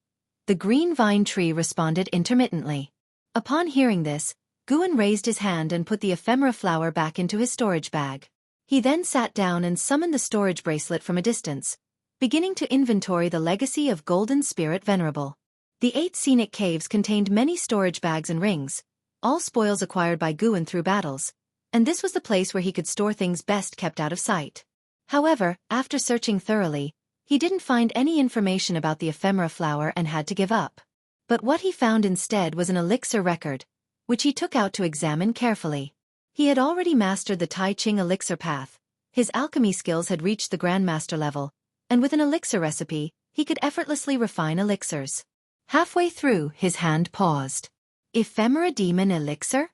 the green vine tree responded intermittently. Upon hearing this, Guan raised his hand and put the ephemera flower back into his storage bag. He then sat down and summoned the storage bracelet from a distance, beginning to inventory the legacy of Golden Spirit Venerable. The 8 scenic caves contained many storage bags and rings, all spoils acquired by Guan through battles, and this was the place where he could store things best kept out of sight. However, after searching thoroughly, he didn't find any information about the ephemera flower and had to give up. But what he found instead was an elixir record, which he took out to examine carefully. He had already mastered the Taicang elixir path, his alchemy skills had reached the Grandmaster level, and with an elixir recipe, he could effortlessly refine elixirs. Halfway through, his hand paused. Ephemera demon elixir?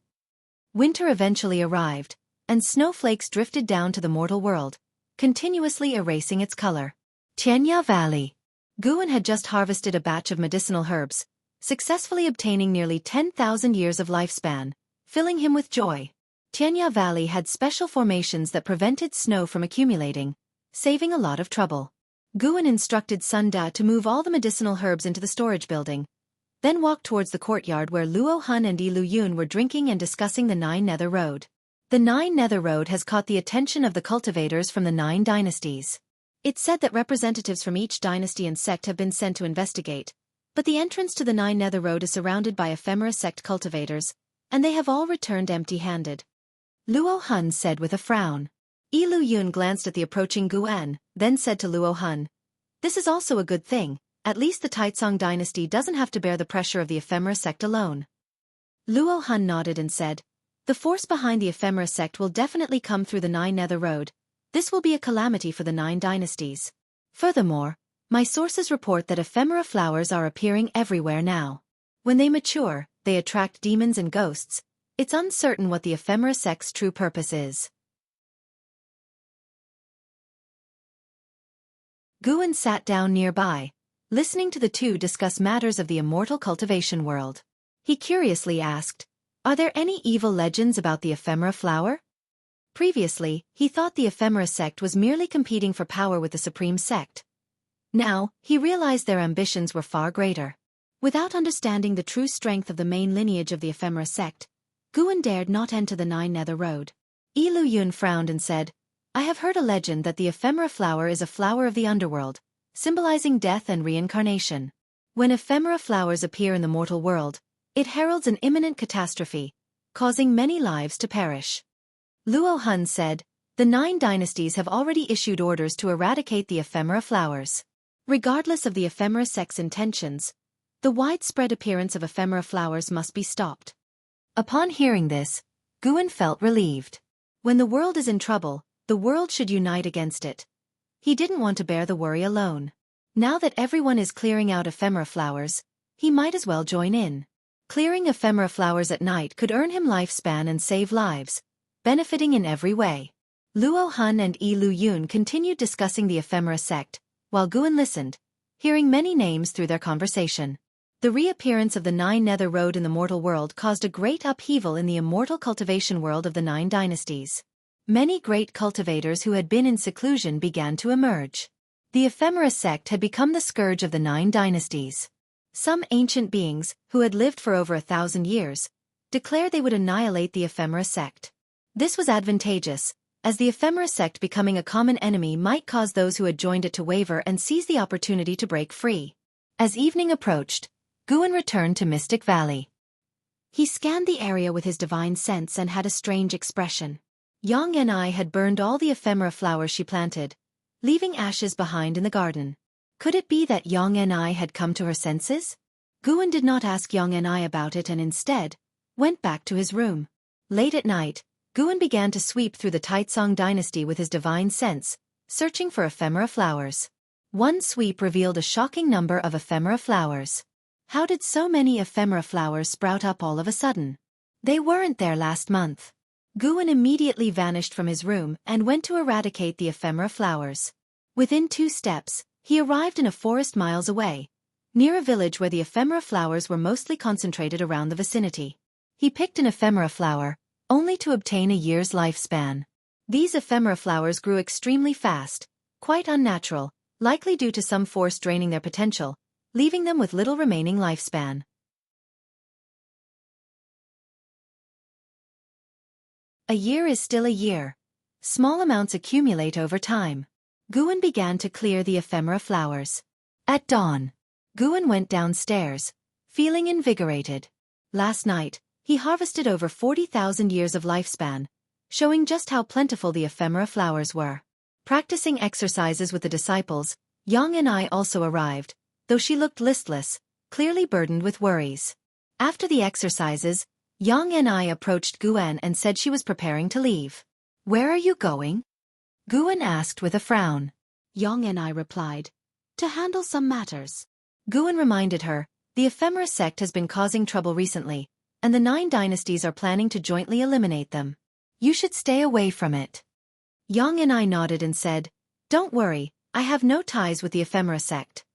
Winter eventually arrived, and snowflakes drifted down to the mortal world, continuously erasing its color. Tianya Valley. Guan had just harvested a batch of medicinal herbs, successfully obtaining nearly 10,000 years of lifespan, filling him with joy. Tianya Valley had special formations that prevented snow from accumulating, saving a lot of trouble. Guan instructed Sunda to move all the medicinal herbs into the storage building, then walked towards the courtyard where Luo Hun and Yi Luyun were drinking and discussing the Nine Nether Road. The Nine Nether Road has caught the attention of the cultivators from the 9 dynasties. It's said that representatives from each dynasty and sect have been sent to investigate, but the entrance to the Nine Nether Road is surrounded by ephemera sect cultivators, and they have all returned empty-handed. Luo Hun said with a frown. Yi Luyun glanced at the approaching Guan, then said to Luo Hun, "This is also a good thing. At least the Taicang dynasty doesn't have to bear the pressure of the ephemera sect alone." Luo Hun nodded and said, "The force behind the ephemera sect will definitely come through the Nine Nether Road. This will be a calamity for the 9 dynasties. Furthermore, my sources report that ephemera flowers are appearing everywhere now. When they mature, they attract demons and ghosts. It's uncertain what the ephemera sect's true purpose is." Guan sat down nearby, listening to the two discuss matters of the immortal cultivation world. He curiously asked, "Are there any evil legends about the ephemera flower?" Previously, he thought the ephemera sect was merely competing for power with the supreme sect. Now, he realized their ambitions were far greater. Without understanding the true strength of the main lineage of the ephemera sect, Guan dared not enter the Nine Nether Road. Yi Luyun frowned and said, "I have heard a legend that the ephemera flower is a flower of the underworld, symbolizing death and reincarnation. When ephemera flowers appear in the mortal world, it heralds an imminent catastrophe, causing many lives to perish." Luo Hun said, "The 9 dynasties have already issued orders to eradicate the ephemera flowers. Regardless of the ephemera sect's intentions, the widespread appearance of ephemera flowers must be stopped." Upon hearing this, Guan felt relieved. When the world is in trouble, the world should unite against it. He didn't want to bear the worry alone. Now that everyone is clearing out ephemera flowers, he might as well join in. Clearing ephemera flowers at night could earn him lifespan and save lives, benefiting in every way. Luo Hun and Yi Luyun continued discussing the ephemera sect, while Guan listened, hearing many names through their conversation. The reappearance of the Nine Nether Road in the mortal world caused a great upheaval in the immortal cultivation world of the Nine Dynasties. Many great cultivators who had been in seclusion began to emerge. The Ephemera sect had become the scourge of the Nine Dynasties. Some ancient beings, who had lived for over 1,000 years, declared they would annihilate the Ephemera sect. This was advantageous, as the Ephemera sect becoming a common enemy might cause those who had joined it to waver and seize the opportunity to break free. As evening approached, Guan returned to Mystic Valley. He scanned the area with his divine sense and had a strange expression. Yang and I had burned all the ephemera flowers she planted, leaving ashes behind in the garden. Could it be that Yang and I had come to her senses? Guan did not ask Yang and I about it and instead went back to his room. Late at night, Guan began to sweep through the Taicang dynasty with his divine sense, searching for ephemera flowers. One sweep revealed a shocking number of ephemera flowers. How did so many ephemera flowers sprout up all of a sudden? They weren't there last month. Guan immediately vanished from his room and went to eradicate the ephemera flowers. Within 2 steps, he arrived in a forest miles away, near a village where the ephemera flowers were mostly concentrated around the vicinity. He picked an ephemera flower, only to obtain a year's lifespan. These ephemera flowers grew extremely fast, quite unnatural, likely due to some force draining their potential, leaving them with little remaining lifespan. A year is still a year. Small amounts accumulate over time. Guan began to clear the ephemera flowers. At dawn, Guan went downstairs, feeling invigorated. Last night, he harvested over 40,000 years of lifespan, showing just how plentiful the ephemera flowers were. Practicing exercises with the disciples, Yang and I also arrived, though she looked listless, clearly burdened with worries. After the exercises, Yang and I approached Guan and said she was preparing to leave. "Where are you going?" Guan asked with a frown. Yang and I replied, "To handle some matters." Guan reminded her, the ephemera sect has been causing trouble recently, and the Nine Dynasties are planning to jointly eliminate them. You should stay away from it. Yang and I nodded and said, "Don't worry, I have no ties with the ephemera sect."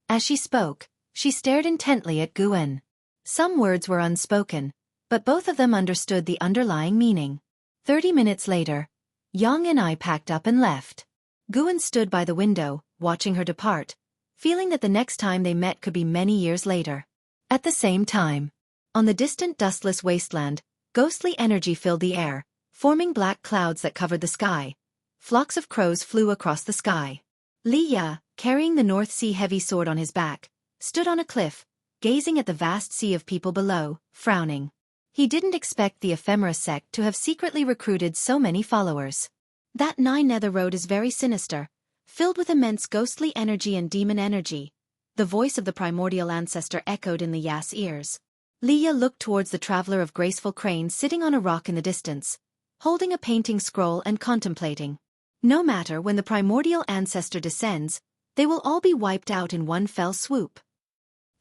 As she spoke, she stared intently at Guan. Some words were unspoken, but both of them understood the underlying meaning. 30 minutes later, Yang and I packed up and left. Guan stood by the window, watching her depart, feeling that the next time they met could be many years later. At the same time, on the distant dustless wasteland, ghostly energy filled the air, forming black clouds that covered the sky. Flocks of crows flew across the sky. Li Ya, carrying the North Sea heavy sword on his back, stood on a cliff, gazing at the vast sea of people below, frowning. He didn't expect the ephemera sect to have secretly recruited so many followers. That Nine Nether Road is very sinister, filled with immense ghostly energy and demon energy. The voice of the primordial ancestor echoed in Li Ya's ears. Li Ya looked towards the traveler of graceful crane sitting on a rock in the distance, holding a painting scroll and contemplating. No matter when the primordial ancestor descends, they will all be wiped out in one fell swoop.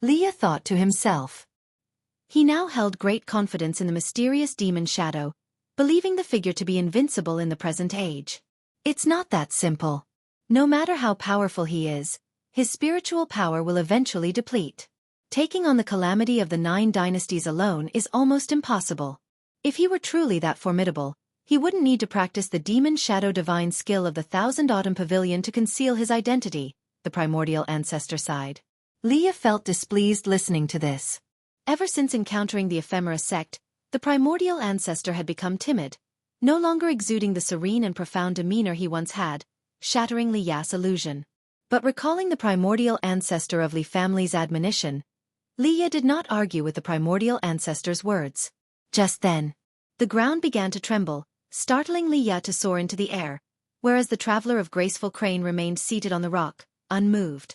Li Ya thought to himself. He now held great confidence in the mysterious demon shadow, believing the figure to be invincible in the present age. It's not that simple. No matter how powerful he is, his spiritual power will eventually deplete. Taking on the calamity of the Nine Dynasties alone is almost impossible. If he were truly that formidable, he wouldn't need to practice the demon shadow divine skill of the Thousand Autumn Pavilion to conceal his identity, the primordial ancestor sighed. Li Ya felt displeased listening to this. Ever since encountering the ephemera sect, the primordial ancestor had become timid, no longer exuding the serene and profound demeanor he once had, shattering Li Ya's illusion. But recalling the primordial ancestor of Li family's admonition, Li Ya did not argue with the primordial ancestor's words. Just then, the ground began to tremble, startling Li Ya to soar into the air, whereas the traveler of graceful crane remained seated on the rock, unmoved.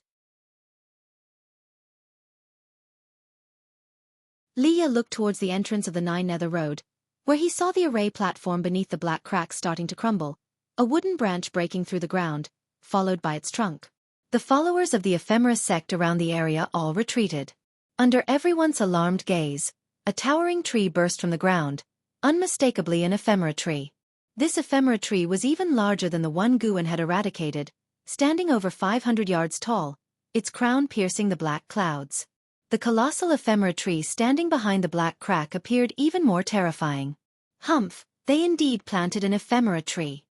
Li Ya looked towards the entrance of the Nine Nether Road, where he saw the array platform beneath the black cracks starting to crumble, a wooden branch breaking through the ground, followed by its trunk. The followers of the ephemera sect around the area all retreated. Under everyone's alarmed gaze, a towering tree burst from the ground, unmistakably an ephemera tree. This ephemera tree was even larger than the one Xuan had eradicated, standing over 500 yards tall, its crown piercing the black clouds. The colossal ephemera tree standing behind the black crack appeared even more terrifying. Humph, they indeed planted an ephemera tree.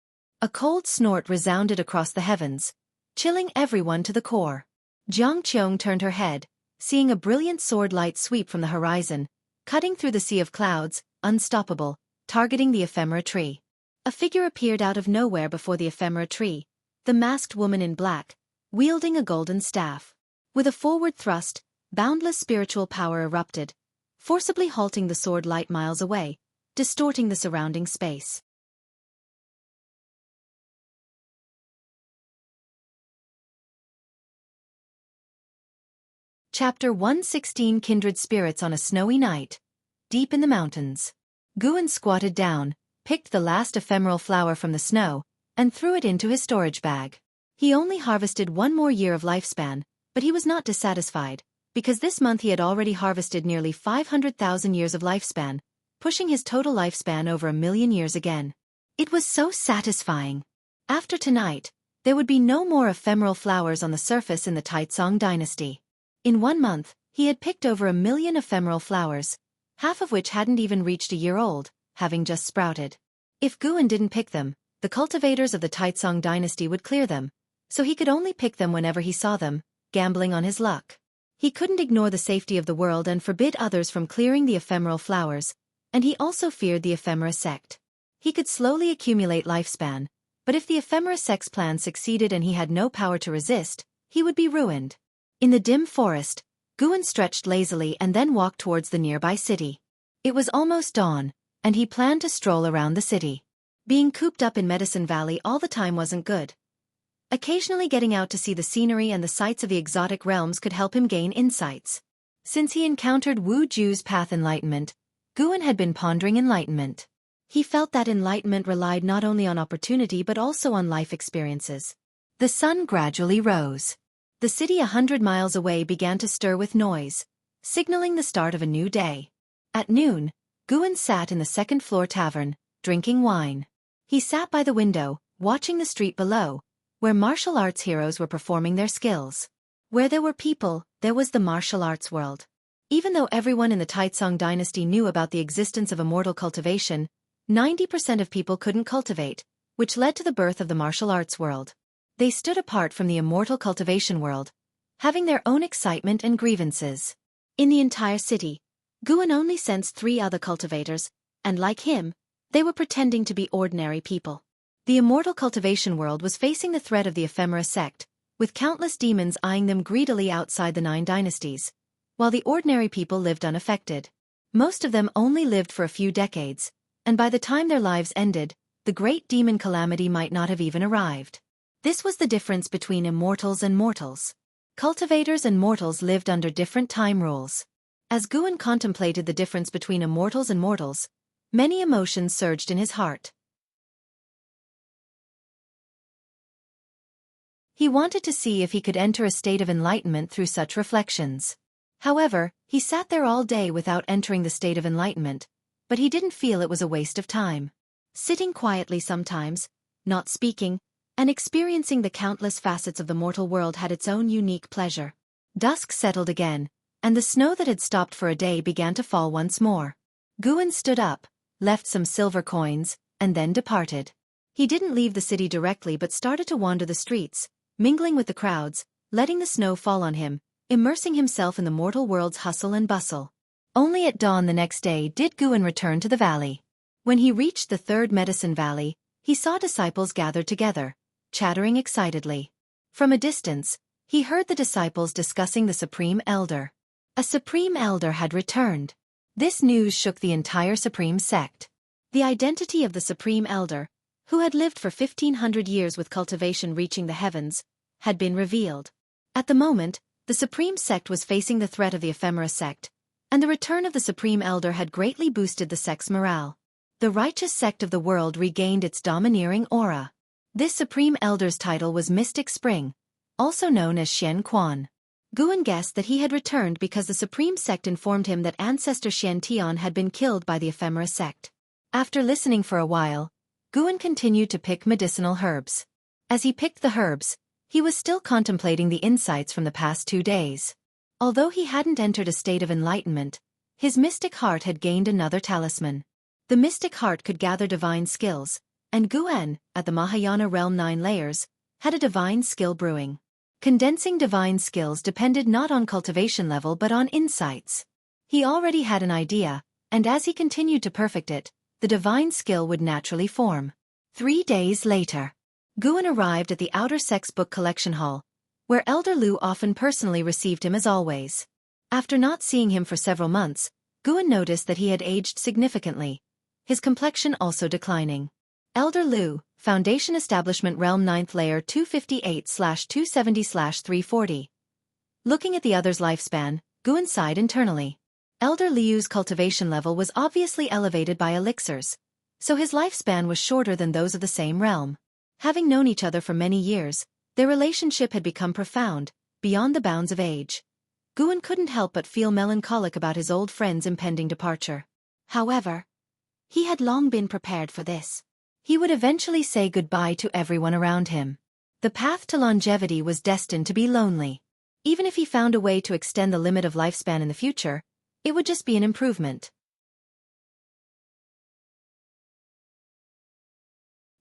A cold snort resounded across the heavens, chilling everyone to the core. Jiang Qiong turned her head, seeing a brilliant sword light sweep from the horizon, cutting through the sea of clouds, unstoppable, targeting the ephemera tree. A figure appeared out of nowhere before the ephemera tree, the masked woman in black, wielding a golden staff. With a forward thrust, boundless spiritual power erupted, forcibly halting the sword light miles away, distorting the surrounding space. Chapter 116 Kindred Spirits on a Snowy Night. Deep in the mountains. Guan squatted down, picked the last ephemeral flower from the snow, and threw it into his storage bag. He only harvested one more year of lifespan, but he was not dissatisfied, because this month he had already harvested nearly 500,000 years of lifespan, pushing his total lifespan over 1,000,000 years again. It was so satisfying. After tonight, there would be no more ephemeral flowers on the surface in the Taicang dynasty. In 1 month, he had picked over 1,000,000 ephemeral flowers, half of which hadn't even reached a year old, having just sprouted. If Guan didn't pick them, the cultivators of the Taicang dynasty would clear them, so he could only pick them whenever he saw them, gambling on his luck. He couldn't ignore the safety of the world and forbid others from clearing the ephemeral flowers, and he also feared the ephemera sect. He could slowly accumulate lifespan, but if the ephemera sect's plan succeeded and he had no power to resist, he would be ruined. In the dim forest, Guan stretched lazily and then walked towards the nearby city. It was almost dawn, and he planned to stroll around the city. Being cooped up in Medicine Valley all the time wasn't good. Occasionally getting out to see the scenery and the sights of the exotic realms could help him gain insights. Since he encountered Wu Ju's path enlightenment, Guan had been pondering enlightenment. He felt that enlightenment relied not only on opportunity but also on life experiences. The sun gradually rose. The city 100 miles away began to stir with noise, signaling the start of a new day. At noon, Guan sat in the second-floor tavern, drinking wine. He sat by the window, watching the street below, where martial arts heroes were performing their skills. Where there were people, there was the martial arts world. Even though everyone in the Taicang dynasty knew about the existence of immortal cultivation, 90% of people couldn't cultivate, which led to the birth of the martial arts world. They stood apart from the immortal cultivation world, having their own excitement and grievances. In the entire city, Guan only sensed 3 other cultivators, and like him, they were pretending to be ordinary people. The immortal cultivation world was facing the threat of the ephemera sect, with countless demons eyeing them greedily outside the 9 dynasties, while the ordinary people lived unaffected. Most of them only lived for a few decades, and by the time their lives ended, the great demon calamity might not have even arrived. This was the difference between immortals and mortals. Cultivators and mortals lived under different time rules. As Guan contemplated the difference between immortals and mortals, many emotions surged in his heart. He wanted to see if he could enter a state of enlightenment through such reflections. However, he sat there all day without entering the state of enlightenment, but he didn't feel it was a waste of time. Sitting quietly sometimes, not speaking, and experiencing the countless facets of the mortal world had its own unique pleasure. Dusk settled again, and the snow that had stopped for a day began to fall once more. Guan stood up, left some silver coins, and then departed. He didn't leave the city directly but started to wander the streets, mingling with the crowds, letting the snow fall on him, immersing himself in the mortal world's hustle and bustle. Only at dawn the next day did Guan return to the valley. When he reached the 3rd Medicine Valley, he saw disciples gathered together, chattering excitedly. From a distance, he heard the disciples discussing the Supreme Elder. A Supreme Elder had returned. This news shook the entire Supreme sect. The identity of the Supreme Elder, who had lived for 1,500 years with cultivation reaching the heavens, had been revealed. At the moment, the Supreme sect was facing the threat of the ephemera sect, and the return of the Supreme Elder had greatly boosted the sect's morale. The righteous sect of the world regained its domineering aura. This Supreme Elder's title was Mystic Spring, also known as Shen Quan. Guan guessed that he had returned because the Supreme Sect informed him that Ancestor Tian had been killed by the ephemera sect. After listening for a while, Guan continued to pick medicinal herbs. As he picked the herbs, He was still contemplating the insights from the past 2 days. Although he hadn't entered a state of enlightenment, his mystic heart had gained another talisman. The mystic heart could gather divine skills, and Xuan, at the Mahayana realm 9 layers, had a divine skill brewing. Condensing divine skills depended not on cultivation level but on insights. He already had an idea, and as he continued to perfect it, the divine skill would naturally form. 3 days later, Xuan arrived at the Outer Sex Book Collection Hall, where Elder Lu often personally received him as always. After not seeing him for several months, Xuan noticed that he had aged significantly, his complexion also declining. Elder Lu, Foundation Establishment Realm 9th Layer 258/270/340. Looking at the other's lifespan, Xuan sighed internally. Elder Liu's cultivation level was obviously elevated by elixirs, so his lifespan was shorter than those of the same realm. Having known each other for many years, their relationship had become profound, beyond the bounds of age. Xuan couldn't help but feel melancholic about his old friend's impending departure. However, he had long been prepared for this. He would eventually say goodbye to everyone around him. The path to longevity was destined to be lonely. Even if he found a way to extend the limit of lifespan in the future, it would just be an improvement.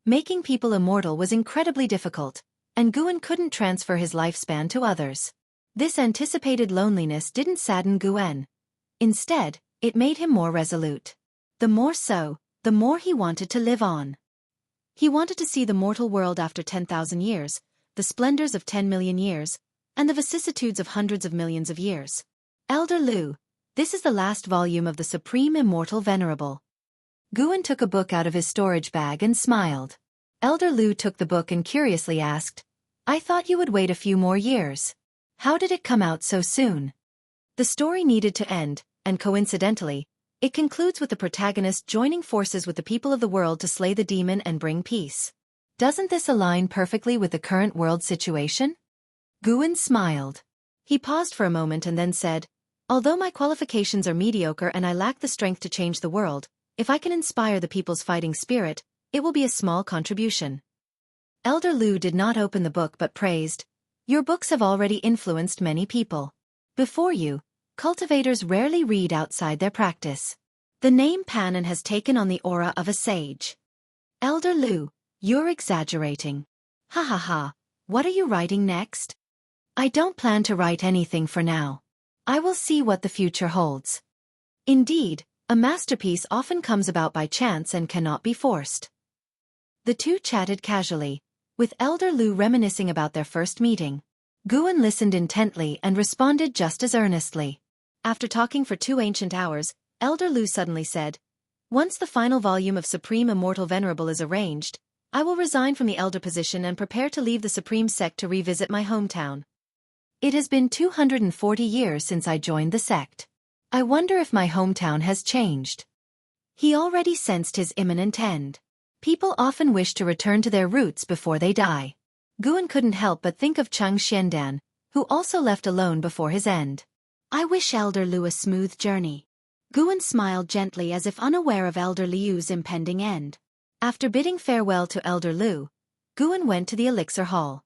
Making people immortal was incredibly difficult, and Xuan couldn't transfer his lifespan to others. This anticipated loneliness didn't sadden Xuan. Instead, it made him more resolute. The more so, the more he wanted to live on. He wanted to see the mortal world after 10,000 years, the splendors of 10 million years, and the vicissitudes of hundreds of millions of years. Elder Lu, this is the last volume of the Supreme Immortal Venerable. Xuan took a book out of his storage bag and smiled. Elder Lu took the book and curiously asked, "I thought you would wait a few more years. How did it come out so soon?" The story needed to end, and coincidentally, it concludes with the protagonist joining forces with the people of the world to slay the demon and bring peace. Doesn't this align perfectly with the current world situation? Xuan smiled. He paused for a moment and then said, "Although my qualifications are mediocre and I lack the strength to change the world, if I can inspire the people's fighting spirit, it will be a small contribution." Elder Lu did not open the book but praised, "Your books have already influenced many people. Before you, cultivators rarely read outside their practice. The name Panan has taken on the aura of a sage." Elder Lu, you're exaggerating. Ha ha ha, what are you writing next? I don't plan to write anything for now. I will see what the future holds. Indeed, a masterpiece often comes about by chance and cannot be forced. The two chatted casually, with Elder Lu reminiscing about their first meeting. Xuan listened intently and responded just as earnestly. After talking for 2 ancient hours, Elder Lu suddenly said, "Once the final volume of Supreme Immortal Venerable is arranged, I will resign from the elder position and prepare to leave the Supreme Sect to revisit my hometown. It has been 240 years since I joined the sect. I wonder if my hometown has changed." He already sensed his imminent end. People often wish to return to their roots before they die. Xuan couldn't help but think of Chang Xiandan, who also left alone before his end. "I wish Elder Lu a smooth journey." Xuan smiled gently as if unaware of Elder Liu's impending end. After bidding farewell to Elder Lu, Xuan went to the Elixir Hall.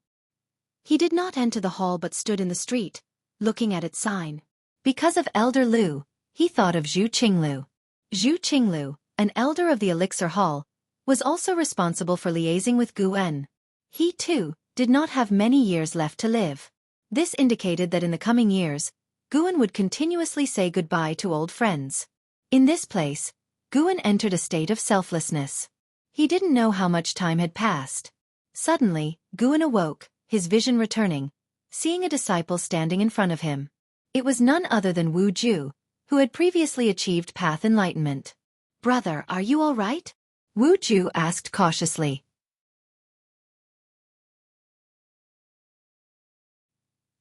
He did not enter the hall but stood in the street, looking at its sign. Because of Elder Lu, he thought of Zhu Qinglu. Zhu Qinglu, an elder of the Elixir Hall, was also responsible for liaising with Xuan. He, too, did not have many years left to live. This indicated that in the coming years, Xuan would continuously say goodbye to old friends. In this place, Xuan entered a state of selflessness. He didn't know how much time had passed. Suddenly, Xuan awoke, his vision returning, seeing a disciple standing in front of him. It was none other than Wu Ju, who had previously achieved path enlightenment. "Brother, are you all right?" Wu Ju asked cautiously.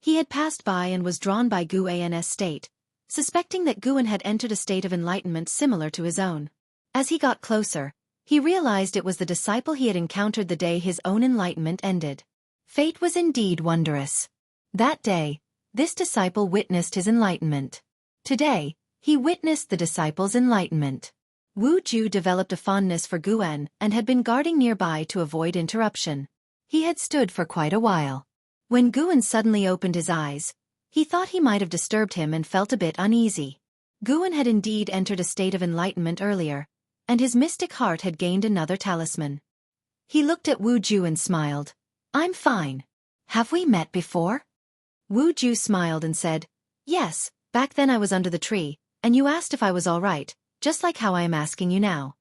He had passed by and was drawn by Xuan's state, suspecting that Xuan had entered a state of enlightenment similar to his own. As he got closer, he realized it was the disciple he had encountered the day his own enlightenment ended. Fate was indeed wondrous. That day, this disciple witnessed his enlightenment. Today, he witnessed the disciple's enlightenment. Wu Ju developed a fondness for Xuan and had been guarding nearby to avoid interruption. He had stood for quite a while. When Guan suddenly opened his eyes, he thought he might have disturbed him and felt a bit uneasy. Guan had indeed entered a state of enlightenment earlier, and his mystic heart had gained another talisman. He looked at Wu Ju and smiled. "I'm fine. Have we met before?" Wu Ju smiled and said, "Yes, back then I was under the tree, and you asked if I was all right, just like how I am asking you now."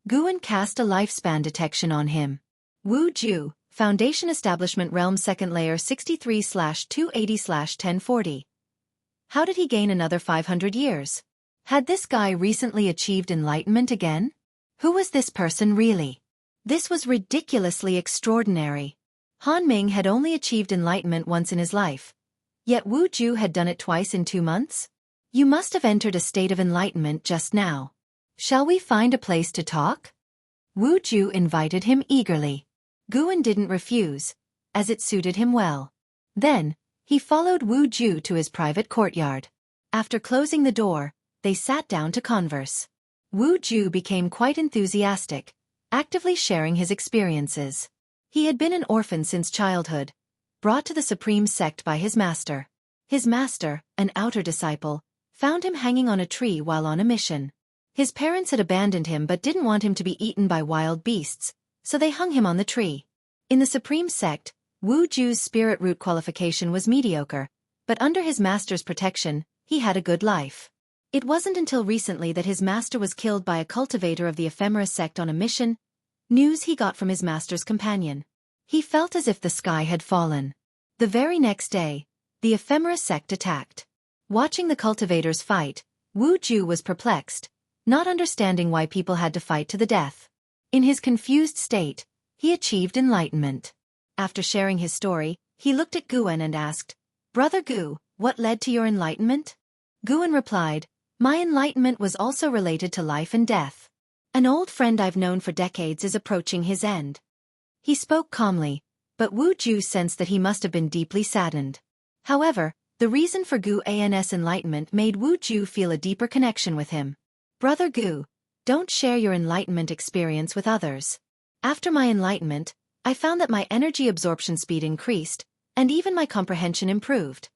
Guan cast a lifespan detection on him. Wu Ju, Foundation Establishment Realm 2nd Layer 63/280/1040. How did he gain another 500 years? Had this guy recently achieved enlightenment again? Who was this person really? This was ridiculously extraordinary. Han Ming had only achieved enlightenment once in his life. Yet Wu Ju had done it twice in 2 months? You must have entered a state of enlightenment just now. Shall we find a place to talk? Wu Ju invited him eagerly. Guan didn't refuse, as it suited him well. Then, he followed Wu Ju to his private courtyard. After closing the door, they sat down to converse. Wu Ju became quite enthusiastic, actively sharing his experiences. He had been an orphan since childhood, brought to the supreme sect by his master. His master, an outer disciple, found him hanging on a tree while on a mission. His parents had abandoned him but didn't want him to be eaten by wild beasts, so they hung him on the tree. In the supreme sect, Wu Ju's spirit root qualification was mediocre, but under his master's protection, he had a good life. It wasn't until recently that his master was killed by a cultivator of the ephemera sect on a mission, news he got from his master's companion. He felt as if the sky had fallen. The very next day, the ephemera sect attacked. Watching the cultivators fight, Wu Ju was perplexed, not understanding why people had to fight to the death. In his confused state, he achieved enlightenment. After sharing his story, he looked at Guan and asked, "Brother Gu, what led to your enlightenment?" Guan replied, "My enlightenment was also related to life and death. An old friend I've known for decades is approaching his end." He spoke calmly, but Wu Ju sensed that he must have been deeply saddened. However, the reason for Guan's enlightenment made Wu Ju feel a deeper connection with him. "Brother Gu, don't share your enlightenment experience with others. After my enlightenment, I found that my energy absorption speed increased, and even my comprehension improved.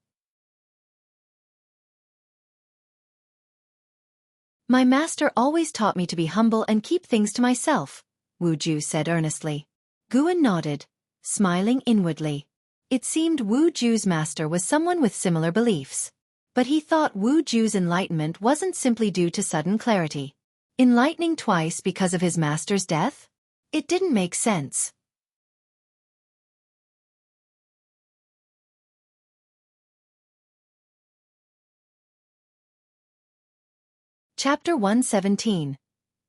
My master always taught me to be humble and keep things to myself," Wu Ju said earnestly. Guan nodded, smiling inwardly. It seemed Wu Ju's master was someone with similar beliefs. But he thought Wu Ju's enlightenment wasn't simply due to sudden clarity. Enlightening twice because of his master's death? It didn't make sense. Chapter 117.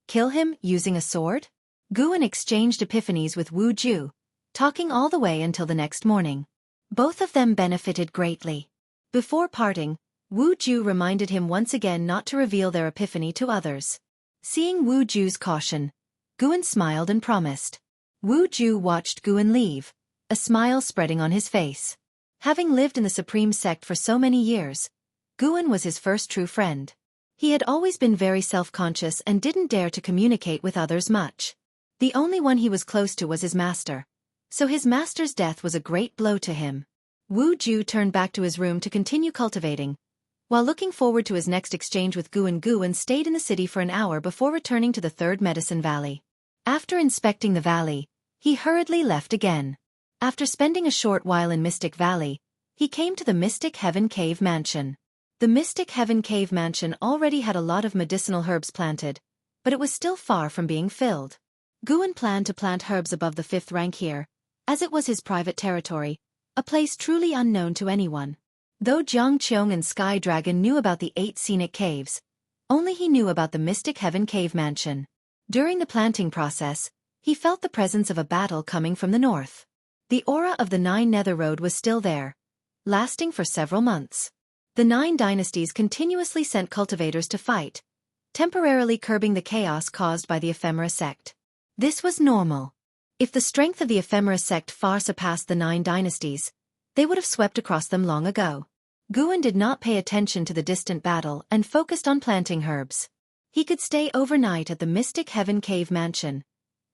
Kill him using a sword? Guan exchanged epiphanies with Wu Ju, talking all the way until the next morning. Both of them benefited greatly. Before parting, Wu Ju reminded him once again not to reveal their epiphany to others. Seeing Wu Ju's caution, Guan smiled and promised. Wu Ju watched Guan leave, a smile spreading on his face. Having lived in the Supreme Sect for so many years, Guan was his first true friend. He had always been very self-conscious and didn't dare to communicate with others much. The only one he was close to was his master, so his master's death was a great blow to him. Wu Ju turned back to his room to continue cultivating. While looking forward to his next exchange with Guan stayed in the city for an hour before returning to the Third Medicine Valley. After inspecting the valley, he hurriedly left again. After spending a short while in Mystic Valley, he came to the Mystic Heaven Cave Mansion. The Mystic Heaven Cave Mansion already had a lot of medicinal herbs planted, but it was still far from being filled. Guan planned to plant herbs above the 5th rank here, as it was his private territory, a place truly unknown to anyone. Though Jiang Qiong and Sky Dragon knew about the 8 scenic caves, only he knew about the Mystic Heaven Cave Mansion. During the planting process, he felt the presence of a battle coming from the north. The aura of the 9 Nether Road was still there, lasting for several months. The 9 dynasties continuously sent cultivators to fight, temporarily curbing the chaos caused by the ephemera sect. This was normal. If the strength of the ephemera sect far surpassed the 9 dynasties, they would have swept across them long ago. Guan did not pay attention to the distant battle and focused on planting herbs. He could stay overnight at the Mystic Heaven Cave Mansion,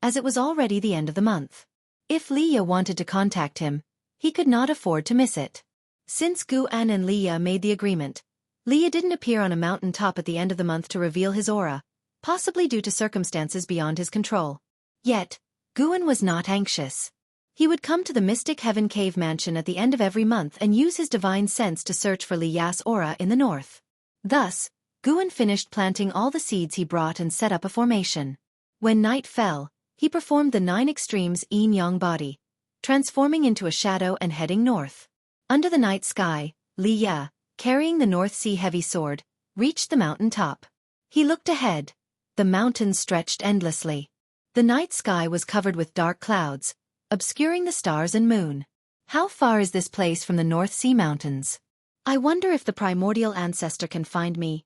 as it was already the end of the month. If Liya wanted to contact him, He could not afford to miss it. Since Xuan and Liya made the agreement, Liya didn't appear on a mountain top at the end of the month to reveal his aura, possibly due to circumstances beyond his control. Yet, Xuan was not anxious. He would come to the Mystic Heaven Cave Mansion at the end of every month and use his divine sense to search for Liya's aura in the north. Thus, Xuan finished planting all the seeds he brought and set up a formation. When night fell, he performed the 9 extremes yin-yang body, transforming into a shadow and heading north. Under the night sky, Liya, carrying the North Sea heavy sword, reached the mountain top. He looked ahead. The mountains stretched endlessly. The night sky was covered with dark clouds, obscuring the stars and moon. How far is this place from the North Sea mountains? I wonder if the primordial ancestor can find me,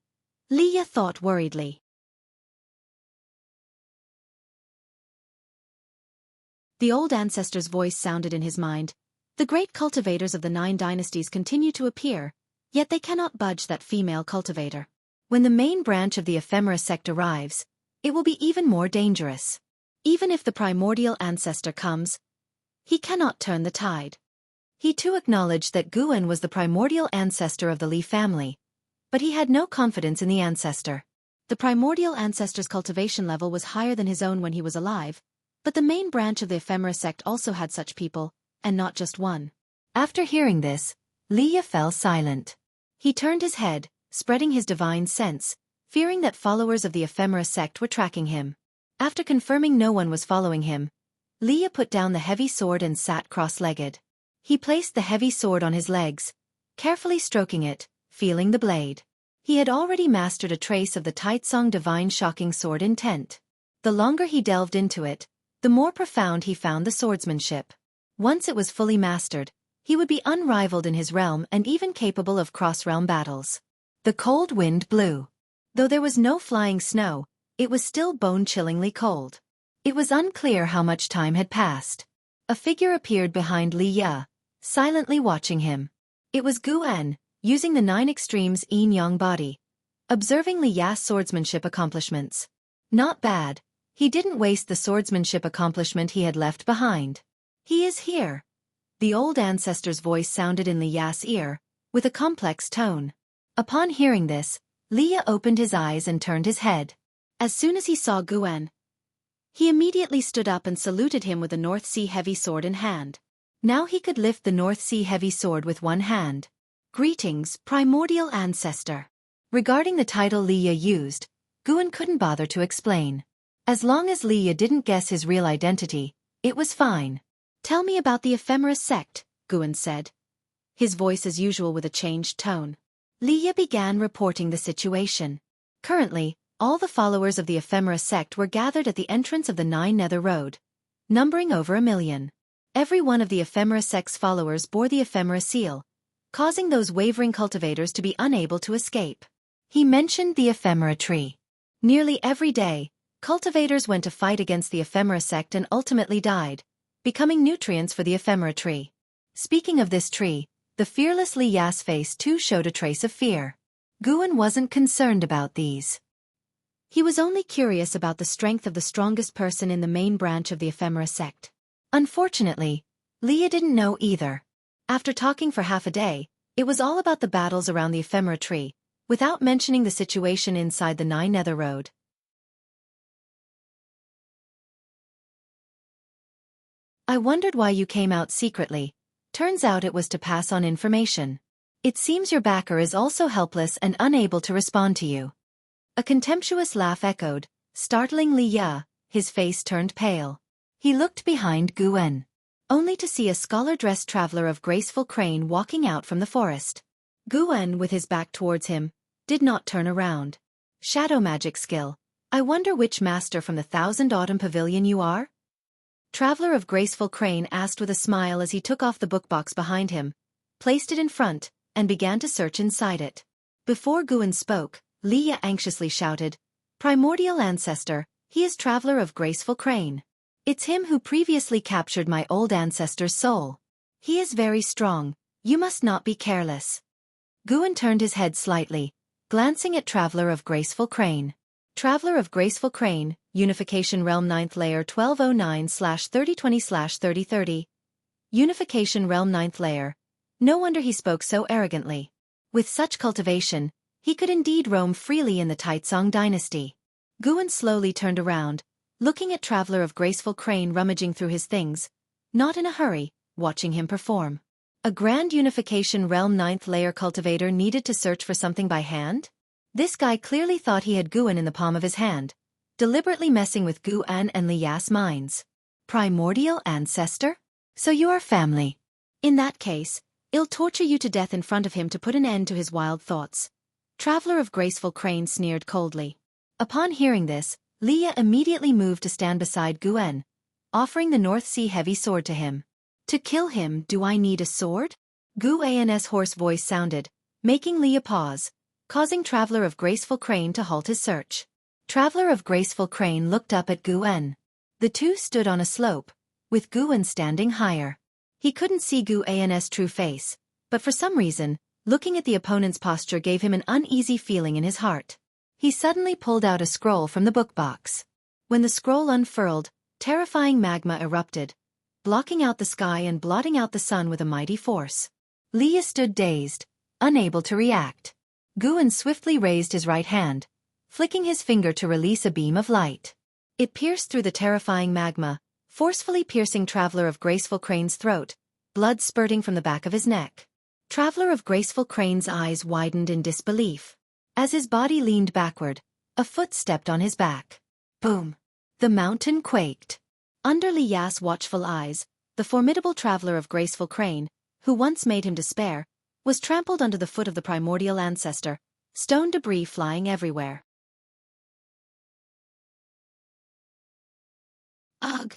Liya thought worriedly. The old ancestor's voice sounded in his mind. The great cultivators of the 9 dynasties continue to appear, yet they cannot budge that female cultivator. When the main branch of the ephemera sect arrives, it will be even more dangerous. Even if the primordial ancestor comes, he cannot turn the tide. He too acknowledged that Xuan was the primordial ancestor of the Li family, but he had no confidence in the ancestor. The primordial ancestor's cultivation level was higher than his own when he was alive, but the main branch of the ephemera sect also had such people, and not just one. After hearing this, Liya fell silent. He turned his head, spreading his divine sense, fearing that followers of the ephemera sect were tracking him. After confirming no one was following him, Liya put down the heavy sword and sat cross-legged. He placed the heavy sword on his legs, carefully stroking it, feeling the blade. He had already mastered a trace of the Taicang divine shocking sword intent. The longer he delved into it, the more profound he found the swordsmanship. Once it was fully mastered, he would be unrivaled in his realm and even capable of cross-realm battles. The cold wind blew. Though there was no flying snow, it was still bone-chillingly cold. It was unclear how much time had passed. A figure appeared behind Liya, silently watching him. It was Xuan, using the 9 extremes yin-yang body, observing Liya's swordsmanship accomplishments. Not bad. He didn't waste the swordsmanship accomplishment he had left behind. He is here. The old ancestor's voice sounded in Liya's ear, with a complex tone. Upon hearing this, Liya opened his eyes and turned his head. As soon as he saw Xuan, he immediately stood up and saluted him with a North Sea heavy sword in hand. Now he could lift the North Sea heavy sword with one hand. Greetings, primordial ancestor. Regarding the title Liya used, Xuan couldn't bother to explain. As long as Liya didn't guess his real identity, it was fine. Tell me about the ephemera sect, Xuan said, his voice as usual with a changed tone. Liya began reporting the situation. Currently, all the followers of the ephemera sect were gathered at the entrance of the 9 Nether Road, numbering over 1 million. Every one of the ephemera sect's followers bore the ephemera seal, causing those wavering cultivators to be unable to escape. He mentioned the ephemera tree. Nearly every day, cultivators went to fight against the ephemera sect and ultimately died, becoming nutrients for the ephemera tree. Speaking of this tree, the fearless Liya's face too showed a trace of fear. Xuan wasn't concerned about these. He was only curious about the strength of the strongest person in the main branch of the ephemera sect. Unfortunately, Liya didn't know either. After talking for half a day, it was all about the battles around the ephemera tree, without mentioning the situation inside the 9 Nether Road. I wondered why you came out secretly. Turns out it was to pass on information. It seems your backer is also helpless and unable to respond to you. A contemptuous laugh echoed, startling Liya. His face turned pale. He looked behind Xuan, only to see a scholar-dressed traveler of graceful crane walking out from the forest. Xuan, with his back towards him, did not turn around. Shadow magic skill. I wonder which master from the 1000 Autumn Pavilion you are? Traveler of graceful crane asked with a smile as he took off the bookbox behind him, placed it in front, and began to search inside it. Before Xuan spoke, Liya anxiously shouted, Primordial ancestor, he is Traveler of graceful crane. It's him who previously captured my old ancestor's soul. He is very strong, you must not be careless. Xuan turned his head slightly, glancing at Traveler of graceful crane. Traveler of graceful crane, Unification Realm 9th Layer 1209/3020/3030. Unification Realm 9th Layer. No wonder he spoke so arrogantly. With such cultivation, he could indeed roam freely in the Taicang dynasty. Guan slowly turned around, looking at Traveler of Graceful Crane rummaging through his things, not in a hurry, watching him perform. A Grand Unification Realm 9th Layer cultivator needed to search for something by hand? This guy clearly thought he had Guan in the palm of his hand, deliberately messing with Guan and Li Ya's minds. Primordial Ancestor? So you are family. In that case, I'll torture you to death in front of him to put an end to his wild thoughts. Traveler of Graceful Crane sneered coldly. Upon hearing this, Li Ya immediately moved to stand beside Guan, offering the North Sea heavy sword to him. To kill him, do I need a sword? Guan's hoarse voice sounded, making Li Ya pause, causing Traveler of Graceful Crane to halt his search. Traveler of Graceful Crane looked up at Guan. The two stood on a slope, with Guan standing higher. He couldn't see Guan's true face, but for some reason, looking at the opponent's posture gave him an uneasy feeling in his heart. He suddenly pulled out a scroll from the book box. When the scroll unfurled, terrifying magma erupted, blocking out the sky and blotting out the sun with a mighty force. Li Ya stood dazed, unable to react. Guan swiftly raised his right hand, flicking his finger to release a beam of light. It pierced through the terrifying magma, forcefully piercing Traveler of Graceful Crane's throat, blood spurting from the back of his neck. Traveler of Graceful Crane's eyes widened in disbelief. As his body leaned backward, a foot stepped on his back. Boom! The mountain quaked. Under Li Ya's watchful eyes, the formidable Traveler of Graceful Crane, who once made him despair, was trampled under the foot of the primordial ancestor, stone debris flying everywhere. Ugh!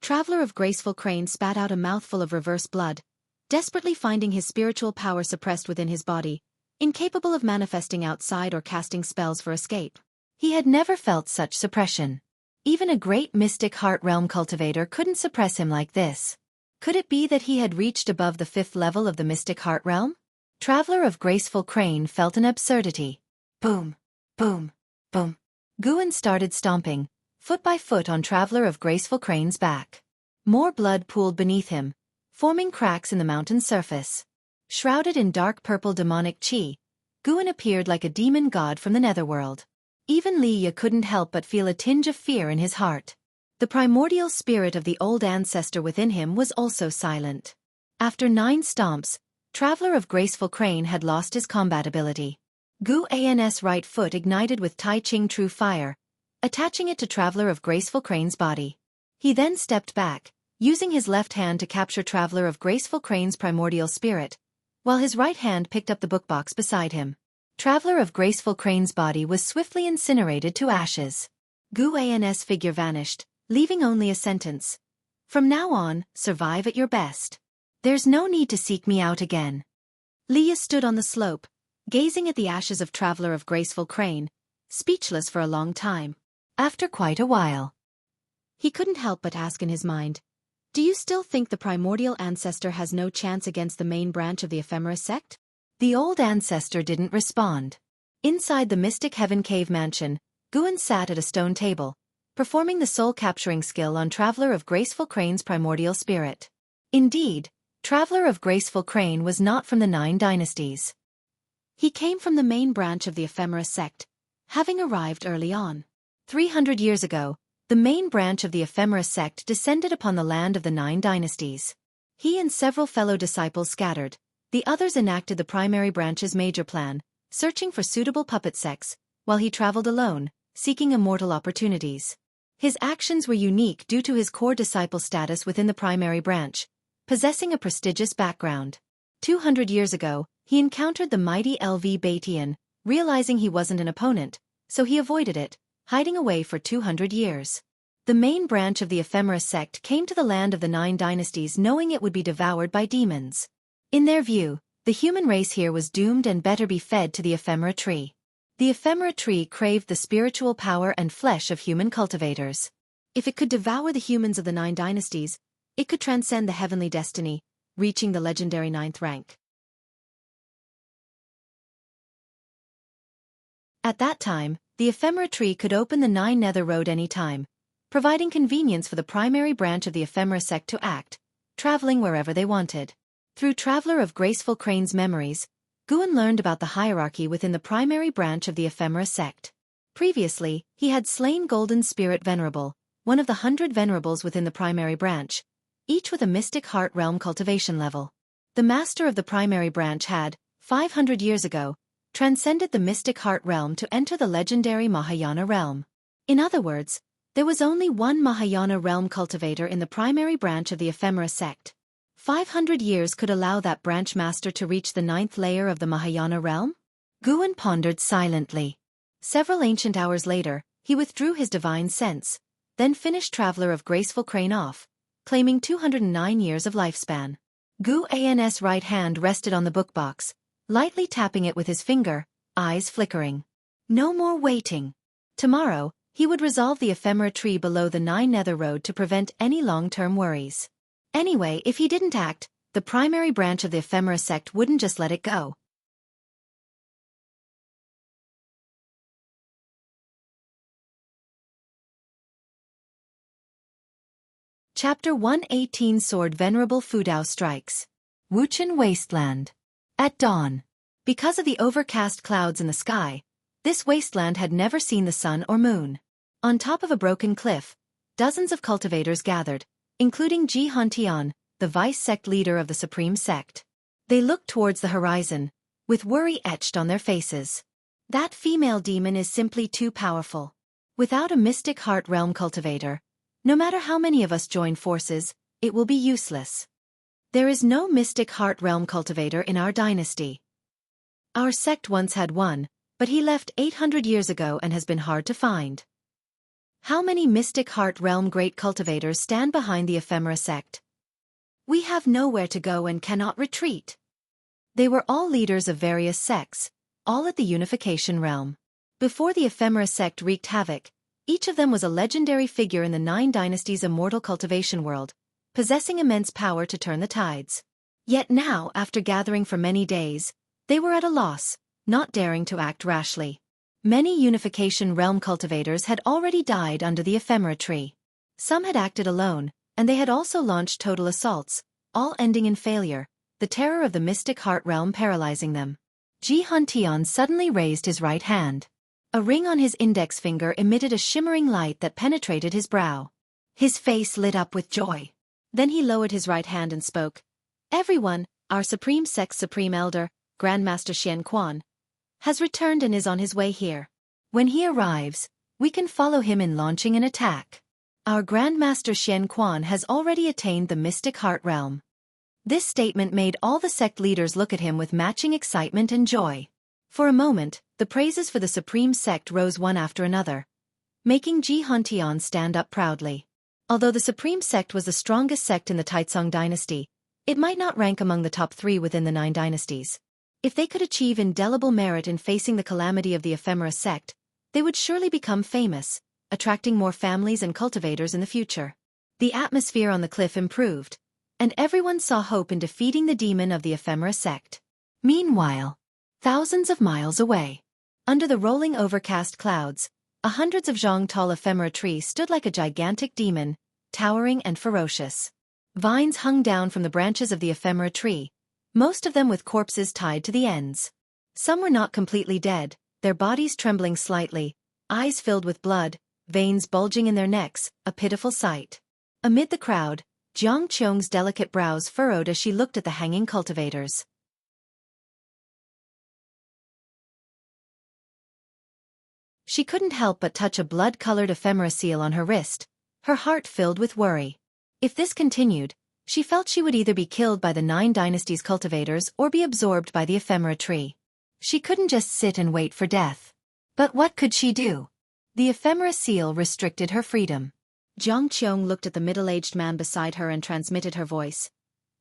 Traveler of Graceful Crane spat out a mouthful of reverse blood, desperately finding his spiritual power suppressed within his body, incapable of manifesting outside or casting spells for escape. He had never felt such suppression. Even a great mystic heart realm cultivator couldn't suppress him like this. Could it be that he had reached above the 5th level of the mystic heart realm? Traveler of Graceful Crane felt an absurdity. Boom! Boom! Boom! Guan started stomping, foot by foot on Traveler of Graceful Crane's back. More blood pooled beneath him, forming cracks in the mountain's surface. Shrouded in dark purple demonic chi, Guan appeared like a demon god from the netherworld. Even Li Ya couldn't help but feel a tinge of fear in his heart. The primordial spirit of the old ancestor within him was also silent. After 9 stomps, Traveler of Graceful Crane had lost his combat ability. Guan's right foot ignited with Taicang true fire, attaching it to Traveler of Graceful Crane's body. He then stepped back, using his left hand to capture Traveler of Graceful Crane's primordial spirit, while his right hand picked up the bookbox beside him. Traveler of Graceful Crane's body was swiftly incinerated to ashes. Guan's figure vanished, leaving only a sentence. From now on, survive at your best. There's no need to seek me out again. Li Ya stood on the slope, gazing at the ashes of Traveler of Graceful Crane, speechless for a long time. After quite a while, he couldn't help but ask in his mind, do you still think the primordial ancestor has no chance against the main branch of the Ephemera sect? The old ancestor didn't respond. Inside the Mystic Heaven Cave mansion, Guan sat at a stone table, performing the soul-capturing skill on Traveler of Graceful Crane's primordial spirit. Indeed, Traveler of Graceful Crane was not from the 9 dynasties. He came from the main branch of the Ephemera sect, having arrived early on. 300 years ago, the main branch of the Ephemera sect descended upon the land of the 9 dynasties. He and several fellow disciples scattered. The others enacted the primary branch's major plan, searching for suitable puppet sects, while he traveled alone, seeking immortal opportunities. His actions were unique due to his core disciple status within the primary branch, possessing a prestigious background. 200 years ago, he encountered the mighty LV Tian, realizing he wasn't an opponent, so he avoided it, hiding away for 200 years. The main branch of the Ephemera sect came to the land of the 9 dynasties knowing it would be devoured by demons. In their view, the human race here was doomed and better be fed to the Ephemera tree. The Ephemera tree craved the spiritual power and flesh of human cultivators. If it could devour the humans of the 9 dynasties, it could transcend the heavenly destiny, reaching the legendary 9th rank. At that time, the Ephemera tree could open the 9 Nether Road any time, providing convenience for the primary branch of the Ephemera sect to act, traveling wherever they wanted. Through Traveler of Graceful Crane's memories, Xuan learned about the hierarchy within the primary branch of the Ephemera sect. Previously, he had slain Golden Spirit Venerable, one of the 100 venerables within the primary branch, each with a mystic heart realm cultivation level. The master of the primary branch had, 500 years ago, transcended the mystic heart realm to enter the legendary Mahayana realm. In other words, there was only one Mahayana realm cultivator in the primary branch of the Ephemera sect. 500 years could allow that branch master to reach the 9th layer of the Mahayana realm? Xuan pondered silently. Several ancient hours later, he withdrew his divine sense, then finished Traveler of Graceful Crane off, claiming 209 years of lifespan. Xuan's right hand rested on the bookbox, lightly tapping it with his finger, eyes flickering. No more waiting. Tomorrow, he would resolve the ephemera tree below the 9 Nether Road to prevent any long-term worries. Anyway, if he didn't act, the primary branch of the ephemera sect wouldn't just let it go. Chapter 118 Sword Venerable Fudao Strikes. Wuchen Wasteland. At dawn. Because of the overcast clouds in the sky, this wasteland had never seen the sun or moon. On top of a broken cliff, dozens of cultivators gathered, including Tian, the vice-sect leader of the Supreme Sect. They looked towards the horizon, with worry etched on their faces. That female demon is simply too powerful. Without a mystic heart realm cultivator, no matter how many of us join forces, it will be useless. There is no mystic heart realm cultivator in our dynasty. Our sect once had one, but he left 800 years ago and has been hard to find. How many mystic heart realm great cultivators stand behind the ephemera sect? We have nowhere to go and cannot retreat. They were all leaders of various sects, all at the unification realm. Before the ephemera sect wreaked havoc, each of them was a legendary figure in the 9 dynasties' immortal cultivation world, possessing immense power to turn the tides. Yet now, after gathering for many days, they were at a loss, not daring to act rashly. Many unification realm cultivators had already died under the ephemera tree. Some had acted alone, and they had also launched total assaults, all ending in failure, the terror of the mystic heart realm paralyzing them. Tian suddenly raised his right hand. A ring on his index finger emitted a shimmering light that penetrated his brow. His face lit up with joy. Then he lowered his right hand and spoke. Everyone, our Supreme Sect's Supreme Elder, Grandmaster Xuan, has returned and is on his way here. When he arrives, we can follow him in launching an attack. Our Grandmaster Xuan has already attained the mystic heart realm. This statement made all the sect leaders look at him with matching excitement and joy. For a moment, the praises for the Supreme Sect rose one after another, making Tian stand up proudly. Although the Supreme Sect was the strongest sect in the Taicang dynasty, it might not rank among the top 3 within the 9 dynasties. If they could achieve indelible merit in facing the calamity of the ephemera sect, they would surely become famous, attracting more families and cultivators in the future. The atmosphere on the cliff improved, and everyone saw hope in defeating the demon of the ephemera sect. Meanwhile, thousands of miles away, under the rolling overcast clouds, hundreds of zhang tall ephemera tree stood like a gigantic demon, towering and ferocious. Vines hung down from the branches of the ephemera tree, most of them with corpses tied to the ends. Some were not completely dead, their bodies trembling slightly, eyes filled with blood, veins bulging in their necks, a pitiful sight. Amid the crowd, Jiang Qiong's delicate brows furrowed as she looked at the hanging cultivators. She couldn't help but touch a blood-colored ephemera seal on her wrist, her heart filled with worry. If this continued, she felt she would either be killed by the 9 dynasties' cultivators or be absorbed by the ephemera tree. She couldn't just sit and wait for death. But what could she do? The ephemera seal restricted her freedom. Jiang Qiong looked at the middle-aged man beside her and transmitted her voice.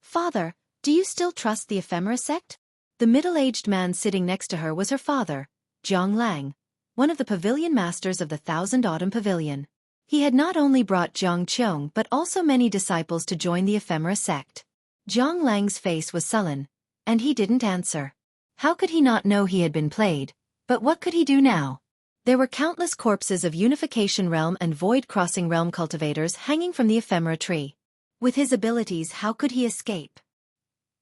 Father, do you still trust the ephemera sect? The middle-aged man sitting next to her was her father, Zhang Lang, one of the pavilion masters of the Thousand Autumn Pavilion. He had not only brought Jiang Qiong but also many disciples to join the ephemera sect. Zhang Lang's face was sullen, and he didn't answer. How could he not know he had been played? But what could he do now? There were countless corpses of Unification Realm and Void Crossing Realm cultivators hanging from the ephemera tree. With his abilities, how could he escape?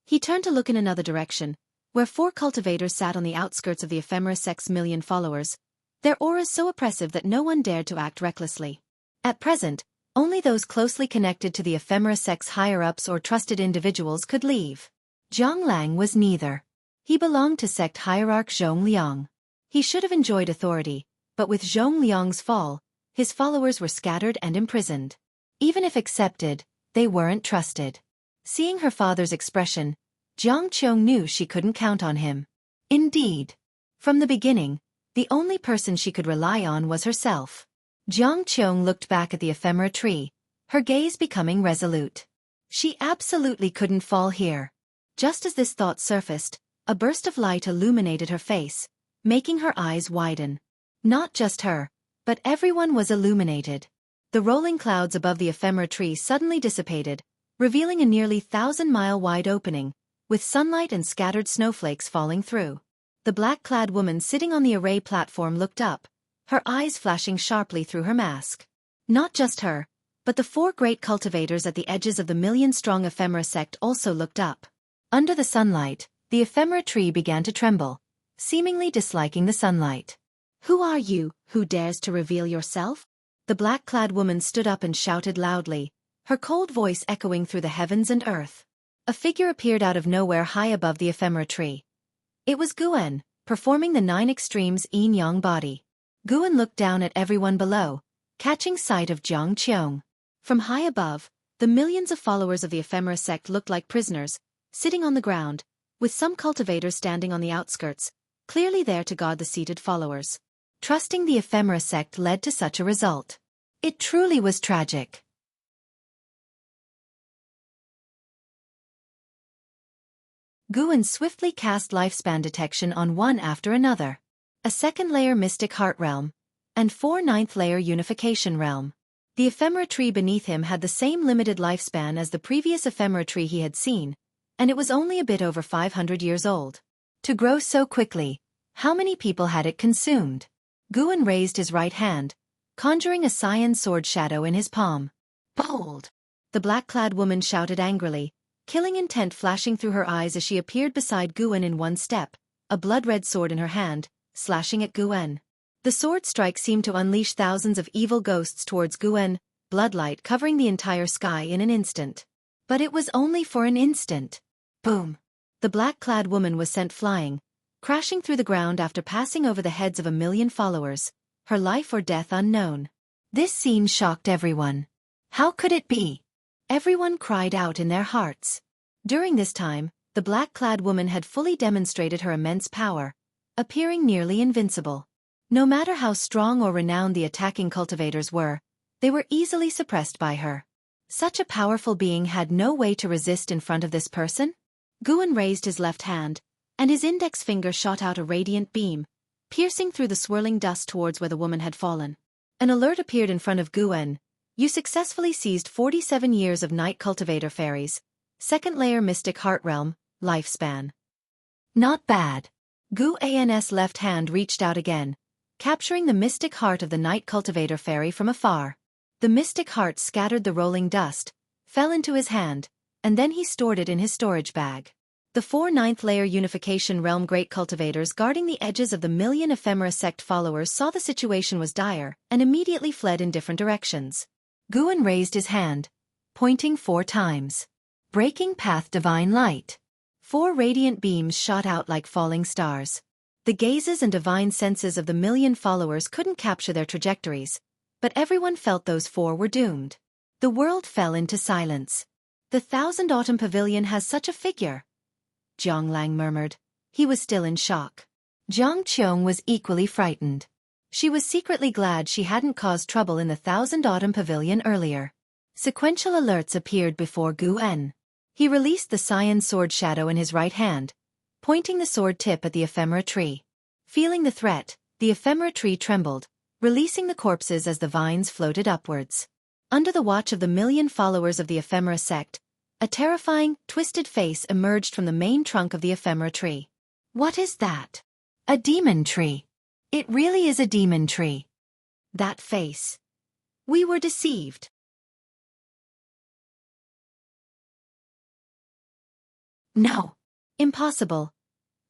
He turned to look in another direction, where 4 cultivators sat on the outskirts of the ephemera sect's million followers, their auras so oppressive that no one dared to act recklessly. At present, only those closely connected to the ephemera sect's higher-ups or trusted individuals could leave. Zhang Lang was neither. He belonged to sect hierarch Zhong Liang. He should have enjoyed authority, but with Zhong Liang's fall, his followers were scattered and imprisoned. Even if accepted, they weren't trusted. Seeing her father's expression, Jiang Qiong knew she couldn't count on him. Indeed. From the beginning, the only person she could rely on was herself. Jiang Qiong looked back at the ephemera tree, her gaze becoming resolute. She absolutely couldn't fall here. Just as this thought surfaced, a burst of light illuminated her face, making her eyes widen. Not just her, but everyone was illuminated. The rolling clouds above the ephemera tree suddenly dissipated, revealing a nearly 1,000-mile-wide opening, with sunlight and scattered snowflakes falling through. The black-clad woman sitting on the array platform looked up, her eyes flashing sharply through her mask. Not just her, but the 4 great cultivators at the edges of the million-strong ephemera sect also looked up. Under the sunlight, the ephemera tree began to tremble, seemingly disliking the sunlight. "Who are you, who dares to reveal yourself?" The black-clad woman stood up and shouted loudly, her cold voice echoing through the heavens and earth. A figure appeared out of nowhere high above the ephemera tree. It was Xuan, performing the 9 extremes yin-yang body. Xuan looked down at everyone below, catching sight of Jiang Qiong. From high above, the millions of followers of the ephemera sect looked like prisoners, sitting on the ground, with some cultivators standing on the outskirts, clearly there to guard the seated followers. Trusting the ephemera sect led to such a result. It truly was tragic. Xuan swiftly cast lifespan detection on one after another. A 2nd-layer mystic heart realm, and 4 9th-layer unification realm. The ephemera tree beneath him had the same limited lifespan as the previous ephemera tree he had seen, and it was only a bit over 500 years old. To grow so quickly, how many people had it consumed? Xuan raised his right hand, conjuring a cyan sword shadow in his palm. "Bold!" The black-clad woman shouted angrily, killing intent flashing through her eyes as she appeared beside Xuan in one step, a blood-red sword in her hand, slashing at Xuan. The sword strike seemed to unleash thousands of evil ghosts towards Xuan, bloodlight covering the entire sky in an instant. But it was only for an instant. Boom! The black-clad woman was sent flying, crashing through the ground after passing over the heads of a million followers, her life or death unknown. This scene shocked everyone. How could it be? Everyone cried out in their hearts. During this time, the black-clad woman had fully demonstrated her immense power, appearing nearly invincible. No matter how strong or renowned the attacking cultivators were, they were easily suppressed by her. Such a powerful being had no way to resist in front of this person? Xuan raised his left hand, and his index finger shot out a radiant beam, piercing through the swirling dust towards where the woman had fallen. An alert appeared in front of Xuan. "You successfully seized 47 years of Night Cultivator Fairies, 2nd-layer Mystic Heart Realm, lifespan." Not bad. Xuan's left hand reached out again, capturing the mystic heart of the Night Cultivator Fairy from afar. The mystic heart scattered the rolling dust, fell into his hand, and then he stored it in his storage bag. The 4 9th-layer Unification Realm Great Cultivators guarding the edges of the million ephemera sect followers saw the situation was dire and immediately fled in different directions. Xuan raised his hand, pointing 4 times. Breaking path divine light. 4 radiant beams shot out like falling stars. The gazes and divine senses of the million followers couldn't capture their trajectories, but everyone felt those 4 were doomed. The world fell into silence. "The 1000 Autumn Pavilion has such a figure," Zhang Lang murmured. He was still in shock. Jiang Qiong was equally frightened. She was secretly glad she hadn't caused trouble in the 1000 Autumn Pavilion earlier. Sequential alerts appeared before Xuan. He released the cyan sword shadow in his right hand, pointing the sword tip at the ephemera tree. Feeling the threat, the ephemera tree trembled, releasing the corpses as the vines floated upwards. Under the watch of the million followers of the ephemera sect, a terrifying, twisted face emerged from the main trunk of the ephemera tree. "What is that?" "A demon tree. It really is a demon tree." "That face. We were deceived." No. Impossible.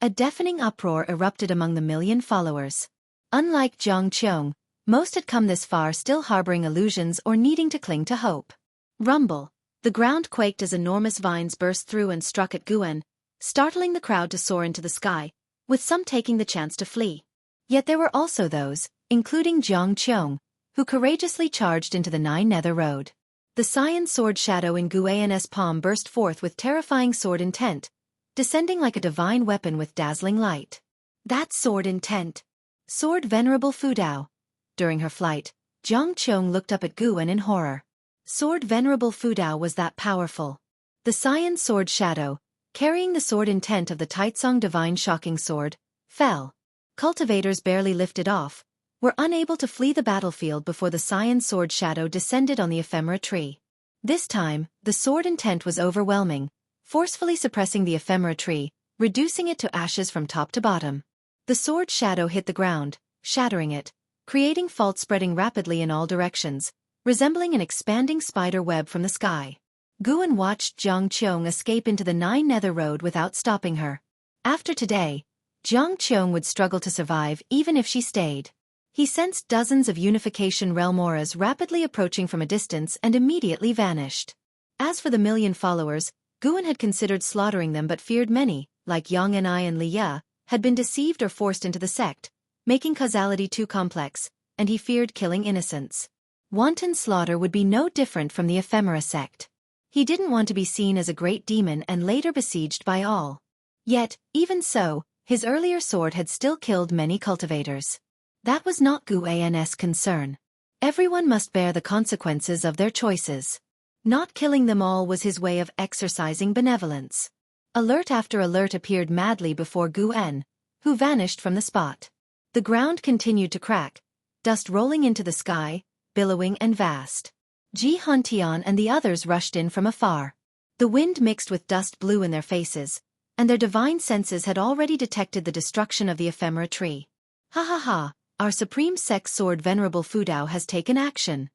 A deafening uproar erupted among the million followers. Unlike Zhang Qiong, most had come this far still harboring illusions or needing to cling to hope. Rumble. The ground quaked as enormous vines burst through and struck at Xuan, startling the crowd to soar into the sky, with some taking the chance to flee. Yet there were also those, including Zhang Qiong, who courageously charged into the Nine Nether Road. The cyan sword shadow in Xuan's palm burst forth with terrifying sword intent, descending like a divine weapon with dazzling light. That sword intent! Soared Venerable Fudao. During her flight, Zhang Qiong looked up at Xuan in horror. Sword Venerable Fudao was that powerful. The cyan sword shadow, carrying the sword intent of the Taicang divine shocking sword, fell. Cultivators barely lifted off, were unable to flee the battlefield before the cyan sword shadow descended on the ephemera tree. This time, the sword intent was overwhelming, forcefully suppressing the ephemera tree, reducing it to ashes from top to bottom. The sword shadow hit the ground, shattering it, creating faults spreading rapidly in all directions, resembling an expanding spider web from the sky. Xuan watched Zhang Qiong escape into the Nine Nether Road without stopping her. After today, Zhang Qiong would struggle to survive even if she stayed. He sensed dozens of Unification Realm auras rapidly approaching from a distance and immediately vanished. As for the million followers, Xuan had considered slaughtering them but feared many, like Yang and I and Li Ya, had been deceived or forced into the sect, making causality too complex, and he feared killing innocents. Wanton slaughter would be no different from the ephemera sect. He didn't want to be seen as a great demon and later besieged by all. Yet, even so, his earlier sword had still killed many cultivators. That was not Xuan's concern. Everyone must bear the consequences of their choices. Not killing them all was his way of exercising benevolence. Alert after alert appeared madly before Xuan, who vanished from the spot. The ground continued to crack, dust rolling into the sky, billowing and vast. Tian and the others rushed in from afar. The wind mixed with dust blew in their faces, and their divine senses had already detected the destruction of the ephemera tree. Ha ha ha, our supreme sect sword Venerable Fudao has taken action.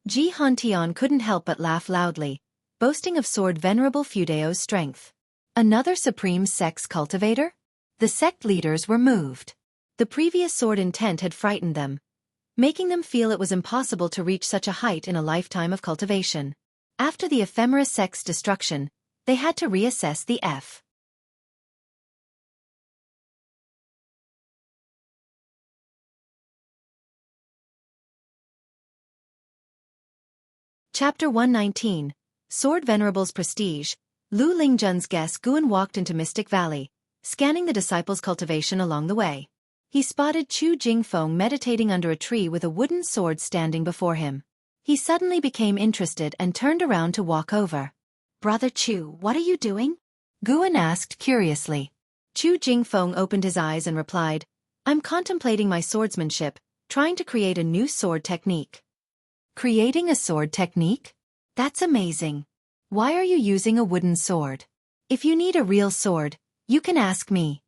Tian couldn't help but laugh loudly, boasting of sword Venerable Fudao's strength. Another supreme sect's cultivator? The sect leaders were moved. The previous sword intent had frightened them, making them feel it was impossible to reach such a height in a lifetime of cultivation. After the ephemera sect's destruction, they had to reassess the F. Chapter 119, Sword Venerable's Prestige. Lu Lingjun's guest Xuan walked into Mystic Valley, scanning the disciples' cultivation along the way. He spotted Chu Jingfeng meditating under a tree with a wooden sword standing before him. He suddenly became interested and turned around to walk over. "Brother Chu, what are you doing?" Xuan asked curiously. Chu Jingfeng opened his eyes and replied, "I'm contemplating my swordsmanship, trying to create a new sword technique." "Creating a sword technique? That's amazing. Why are you using a wooden sword? If you need a real sword, you can ask me."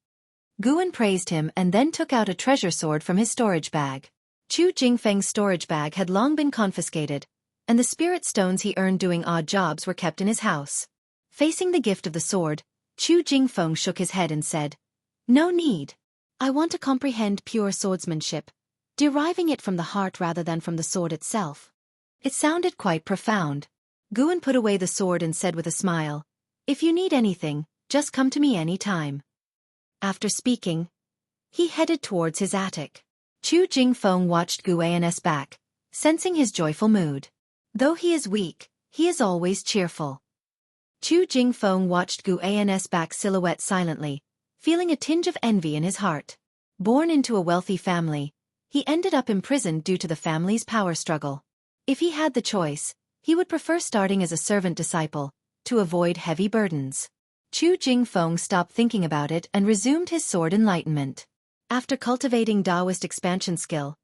Xuan praised him and then took out a treasure sword from his storage bag. Chu Jingfeng's storage bag had long been confiscated, and the spirit stones he earned doing odd jobs were kept in his house. Facing the gift of the sword, Chu Jingfeng shook his head and said, "No need. I want to comprehend pure swordsmanship, deriving it from the heart rather than from the sword itself." It sounded quite profound. Xuan put away the sword and said with a smile, "If you need anything, just come to me any time." After speaking, he headed towards his attic. Chu Jingfeng watched Xuan's back, sensing his joyful mood. Though he is weak, he is always cheerful. Chu Jingfeng watched Xuan's back silhouette silently, feeling a tinge of envy in his heart. Born into a wealthy family, he ended up imprisoned due to the family's power struggle. If he had the choice, he would prefer starting as a servant disciple, to avoid heavy burdens. Chu Jingfeng stopped thinking about it and resumed his sword enlightenment. After cultivating Taoist expansion skill,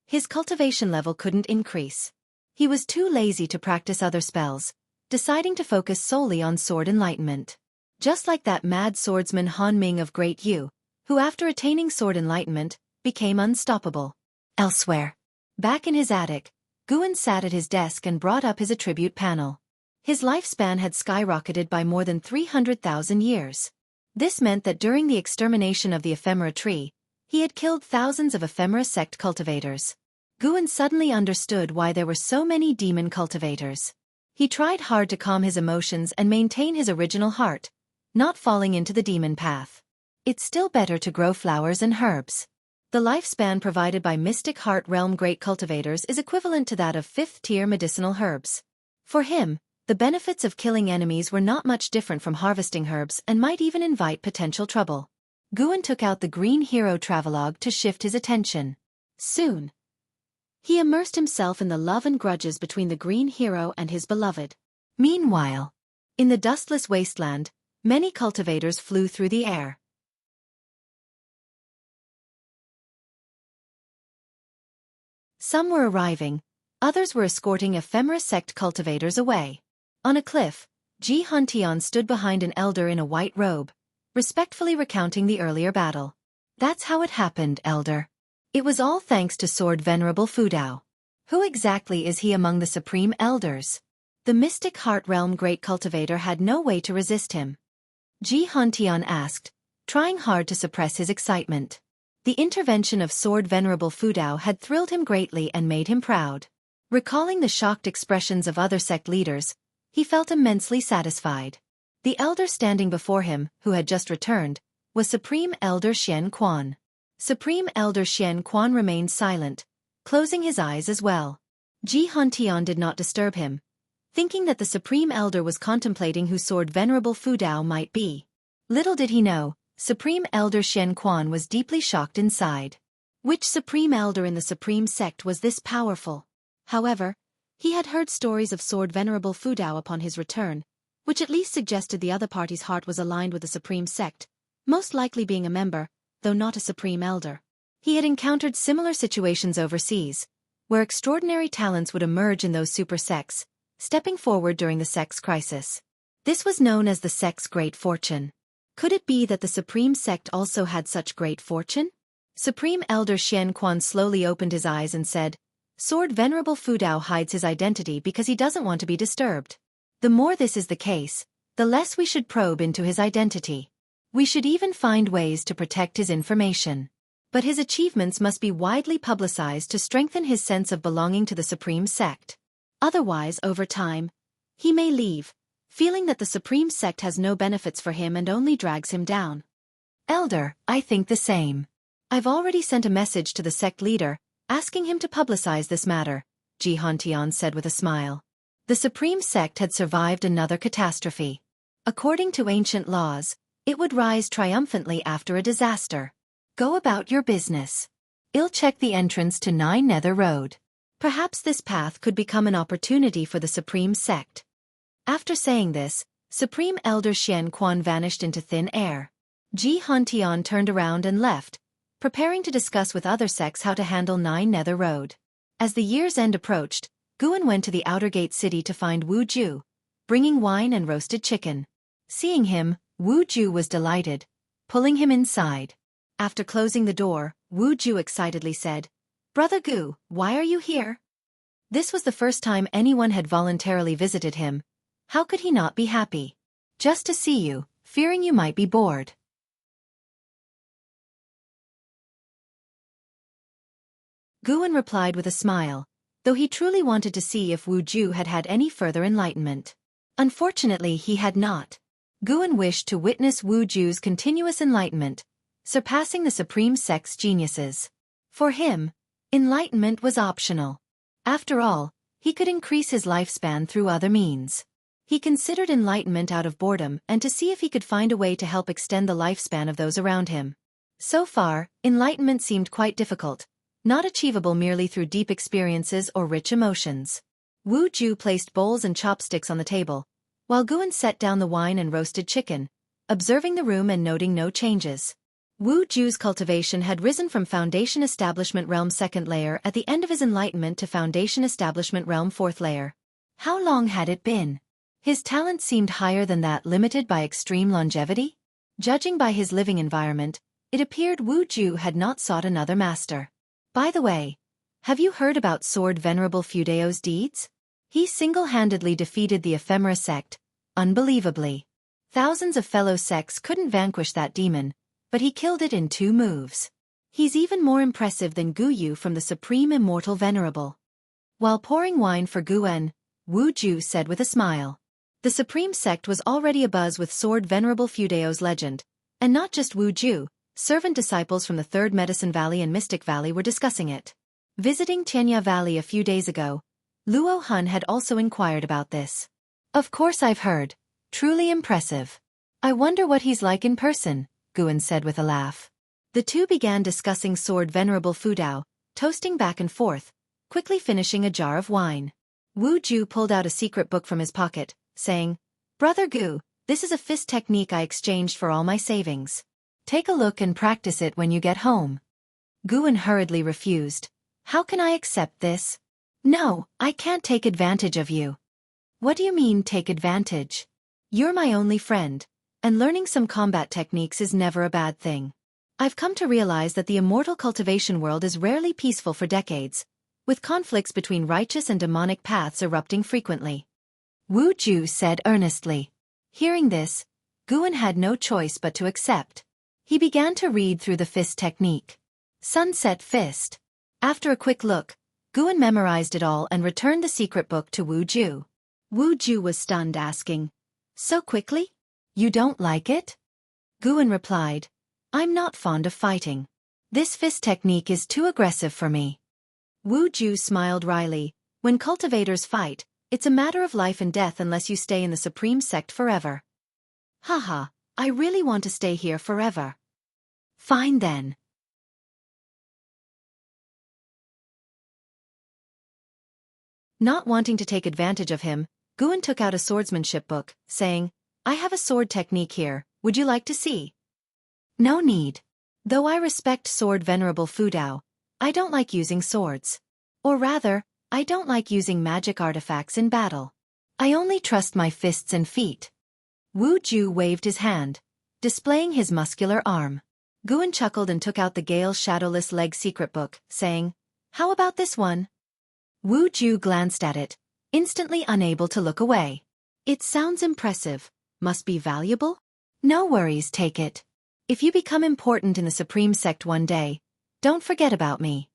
his cultivation level couldn't increase. He was too lazy to practice other spells, deciding to focus solely on sword enlightenment. Just like that mad swordsman Han Ming of Great Yu, who after attaining sword enlightenment, became unstoppable. Elsewhere. Back in his attic, Xuan sat at his desk and brought up his attribute panel. His lifespan had skyrocketed by more than 300,000 years. This meant that during the extermination of the ephemera tree, he had killed thousands of ephemera sect cultivators. Xuan suddenly understood why there were so many demon cultivators. He tried hard to calm his emotions and maintain his original heart, not falling into the demon path. It's still better to grow flowers and herbs. The lifespan provided by Mystic Heart Realm Great Cultivators is equivalent to that of 5th-tier medicinal herbs. For him, the benefits of killing enemies were not much different from harvesting herbs and might even invite potential trouble. Xuan took out the Green Hero Travelogue to shift his attention. Soon, he immersed himself in the love and grudges between the Green Hero and his beloved. Meanwhile, in the dustless wasteland, many cultivators flew through the air. Some were arriving, others were escorting ephemera sect cultivators away. On a cliff, Tian stood behind an elder in a white robe, respectfully recounting the earlier battle. That's how it happened, elder. It was all thanks to Sword Venerable Fudao. Who exactly is he among the Supreme Elders? The Mystic Heart Realm Great Cultivator had no way to resist him. Tian asked, trying hard to suppress his excitement. The intervention of Sword Venerable Fudao had thrilled him greatly and made him proud. Recalling the shocked expressions of other sect leaders, he felt immensely satisfied. The elder standing before him, who had just returned, was Supreme Elder Xuan. Supreme Elder Xuan remained silent, closing his eyes as well. Tian did not disturb him, thinking that the Supreme Elder was contemplating who Sword Venerable Fudao might be. Little did he know, Supreme Elder Xuan was deeply shocked inside. Which Supreme Elder in the Supreme Sect was this powerful? However, he had heard stories of Sword Venerable Fudao upon his return, which at least suggested the other party's heart was aligned with the Supreme Sect, most likely being a member, though not a Supreme Elder. He had encountered similar situations overseas, where extraordinary talents would emerge in those super sects, stepping forward during the sect's crisis. This was known as the sect's great fortune. Could it be that the Supreme Sect also had such great fortune? Supreme Elder Xuan slowly opened his eyes and said, Sword Venerable Fudao hides his identity because he doesn't want to be disturbed. The more this is the case, the less we should probe into his identity. We should even find ways to protect his information. But his achievements must be widely publicized to strengthen his sense of belonging to the Supreme Sect. Otherwise, over time, he may leave, feeling that the Supreme Sect has no benefits for him and only drags him down. Elder, I think the same. I've already sent a message to the sect leader, asking him to publicize this matter, Tian said with a smile. The Supreme Sect had survived another catastrophe. According to ancient laws, it would rise triumphantly after a disaster. Go about your business. I'll check the entrance to 9 Nether Road. Perhaps this path could become an opportunity for the Supreme Sect. After saying this, Supreme Elder Xuan vanished into thin air. Tian turned around and left, preparing to discuss with other sects how to handle 9 Nether Road. As the year's end approached, Xuan went to the outer gate city to find Wu Ju, bringing wine and roasted chicken. Seeing him, Wu Ju was delighted, pulling him inside. After closing the door, Wu Ju excitedly said, Brother Gu, why are you here? This was the first time anyone had voluntarily visited him. How could he not be happy? Just to see you, fearing you might be bored. Xuan replied with a smile, though he truly wanted to see if Wu Ju had had any further enlightenment. Unfortunately, he had not. Xuan wished to witness Wu Ju's continuous enlightenment, surpassing the Supreme Sect's geniuses. For him, enlightenment was optional. After all, he could increase his lifespan through other means. He considered enlightenment out of boredom and to see if he could find a way to help extend the lifespan of those around him. So far, enlightenment seemed quite difficult, not achievable merely through deep experiences or rich emotions. Wu Ju placed bowls and chopsticks on the table, while Xuan set down the wine and roasted chicken, observing the room and noting no changes. Wu Ju's cultivation had risen from Foundation Establishment Realm 2nd layer at the end of his enlightenment to Foundation Establishment Realm 4th layer. How long had it been? His talent seemed higher than that limited by extreme longevity. Judging by his living environment, it appeared Wu Ju had not sought another master. By the way, have you heard about Sword Venerable Fudao's deeds? He single-handedly defeated the Ephemera sect, unbelievably. Thousands of fellow sects couldn't vanquish that demon, but he killed it in 2 moves. He's even more impressive than Gu Yu from the Supreme Immortal Venerable. While pouring wine for Guan, Wu Ju said with a smile. The Supreme Sect was already abuzz with Sword Venerable Fudeo's legend, and not just Wu Ju, servant disciples from the Third Medicine Valley and Mystic Valley were discussing it. Visiting Tianya Valley a few days ago, Luo Hun had also inquired about this. Of course I've heard. Truly impressive. I wonder what he's like in person, Guan said with a laugh. The two began discussing Sword Venerable Fudao, toasting back and forth, quickly finishing a jar of wine. Wu Ju pulled out a secret book from his pocket, saying, Brother Gu, this is a fist technique I exchanged for all my savings. Take a look and practice it when you get home. Guan hurriedly refused. How can I accept this? No, I can't take advantage of you. What do you mean take advantage? You're my only friend, and learning some combat techniques is never a bad thing. I've come to realize that the immortal cultivation world is rarely peaceful for decades, with conflicts between righteous and demonic paths erupting frequently. Wu Ju said earnestly. Hearing this, Guan had no choice but to accept. He began to read through the fist technique. Sunset Fist. After a quick look, Guan memorized it all and returned the secret book to Wu Ju. Wu Ju was stunned, asking, So quickly? You don't like it? Guan replied, I'm not fond of fighting. This fist technique is too aggressive for me. Wu Ju smiled wryly. When cultivators fight, it's a matter of life and death unless you stay in the Supreme Sect forever. Haha, I really want to stay here forever. Fine then. Not wanting to take advantage of him, Guan took out a swordsmanship book, saying, I have a sword technique here, would you like to see? No need. Though I respect Sword Venerable Fudao, I don't like using swords. Or rather, I don't like using magic artifacts in battle. I only trust my fists and feet. Wu Ju waved his hand, displaying his muscular arm. Guan chuckled and took out the Gale's Shadowless Leg secret book, saying, How about this one? Wu Ju glanced at it, instantly unable to look away. It sounds impressive. Must be valuable? No worries, take it. If you become important in the Supreme Sect one day, don't forget about me.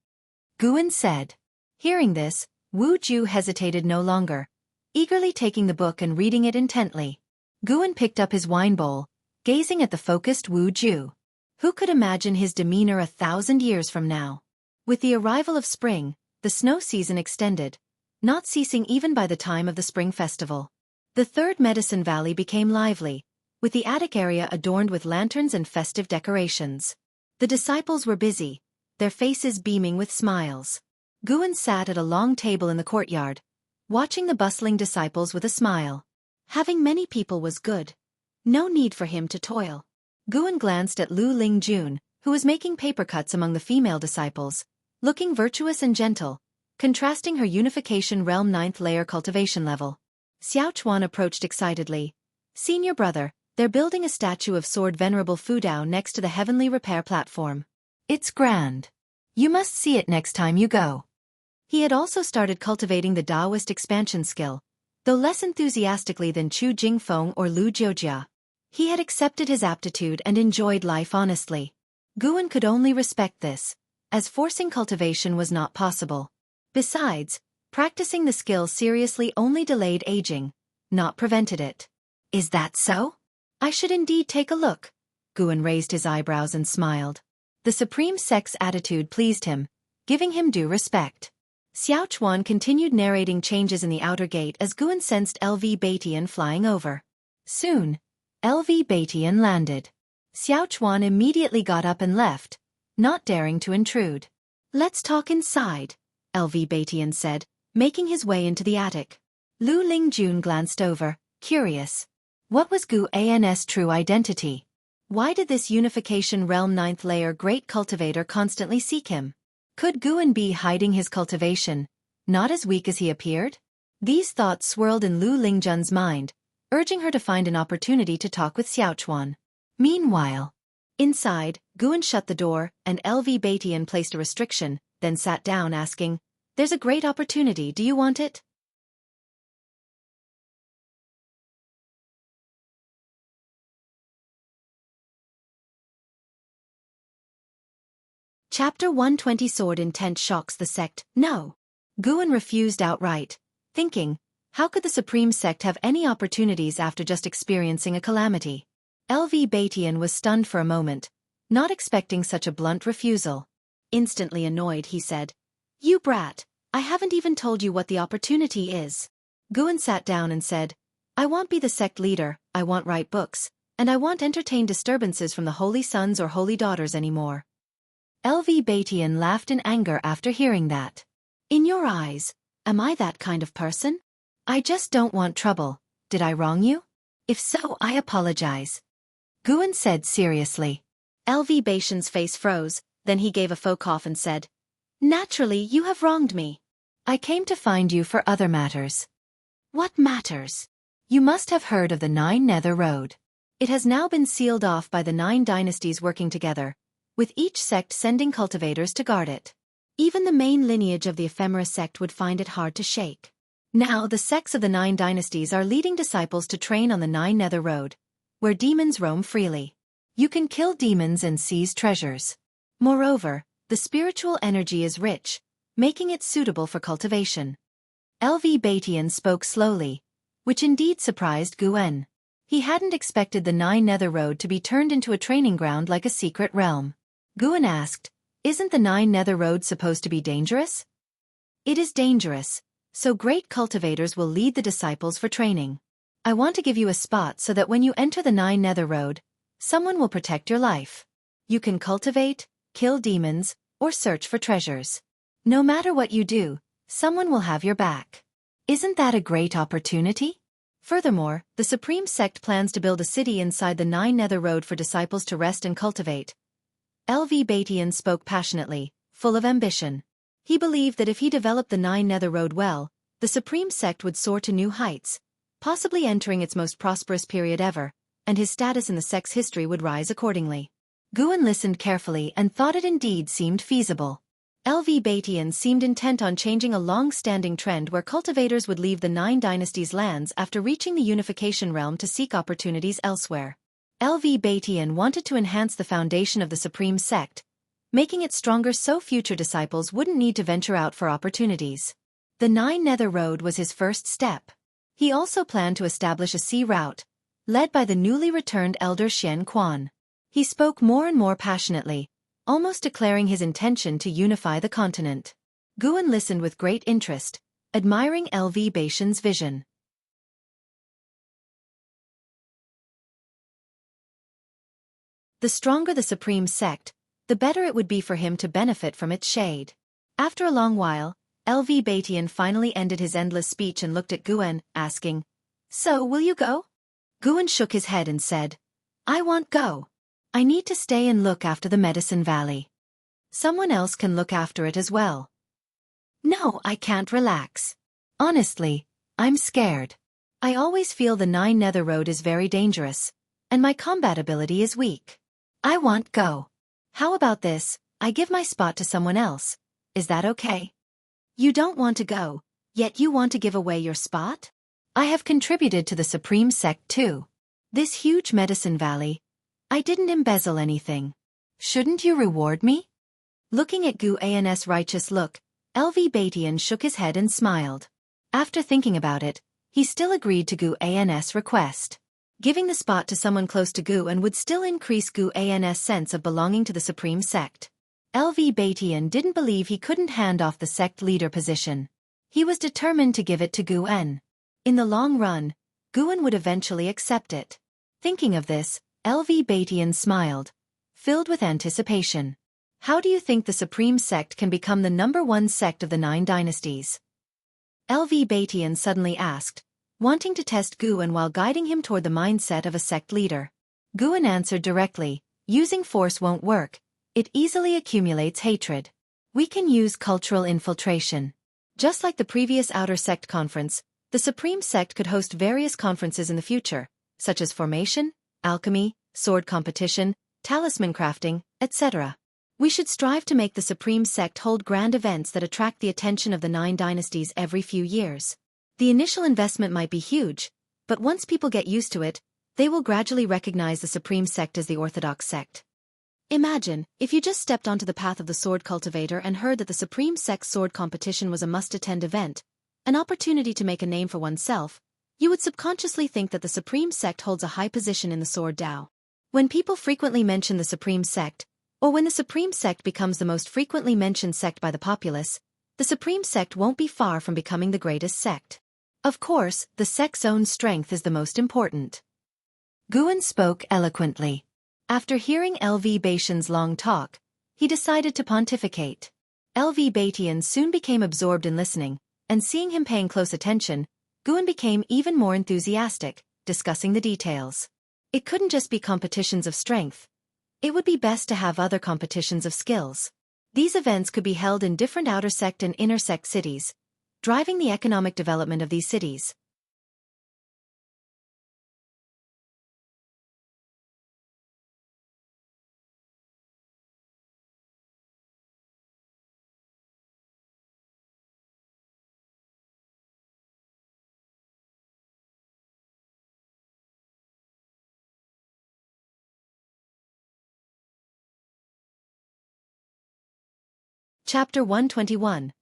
Guan said. Hearing this, Wu Ju hesitated no longer, eagerly taking the book and reading it intently. Guan picked up his wine bowl, gazing at the focused Wu Ju. Who could imagine his demeanor 1,000 years from now? With the arrival of spring, the snow season extended, not ceasing even by the time of the spring festival. The Third Medicine Valley became lively, with the attic area adorned with lanterns and festive decorations. The disciples were busy, their faces beaming with smiles. Guan sat at a long table in the courtyard, watching the bustling disciples with a smile. Having many people was good. No need for him to toil. Guan glanced at Lu Lingjun, who was making paper cuts among the female disciples, looking virtuous and gentle, contrasting her Unification Realm 9th layer cultivation level. Xuan approached excitedly. Senior brother, they're building a statue of Sword Venerable Fudao next to the Heavenly Repair platform. It's grand. You must see it next time you go. He had also started cultivating the Taoist expansion skill, though less enthusiastically than Chu Jingfeng or Lu Jiujia. He had accepted his aptitude and enjoyed life honestly. Guan could only respect this, as forcing cultivation was not possible. Besides, practicing the skill seriously only delayed aging, not prevented it. Is that so? I should indeed take a look. Guan raised his eyebrows and smiled. The Supreme Sect's attitude pleased him, giving him due respect. Xuan continued narrating changes in the outer gate as Guan sensed LV Batian flying over. Soon, LV Batian landed. Xuan immediately got up and left, not daring to intrude. Let's talk inside, LV Batian said, making his way into the attic. Lu Lingjun glanced over, curious. What was Gu An's true identity? Why did this Unification Realm 9th layer great cultivator constantly seek him? Could Guan be hiding his cultivation, not as weak as he appeared? These thoughts swirled in Lu Lingjun's mind, urging her to find an opportunity to talk with Xuan. Meanwhile, inside, Guan shut the door, and LV Batian placed a restriction, then sat down asking, There's a great opportunity, do you want it? Chapter 120 Sword Intent shocks the sect. No. Guan refused outright, thinking, how could the Supreme Sect have any opportunities after just experiencing a calamity? Tian was stunned for a moment, not expecting such a blunt refusal. Instantly annoyed, he said, "You brat, I haven't even told you what the opportunity is." Guan sat down and said, "I won't be the sect leader, I won't write books, and I won't entertain disturbances from the holy sons or holy daughters anymore." Tian laughed in anger after hearing that. "In your eyes, am I that kind of person? I just don't want trouble. Did I wrong you? If so, I apologize," Guan said seriously. Tian's face froze, then he gave a faux cough and said, "Naturally, you have wronged me. I came to find you for other matters." "What matters?" "You must have heard of the Nine Nether Road. It has now been sealed off by the 9 dynasties working together, with each sect sending cultivators to guard it. Even the main lineage of the Ephemera sect would find it hard to shake. Now the sects of the 9 dynasties are leading disciples to train on the Nine Nether Road, where demons roam freely. You can kill demons and seize treasures. Moreover, the spiritual energy is rich, making it suitable for cultivation." Tian spoke slowly, which indeed surprised Guan. He hadn't expected the Nine Nether Road to be turned into a training ground like a secret realm. Guan asked, "Isn't the Nine Nether Road supposed to be dangerous?" "It is dangerous, so great cultivators will lead the disciples for training. I want to give you a spot so that when you enter the Nine Nether Road, someone will protect your life. You can cultivate, kill demons, or search for treasures. No matter what you do, someone will have your back. Isn't that a great opportunity? Furthermore, the Supreme Sect plans to build a city inside the Nine Nether Road for disciples to rest and cultivate." Tian spoke passionately, full of ambition. He believed that if he developed the Nine Nether Road well, the Supreme Sect would soar to new heights, possibly entering its most prosperous period ever, and his status in the sect's history would rise accordingly. Guan listened carefully and thought it indeed seemed feasible. Tian seemed intent on changing a long-standing trend where cultivators would leave the 9 dynasties' lands after reaching the unification realm to seek opportunities elsewhere. Tian wanted to enhance the foundation of the Supreme Sect, making it stronger so future disciples wouldn't need to venture out for opportunities. The Nine Nether Road was his first step. He also planned to establish a sea route, led by the newly returned elder Xuan. He spoke more and more passionately, almost declaring his intention to unify the continent. Guan listened with great interest, admiring Tian's vision. The stronger the Supreme Sect, the better it would be for him to benefit from its shade. After a long while, Tian finally ended his endless speech and looked at Guan, asking, "So, will you go?" Guan shook his head and said, "I won't go. I need to stay and look after the Medicine Valley. Someone else can look after it as well." "No, I can't relax. Honestly, I'm scared. I always feel the Nine Nether Road is very dangerous, and my combat ability is weak. I won't go. How about this, I give my spot to someone else. Is that okay?" "You don't want to go, yet you want to give away your spot?" "I have contributed to the Supreme Sect too. This huge Medicine Valley. I didn't embezzle anything. Shouldn't you reward me?" Looking at Guan's righteous look, Tian shook his head and smiled. After thinking about it, he still agreed to Guan's request. Giving the spot to someone close to Guan would still increase Guan's sense of belonging to the Supreme Sect. Tian didn't believe he couldn't hand off the sect leader position. He was determined to give it to Guan. In the long run, Guan would eventually accept it. Thinking of this, Tian smiled, filled with anticipation. "How do you think the Supreme Sect can become the #1 sect of the 9 dynasties?" Tian suddenly asked, wanting to test Guan while guiding him toward the mindset of a sect leader. Guan answered directly, "Using force won't work. It easily accumulates hatred. We can use cultural infiltration. Just like the previous Outer Sect Conference, the Supreme Sect could host various conferences in the future, such as formation, alchemy, sword competition, talisman crafting, etc. We should strive to make the Supreme Sect hold grand events that attract the attention of the 9 dynasties every few years. The initial investment might be huge, but once people get used to it, they will gradually recognize the Supreme Sect as the orthodox sect." Imagine, if you just stepped onto the path of the sword cultivator and heard that the Supreme Sect's sword competition was a must-attend event, an opportunity to make a name for oneself, you would subconsciously think that the Supreme Sect holds a high position in the Sword Dao. When people frequently mention the Supreme Sect, or when the Supreme Sect becomes the most frequently mentioned sect by the populace, the Supreme Sect won't be far from becoming the greatest sect. Of course, the sect's own strength is the most important. Guan spoke eloquently. After hearing LV Batian's long talk, he decided to pontificate. LV Batian soon became absorbed in listening, and seeing him paying close attention, Guan became even more enthusiastic, discussing the details. It couldn't just be competitions of strength. It would be best to have other competitions of skills. These events could be held in different outer sect and inner sect cities, driving the economic development of these cities. Chapter 121.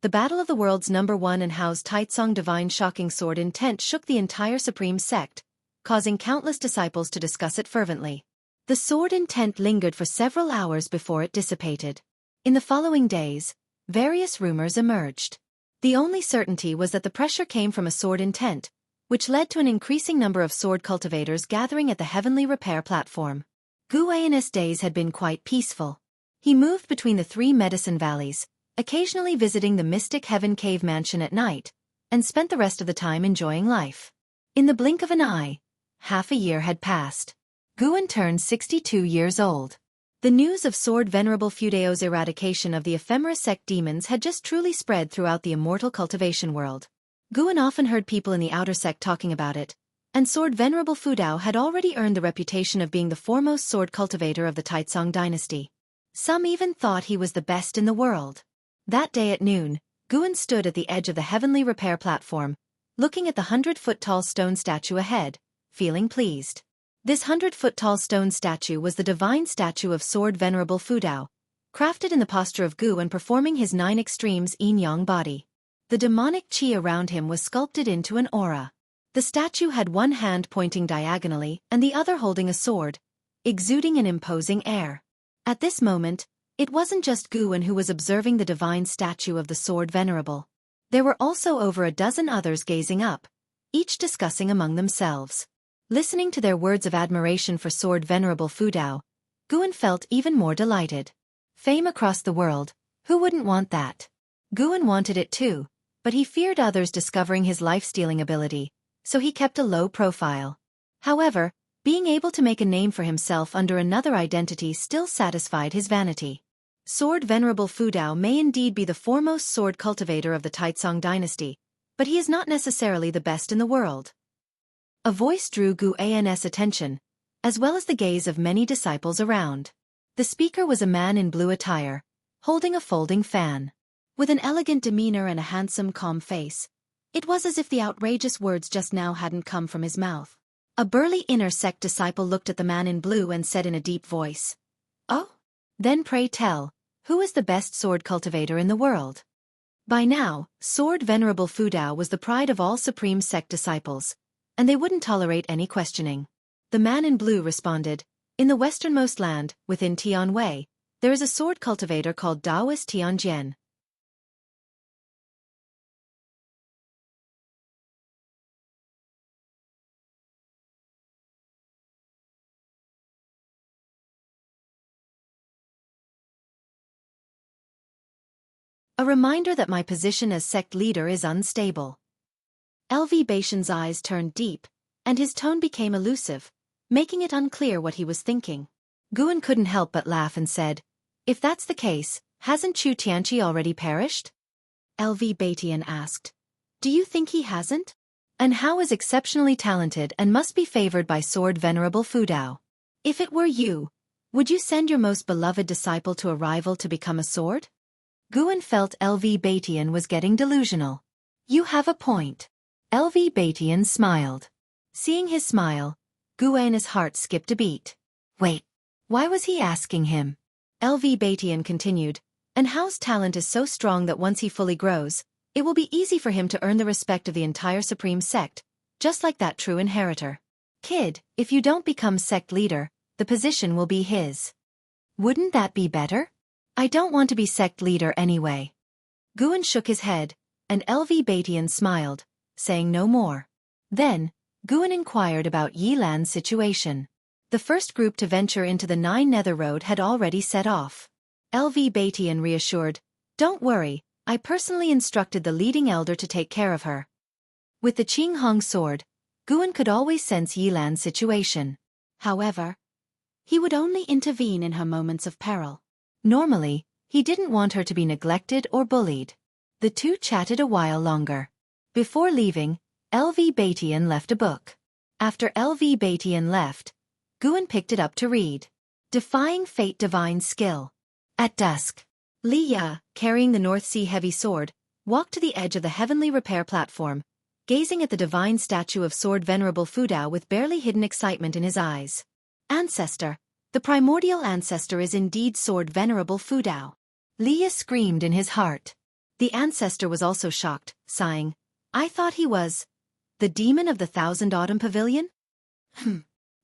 The Battle of the World's #1 and Hao's Taicang Divine Shocking Sword Intent shook the entire Supreme Sect, causing countless disciples to discuss it fervently. The sword intent lingered for several hours before it dissipated. In the following days, various rumors emerged. The only certainty was that the pressure came from a sword intent, which led to an increasing number of sword cultivators gathering at the Heavenly Repair platform. Guan's days had been quite peaceful. He moved between the 3 medicine valleys, occasionally visiting the Mystic Heaven Cave Mansion at night, and spent the rest of the time enjoying life. In the blink of an eye, half a year had passed. Guan turned 62 years old. The news of Sword Venerable Fudao's eradication of the ephemera sect demons had just truly spread throughout the immortal cultivation world. Guan often heard people in the outer sect talking about it, and Sword Venerable Fudao had already earned the reputation of being the foremost sword cultivator of the Taicang dynasty. Some even thought he was the best in the world. That day at noon, Guan stood at the edge of the Heavenly Repair platform, looking at the 100-foot-tall stone statue ahead, feeling pleased. This 100-foot-tall stone statue was the divine statue of Sword Venerable Fudao, crafted in the posture of Gu and performing his 9 extremes yin-yang body. The demonic qi around him was sculpted into an aura. The statue had one hand pointing diagonally and the other holding a sword, exuding an imposing air. At this moment, it wasn't just Guan who was observing the divine statue of the Sword Venerable. There were also over a dozen others gazing up, each discussing among themselves. Listening to their words of admiration for Sword Venerable Fudao, Guan felt even more delighted. Fame across the world, who wouldn't want that? Guan wanted it too, but he feared others discovering his life-stealing ability, so he kept a low profile. However, being able to make a name for himself under another identity still satisfied his vanity. Sword Venerable Fudao may indeed be the foremost sword cultivator of the Taicang dynasty, but he is not necessarily the best in the world. A voice drew Guan's attention, as well as the gaze of many disciples around. The speaker was a man in blue attire, holding a folding fan. With an elegant demeanor and a handsome, calm face, it was as if the outrageous words just now hadn't come from his mouth. A burly inner sect disciple looked at the man in blue and said in a deep voice, "Oh? Then pray tell, who is the best sword cultivator in the world?" By now, Sword Venerable Fudao was the pride of all Supreme Sect disciples, and they wouldn't tolerate any questioning. The man in blue responded, "In the westernmost land, within Tian Wei, there is a sword cultivator called Daoist Tianjian. A reminder that my position as sect leader is unstable." LV Batian's eyes turned deep, and his tone became elusive, making it unclear what he was thinking. Guan couldn't help but laugh and said, "If that's the case, hasn't Chu Tianqi already perished?" LV Batian asked, "Do you think he hasn't? And Hao is exceptionally talented and must be favored by Sword Venerable Fudao. If it were you, would you send your most beloved disciple to a rival to become a sword?" Guan felt LV Batian was getting delusional. "You have a point." LV Batian smiled. Seeing his smile, Guan's heart skipped a beat. "Wait, Why was he asking him? Tian continued, and Hao's talent is so strong that once he fully grows, it will be easy for him to earn the respect of the entire supreme sect, just like that true inheritor. Kid, if you don't become sect leader, the position will be his. Wouldn't that be better? I don't want to be sect leader anyway. Guan shook his head, and Tian smiled, saying no more. Then, Guan inquired about Yilan's situation. The first group to venture into the Nine Nether Road had already set off. Tian reassured, "Don't worry, I personally instructed the leading elder to take care of her." With the Qinghong sword, Guan could always sense Yilan's situation. However, he would only intervene in her moments of peril. Normally, he didn't want her to be neglected or bullied. The two chatted a while longer. Before leaving, Tian left a book. After Tian left, Guan picked it up to read. Defying Fate Divine Skill. At dusk, Li Ya, carrying the North Sea heavy sword, walked to the edge of the heavenly repair platform, gazing at the divine statue of Sword Venerable Fudao with barely hidden excitement in his eyes. Ancestor, the primordial ancestor is indeed Sword Venerable Fudao. Li Ya screamed in his heart. The ancestor was also shocked, sighing, "I thought he was the demon of the Thousand Autumn Pavilion?"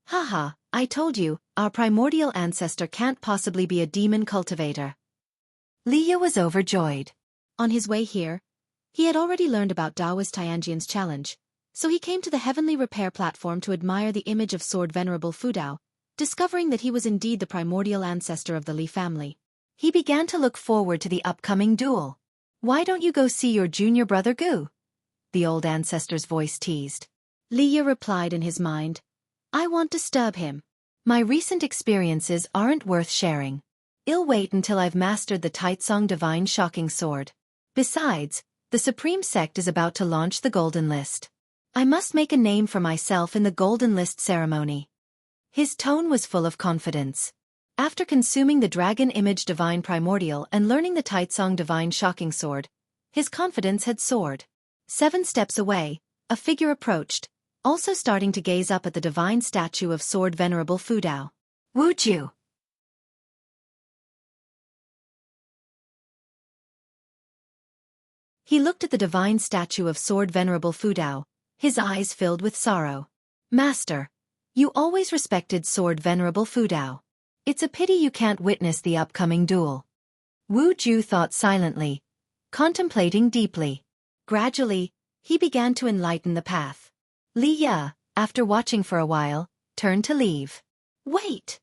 Haha, I told you, our primordial ancestor can't possibly be a demon cultivator. Li Ya was overjoyed. On his way here, he had already learned about Taoist Tianjian's challenge, so he came to the heavenly repair platform to admire the image of Sword Venerable Fudao, discovering that he was indeed the primordial ancestor of the Li family. He began to look forward to the upcoming duel. "Why don't you go see your junior brother Gu?" the old ancestor's voice teased. Li Ya replied in his mind, "I won't disturb him. My recent experiences aren't worth sharing. I'll wait until I've mastered the Taicang Divine Shocking Sword. Besides, the Supreme Sect is about to launch the Golden List. I must make a name for myself in the Golden List ceremony." His tone was full of confidence. After consuming the Dragon Image Divine Primordial and learning the Taicang Divine Shocking Sword, his confidence had soared. 7 steps away, a figure approached, also starting to gaze up at the divine statue of Sword Venerable Fudao. "Wu Ju." He looked at the divine statue of Sword Venerable Fudao, his eyes filled with sorrow. "Master, you always respected Sword Venerable Fudao. It's a pity you can't witness the upcoming duel." Wu Ju thought silently, contemplating deeply. Gradually, he began to enlighten the path. Li Ya, after watching for a while, turned to leave. "Wait!"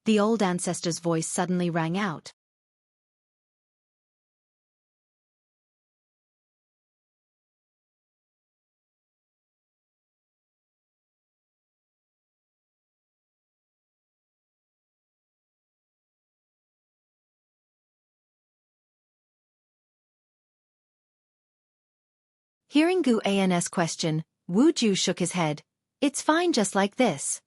The old ancestor's voice suddenly rang out. Hearing Gu An's question, Wu Ju shook his head. "It's fine just like this."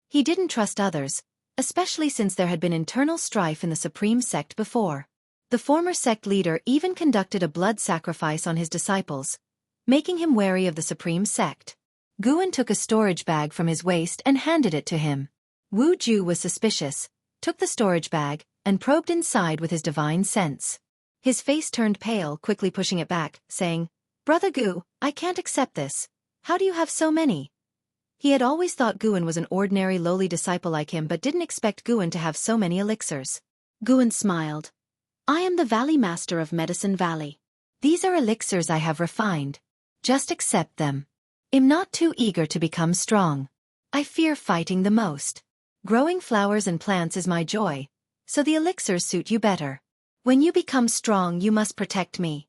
He didn't trust others, especially since there had been internal strife in the Supreme Sect before. The former sect leader even conducted a blood sacrifice on his disciples, making him wary of the Supreme Sect. Guan took a storage bag from his waist and handed it to him. Wu Ju was suspicious, took the storage bag, and probed inside with his divine sense. His face turned pale, quickly pushing it back, saying, "Brother Gu, I can't accept this. How do you have so many?" He had always thought Guan was an ordinary lowly disciple like him but didn't expect Guan to have so many elixirs. Guan smiled. "I am the Valley Master of Medicine Valley. These are elixirs I have refined. Just accept them. I'm not too eager to become strong. I fear fighting the most. Growing flowers and plants is my joy, so the elixirs suit you better. When you become strong you must protect me."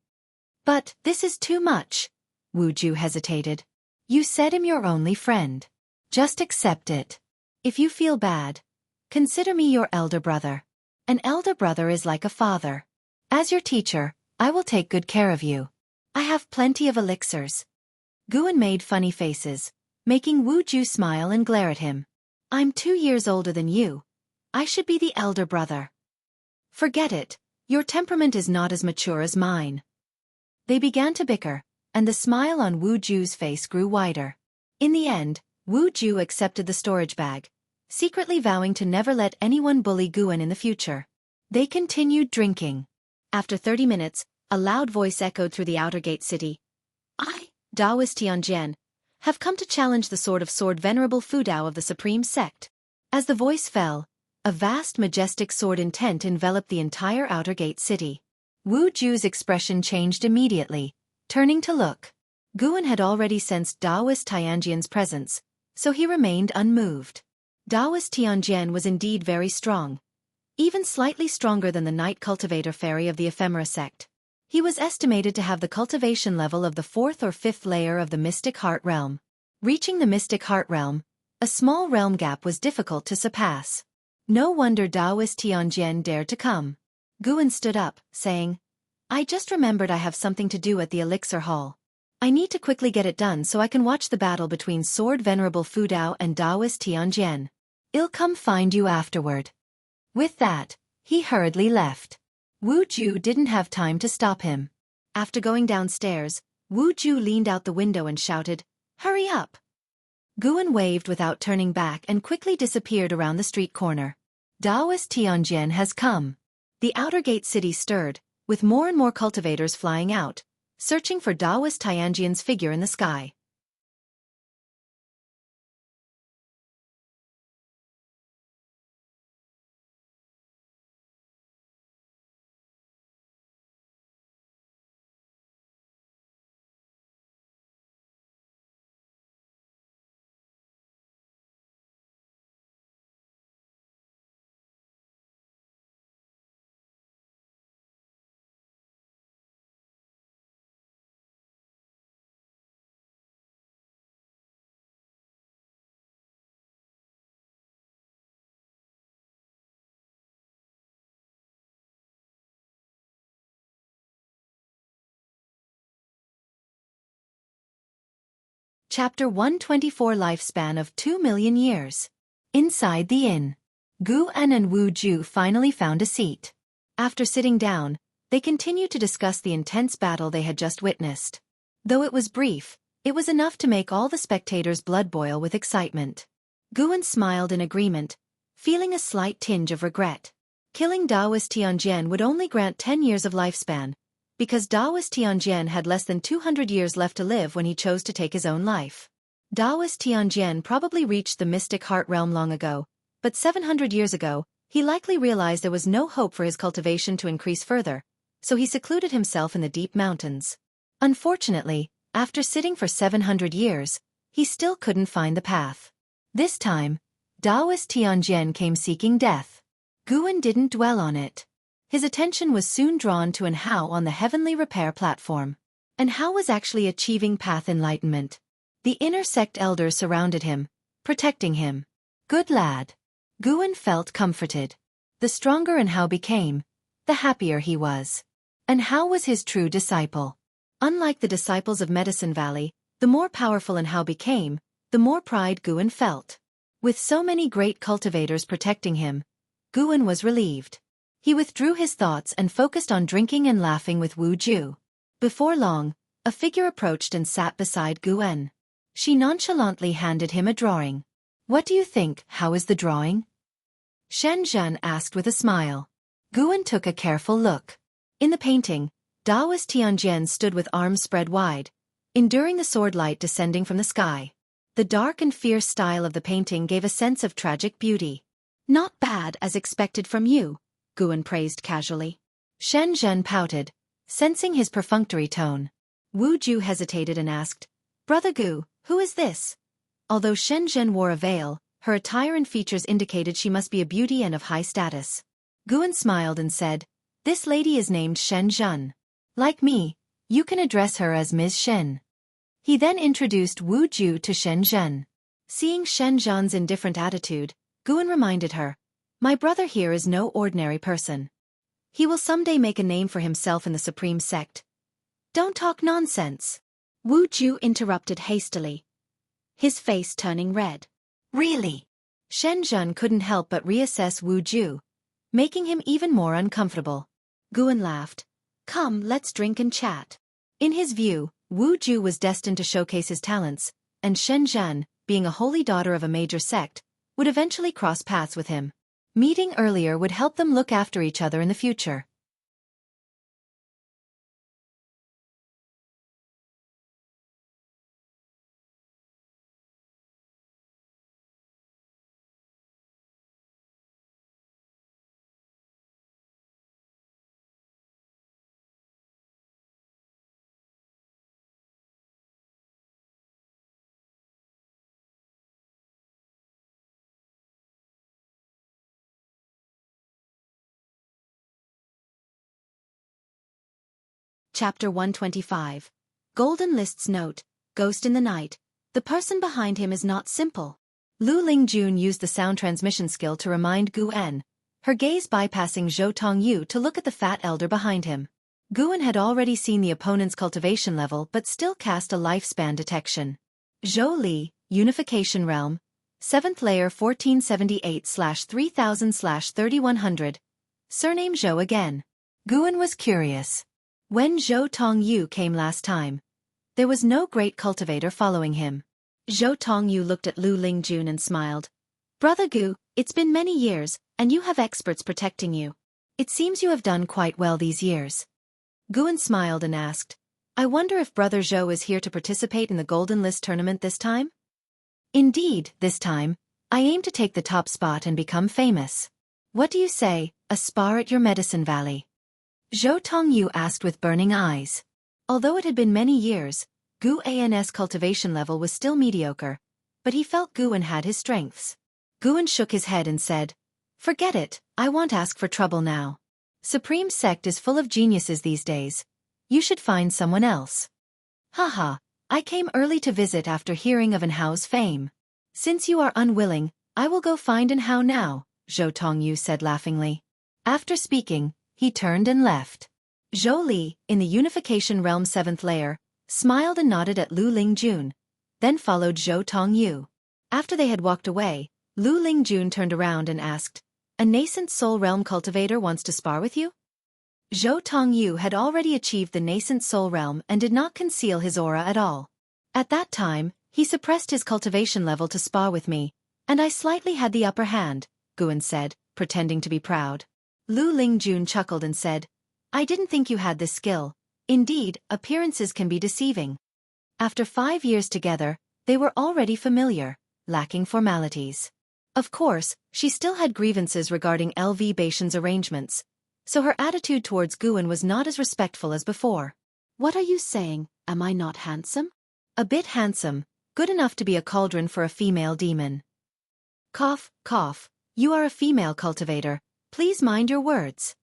"But this is too much." Wu Ju hesitated. "You said I'm your only friend. Just accept it. If you feel bad, consider me your elder brother. An elder brother is like a father. As your teacher, I will take good care of you. I have plenty of elixirs." Guan made funny faces, making Wu Ju smile and glare at him. "I'm 2 years older than you. I should be the elder brother." "Forget it. Your temperament is not as mature as mine." They began to bicker, and the smile on Wu Ju's face grew wider. In the end, Wu Ju accepted the storage bag, secretly vowing to never let anyone bully Guan in the future. They continued drinking. After 30 minutes, a loud voice echoed through the outer gate city. I, Taoist Tianjian, have come to challenge the sword venerable Fu Dao of the Supreme Sect. As the voice fell, a vast majestic sword intent enveloped the entire outer gate city. Wu Ju's expression changed immediately, turning to look. Guan had already sensed Taoist Tianjian's presence, so he remained unmoved. Taoist Tianjian was indeed very strong, even slightly stronger than the Night Cultivator Fairy of the Ephemera sect. He was estimated to have the cultivation level of the 4th or 5th layer of the Mystic Heart Realm. Reaching the Mystic Heart Realm, a small realm gap was difficult to surpass. No wonder Taoist Tianjian dared to come. Guan stood up, saying, I just remembered I have something to do at the Elixir Hall. I need to quickly get it done so I can watch the battle between Sword Venerable Fu Dao and Taoist Tianjian. I'll come find you afterward. With that, he hurriedly left. Wu Ju didn't have time to stop him. After going downstairs, Wu Ju leaned out the window and shouted, Hurry up! Guan waved without turning back and quickly disappeared around the street corner. Taoist Tianjian has come. The outer gate city stirred, with more and more cultivators flying out, searching for Taoist Tianjian's figure in the sky. Chapter 124 Lifespan of 2 million years. Inside the inn, Guan and Wu Ju finally found a seat. After sitting down, they continued to discuss the intense battle they had just witnessed. Though it was brief, it was enough to make all the spectators' blood boil with excitement. Guan smiled in agreement, feeling a slight tinge of regret. Killing Taoist Tianjian would only grant 10 years of lifespan, because Taoist Tianjian had less than 200 years left to live when he chose to take his own life. Taoist Tianjian probably reached the Mystic Heart Realm long ago, but 700 years ago, he likely realized there was no hope for his cultivation to increase further, so he secluded himself in the deep mountains. Unfortunately, after sitting for 700 years, he still couldn't find the path. This time, Taoist Tianjian came seeking death. Guan didn't dwell on it. His attention was soon drawn to Anhao on the heavenly repair platform. Anhao was actually achieving path enlightenment. The inner sect elders surrounded him, protecting him. Good lad. Guan felt comforted. The stronger Anhao became, the happier he was. Anhao was his true disciple. Unlike the disciples of Medicine Valley, the more powerful Anhao became, the more pride Guan felt. With so many great cultivators protecting him, Guan was relieved. He withdrew his thoughts and focused on drinking and laughing with Wu Ju. Before long, a figure approached and sat beside Guan. She nonchalantly handed him a drawing. What do you think? How is the drawing? Shen Zhen asked with a smile. Guan took a careful look. In the painting, Taoist Tianjian stood with arms spread wide, enduring the sword light descending from the sky. The dark and fierce style of the painting gave a sense of tragic beauty. Not bad as expected from you, Guan praised casually. Shen Zhen pouted, sensing his perfunctory tone. Wu Ju hesitated and asked, Brother Gu, who is this? Although Shen Zhen wore a veil, her attire and features indicated she must be a beauty and of high status. Guan smiled and said, This lady is named Shen Zhen. Like me, you can address her as Ms. Shen. He then introduced Wu Ju to Shen Zhen. Seeing Shen Zhen's indifferent attitude, Guan reminded her, My brother here is no ordinary person. He will someday make a name for himself in the Supreme Sect. Don't talk nonsense. Wu Ju interrupted hastily, his face turning red. Really? Shen Zhen couldn't help but reassess Wu Ju, making him even more uncomfortable. Guan laughed. Come, let's drink and chat. In his view, Wu Ju was destined to showcase his talents, and Shen Zhen, being a holy daughter of a major sect, would eventually cross paths with him. Meeting earlier would help them look after each other in the future. Chapter 125. Golden List's Note, Ghost in the Night. The person behind him is not simple. Lu Lingjun used the sound transmission skill to remind Guan, her gaze bypassing Zhou Tongyu to look at the fat elder behind him. Guan had already seen the opponent's cultivation level but still cast a lifespan detection. Zhou Li, Unification Realm, 7th Layer 1478/3000/3100. Surname Zhou again. Guan was curious. When Zhou Tongyu came last time, there was no great cultivator following him. Zhou Tongyu looked at Lu Lingjun and smiled. Brother Gu, it's been many years, and you have experts protecting you. It seems you have done quite well these years. Guan smiled and asked, I wonder if Brother Zhou is here to participate in the Golden List tournament this time? Indeed, this time, I aim to take the top spot and become famous. What do you say, a spar at your Medicine Valley? Zhou Tongyu asked with burning eyes. Although it had been many years, Gu An's cultivation level was still mediocre, but he felt Guan had his strengths. Guan shook his head and said, Forget it, I won't ask for trouble now. Supreme Sect is full of geniuses these days. You should find someone else. Haha, I came early to visit after hearing of Enhao's fame. Since you are unwilling, I will go find Enhao now, Zhou Tongyu said laughingly. After speaking, he turned and left. Zhou Li, in the Unification Realm 7th Layer, smiled and nodded at Lu Lingjun, then followed Zhou Tongyu. After they had walked away, Lu Lingjun turned around and asked, A nascent soul realm cultivator wants to spar with you? Zhou Tongyu had already achieved the nascent soul realm and did not conceal his aura at all. At that time, he suppressed his cultivation level to spar with me, and I slightly had the upper hand, Guan said, pretending to be proud. Lu Lingjun chuckled and said, I didn't think you had this skill. Indeed, appearances can be deceiving. After 5 years together, they were already familiar, lacking formalities. Of course, she still had grievances regarding LV Baishan's arrangements, so her attitude towards Guan was not as respectful as before. What are you saying, am I not handsome? A bit handsome, good enough to be a cauldron for a female demon. Cough, cough, you are a female cultivator. Please mind your words.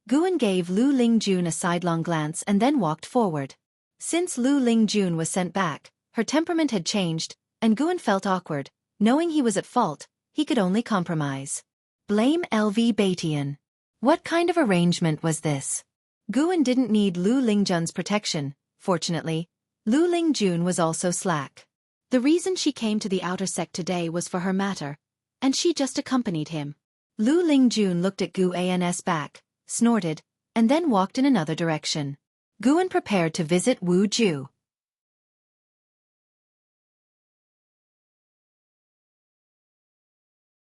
Guan gave Lu Lingjun a sidelong glance and then walked forward. Since Lu Lingjun was sent back, her temperament had changed, and Guan felt awkward. Knowing he was at fault, he could only compromise. Blame LV Batian. What kind of arrangement was this? Guan didn't need Lu Lingjun's protection. Fortunately, Lu Lingjun was also slack. The reason she came to the outer sect today was for her matter, and she just accompanied him. Lu Lingjun looked at Gu An's back, snorted, and then walked in another direction. Guan prepared to visit Wu Ju.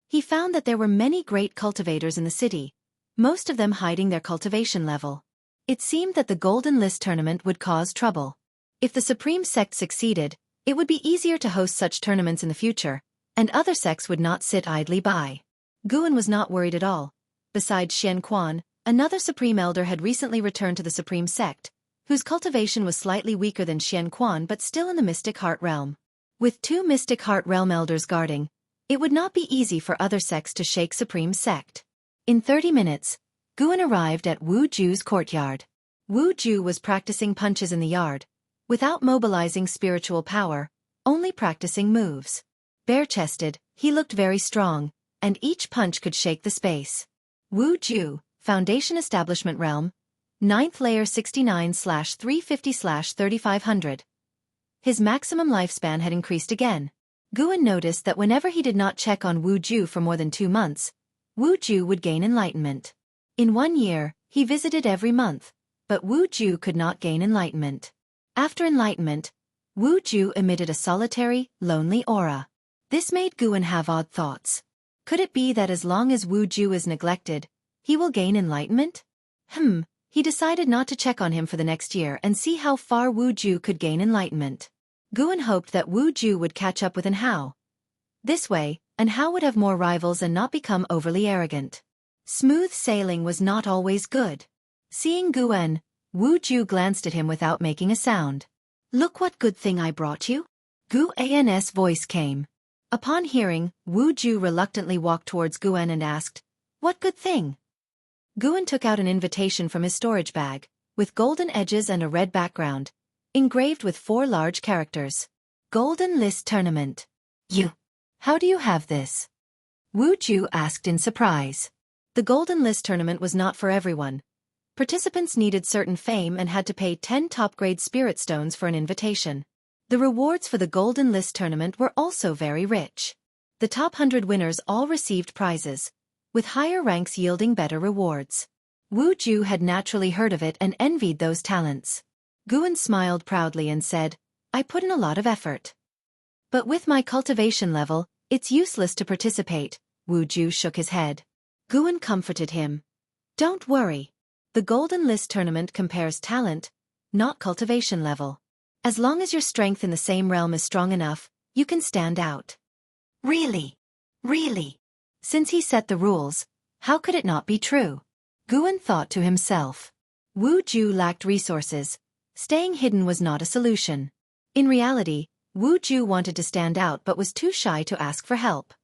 He found that there were many great cultivators in the city, most of them hiding their cultivation level. It seemed that the Golden List tournament would cause trouble. If the Supreme Sect succeeded, it would be easier to host such tournaments in the future, and other sects would not sit idly by. Guan was not worried at all. Besides Xuan, another Supreme Elder had recently returned to the Supreme Sect, whose cultivation was slightly weaker than Xuan but still in the Mystic Heart Realm. With 2 Mystic Heart Realm Elders guarding, it would not be easy for other sects to shake Supreme Sect. In 30 minutes, Guan arrived at Wu Ju's courtyard. Wu Ju was practicing punches in the yard, without mobilizing spiritual power, only practicing moves. Bare-chested, he looked very strong, and each punch could shake the space. Wu Ju, Foundation Establishment Realm, 9th Layer 69/350/3500. His maximum lifespan had increased again. Guan noticed that whenever he did not check on Wu Ju for more than 2 months, Wu Ju would gain enlightenment. In 1 year, he visited every month, but Wu Ju could not gain enlightenment. After enlightenment, Wu Ju emitted a solitary, lonely aura. This made Guan have odd thoughts. Could it be that as long as Wu Ju is neglected, he will gain enlightenment? He decided not to check on him for the next year and see how far Wu Ju could gain enlightenment. Guan hoped that Wu Ju would catch up with Anhao. This way, Anhao would have more rivals and not become overly arrogant. Smooth sailing was not always good. Seeing Guan, Wu Ju glanced at him without making a sound. "Look what good thing I brought you." Guan's voice came. Upon hearing, Wu Ju reluctantly walked towards Guan and asked, "What good thing?" Guan took out an invitation from his storage bag, with golden edges and a red background, engraved with 4 large characters. Golden List Tournament. How do you have this?" Wu Ju asked in surprise. The Golden List Tournament was not for everyone. Participants needed certain fame and had to pay 10 top-grade spirit stones for an invitation. The rewards for the Golden List Tournament were also very rich. The top 100 winners all received prizes, with higher ranks yielding better rewards. Wu Ju had naturally heard of it and envied those talents. Guan smiled proudly and said, "I put in a lot of effort. But with my cultivation level, it's useless to participate." Wu Ju shook his head. Guan comforted him. "Don't worry. The Golden List Tournament compares talent, not cultivation level. As long as your strength in the same realm is strong enough, you can stand out." Really? Since he set the rules, how could it not be true? Guan thought to himself. Wu Ju lacked resources. Staying hidden was not a solution. In reality, Wu Ju wanted to stand out but was too shy to ask for help.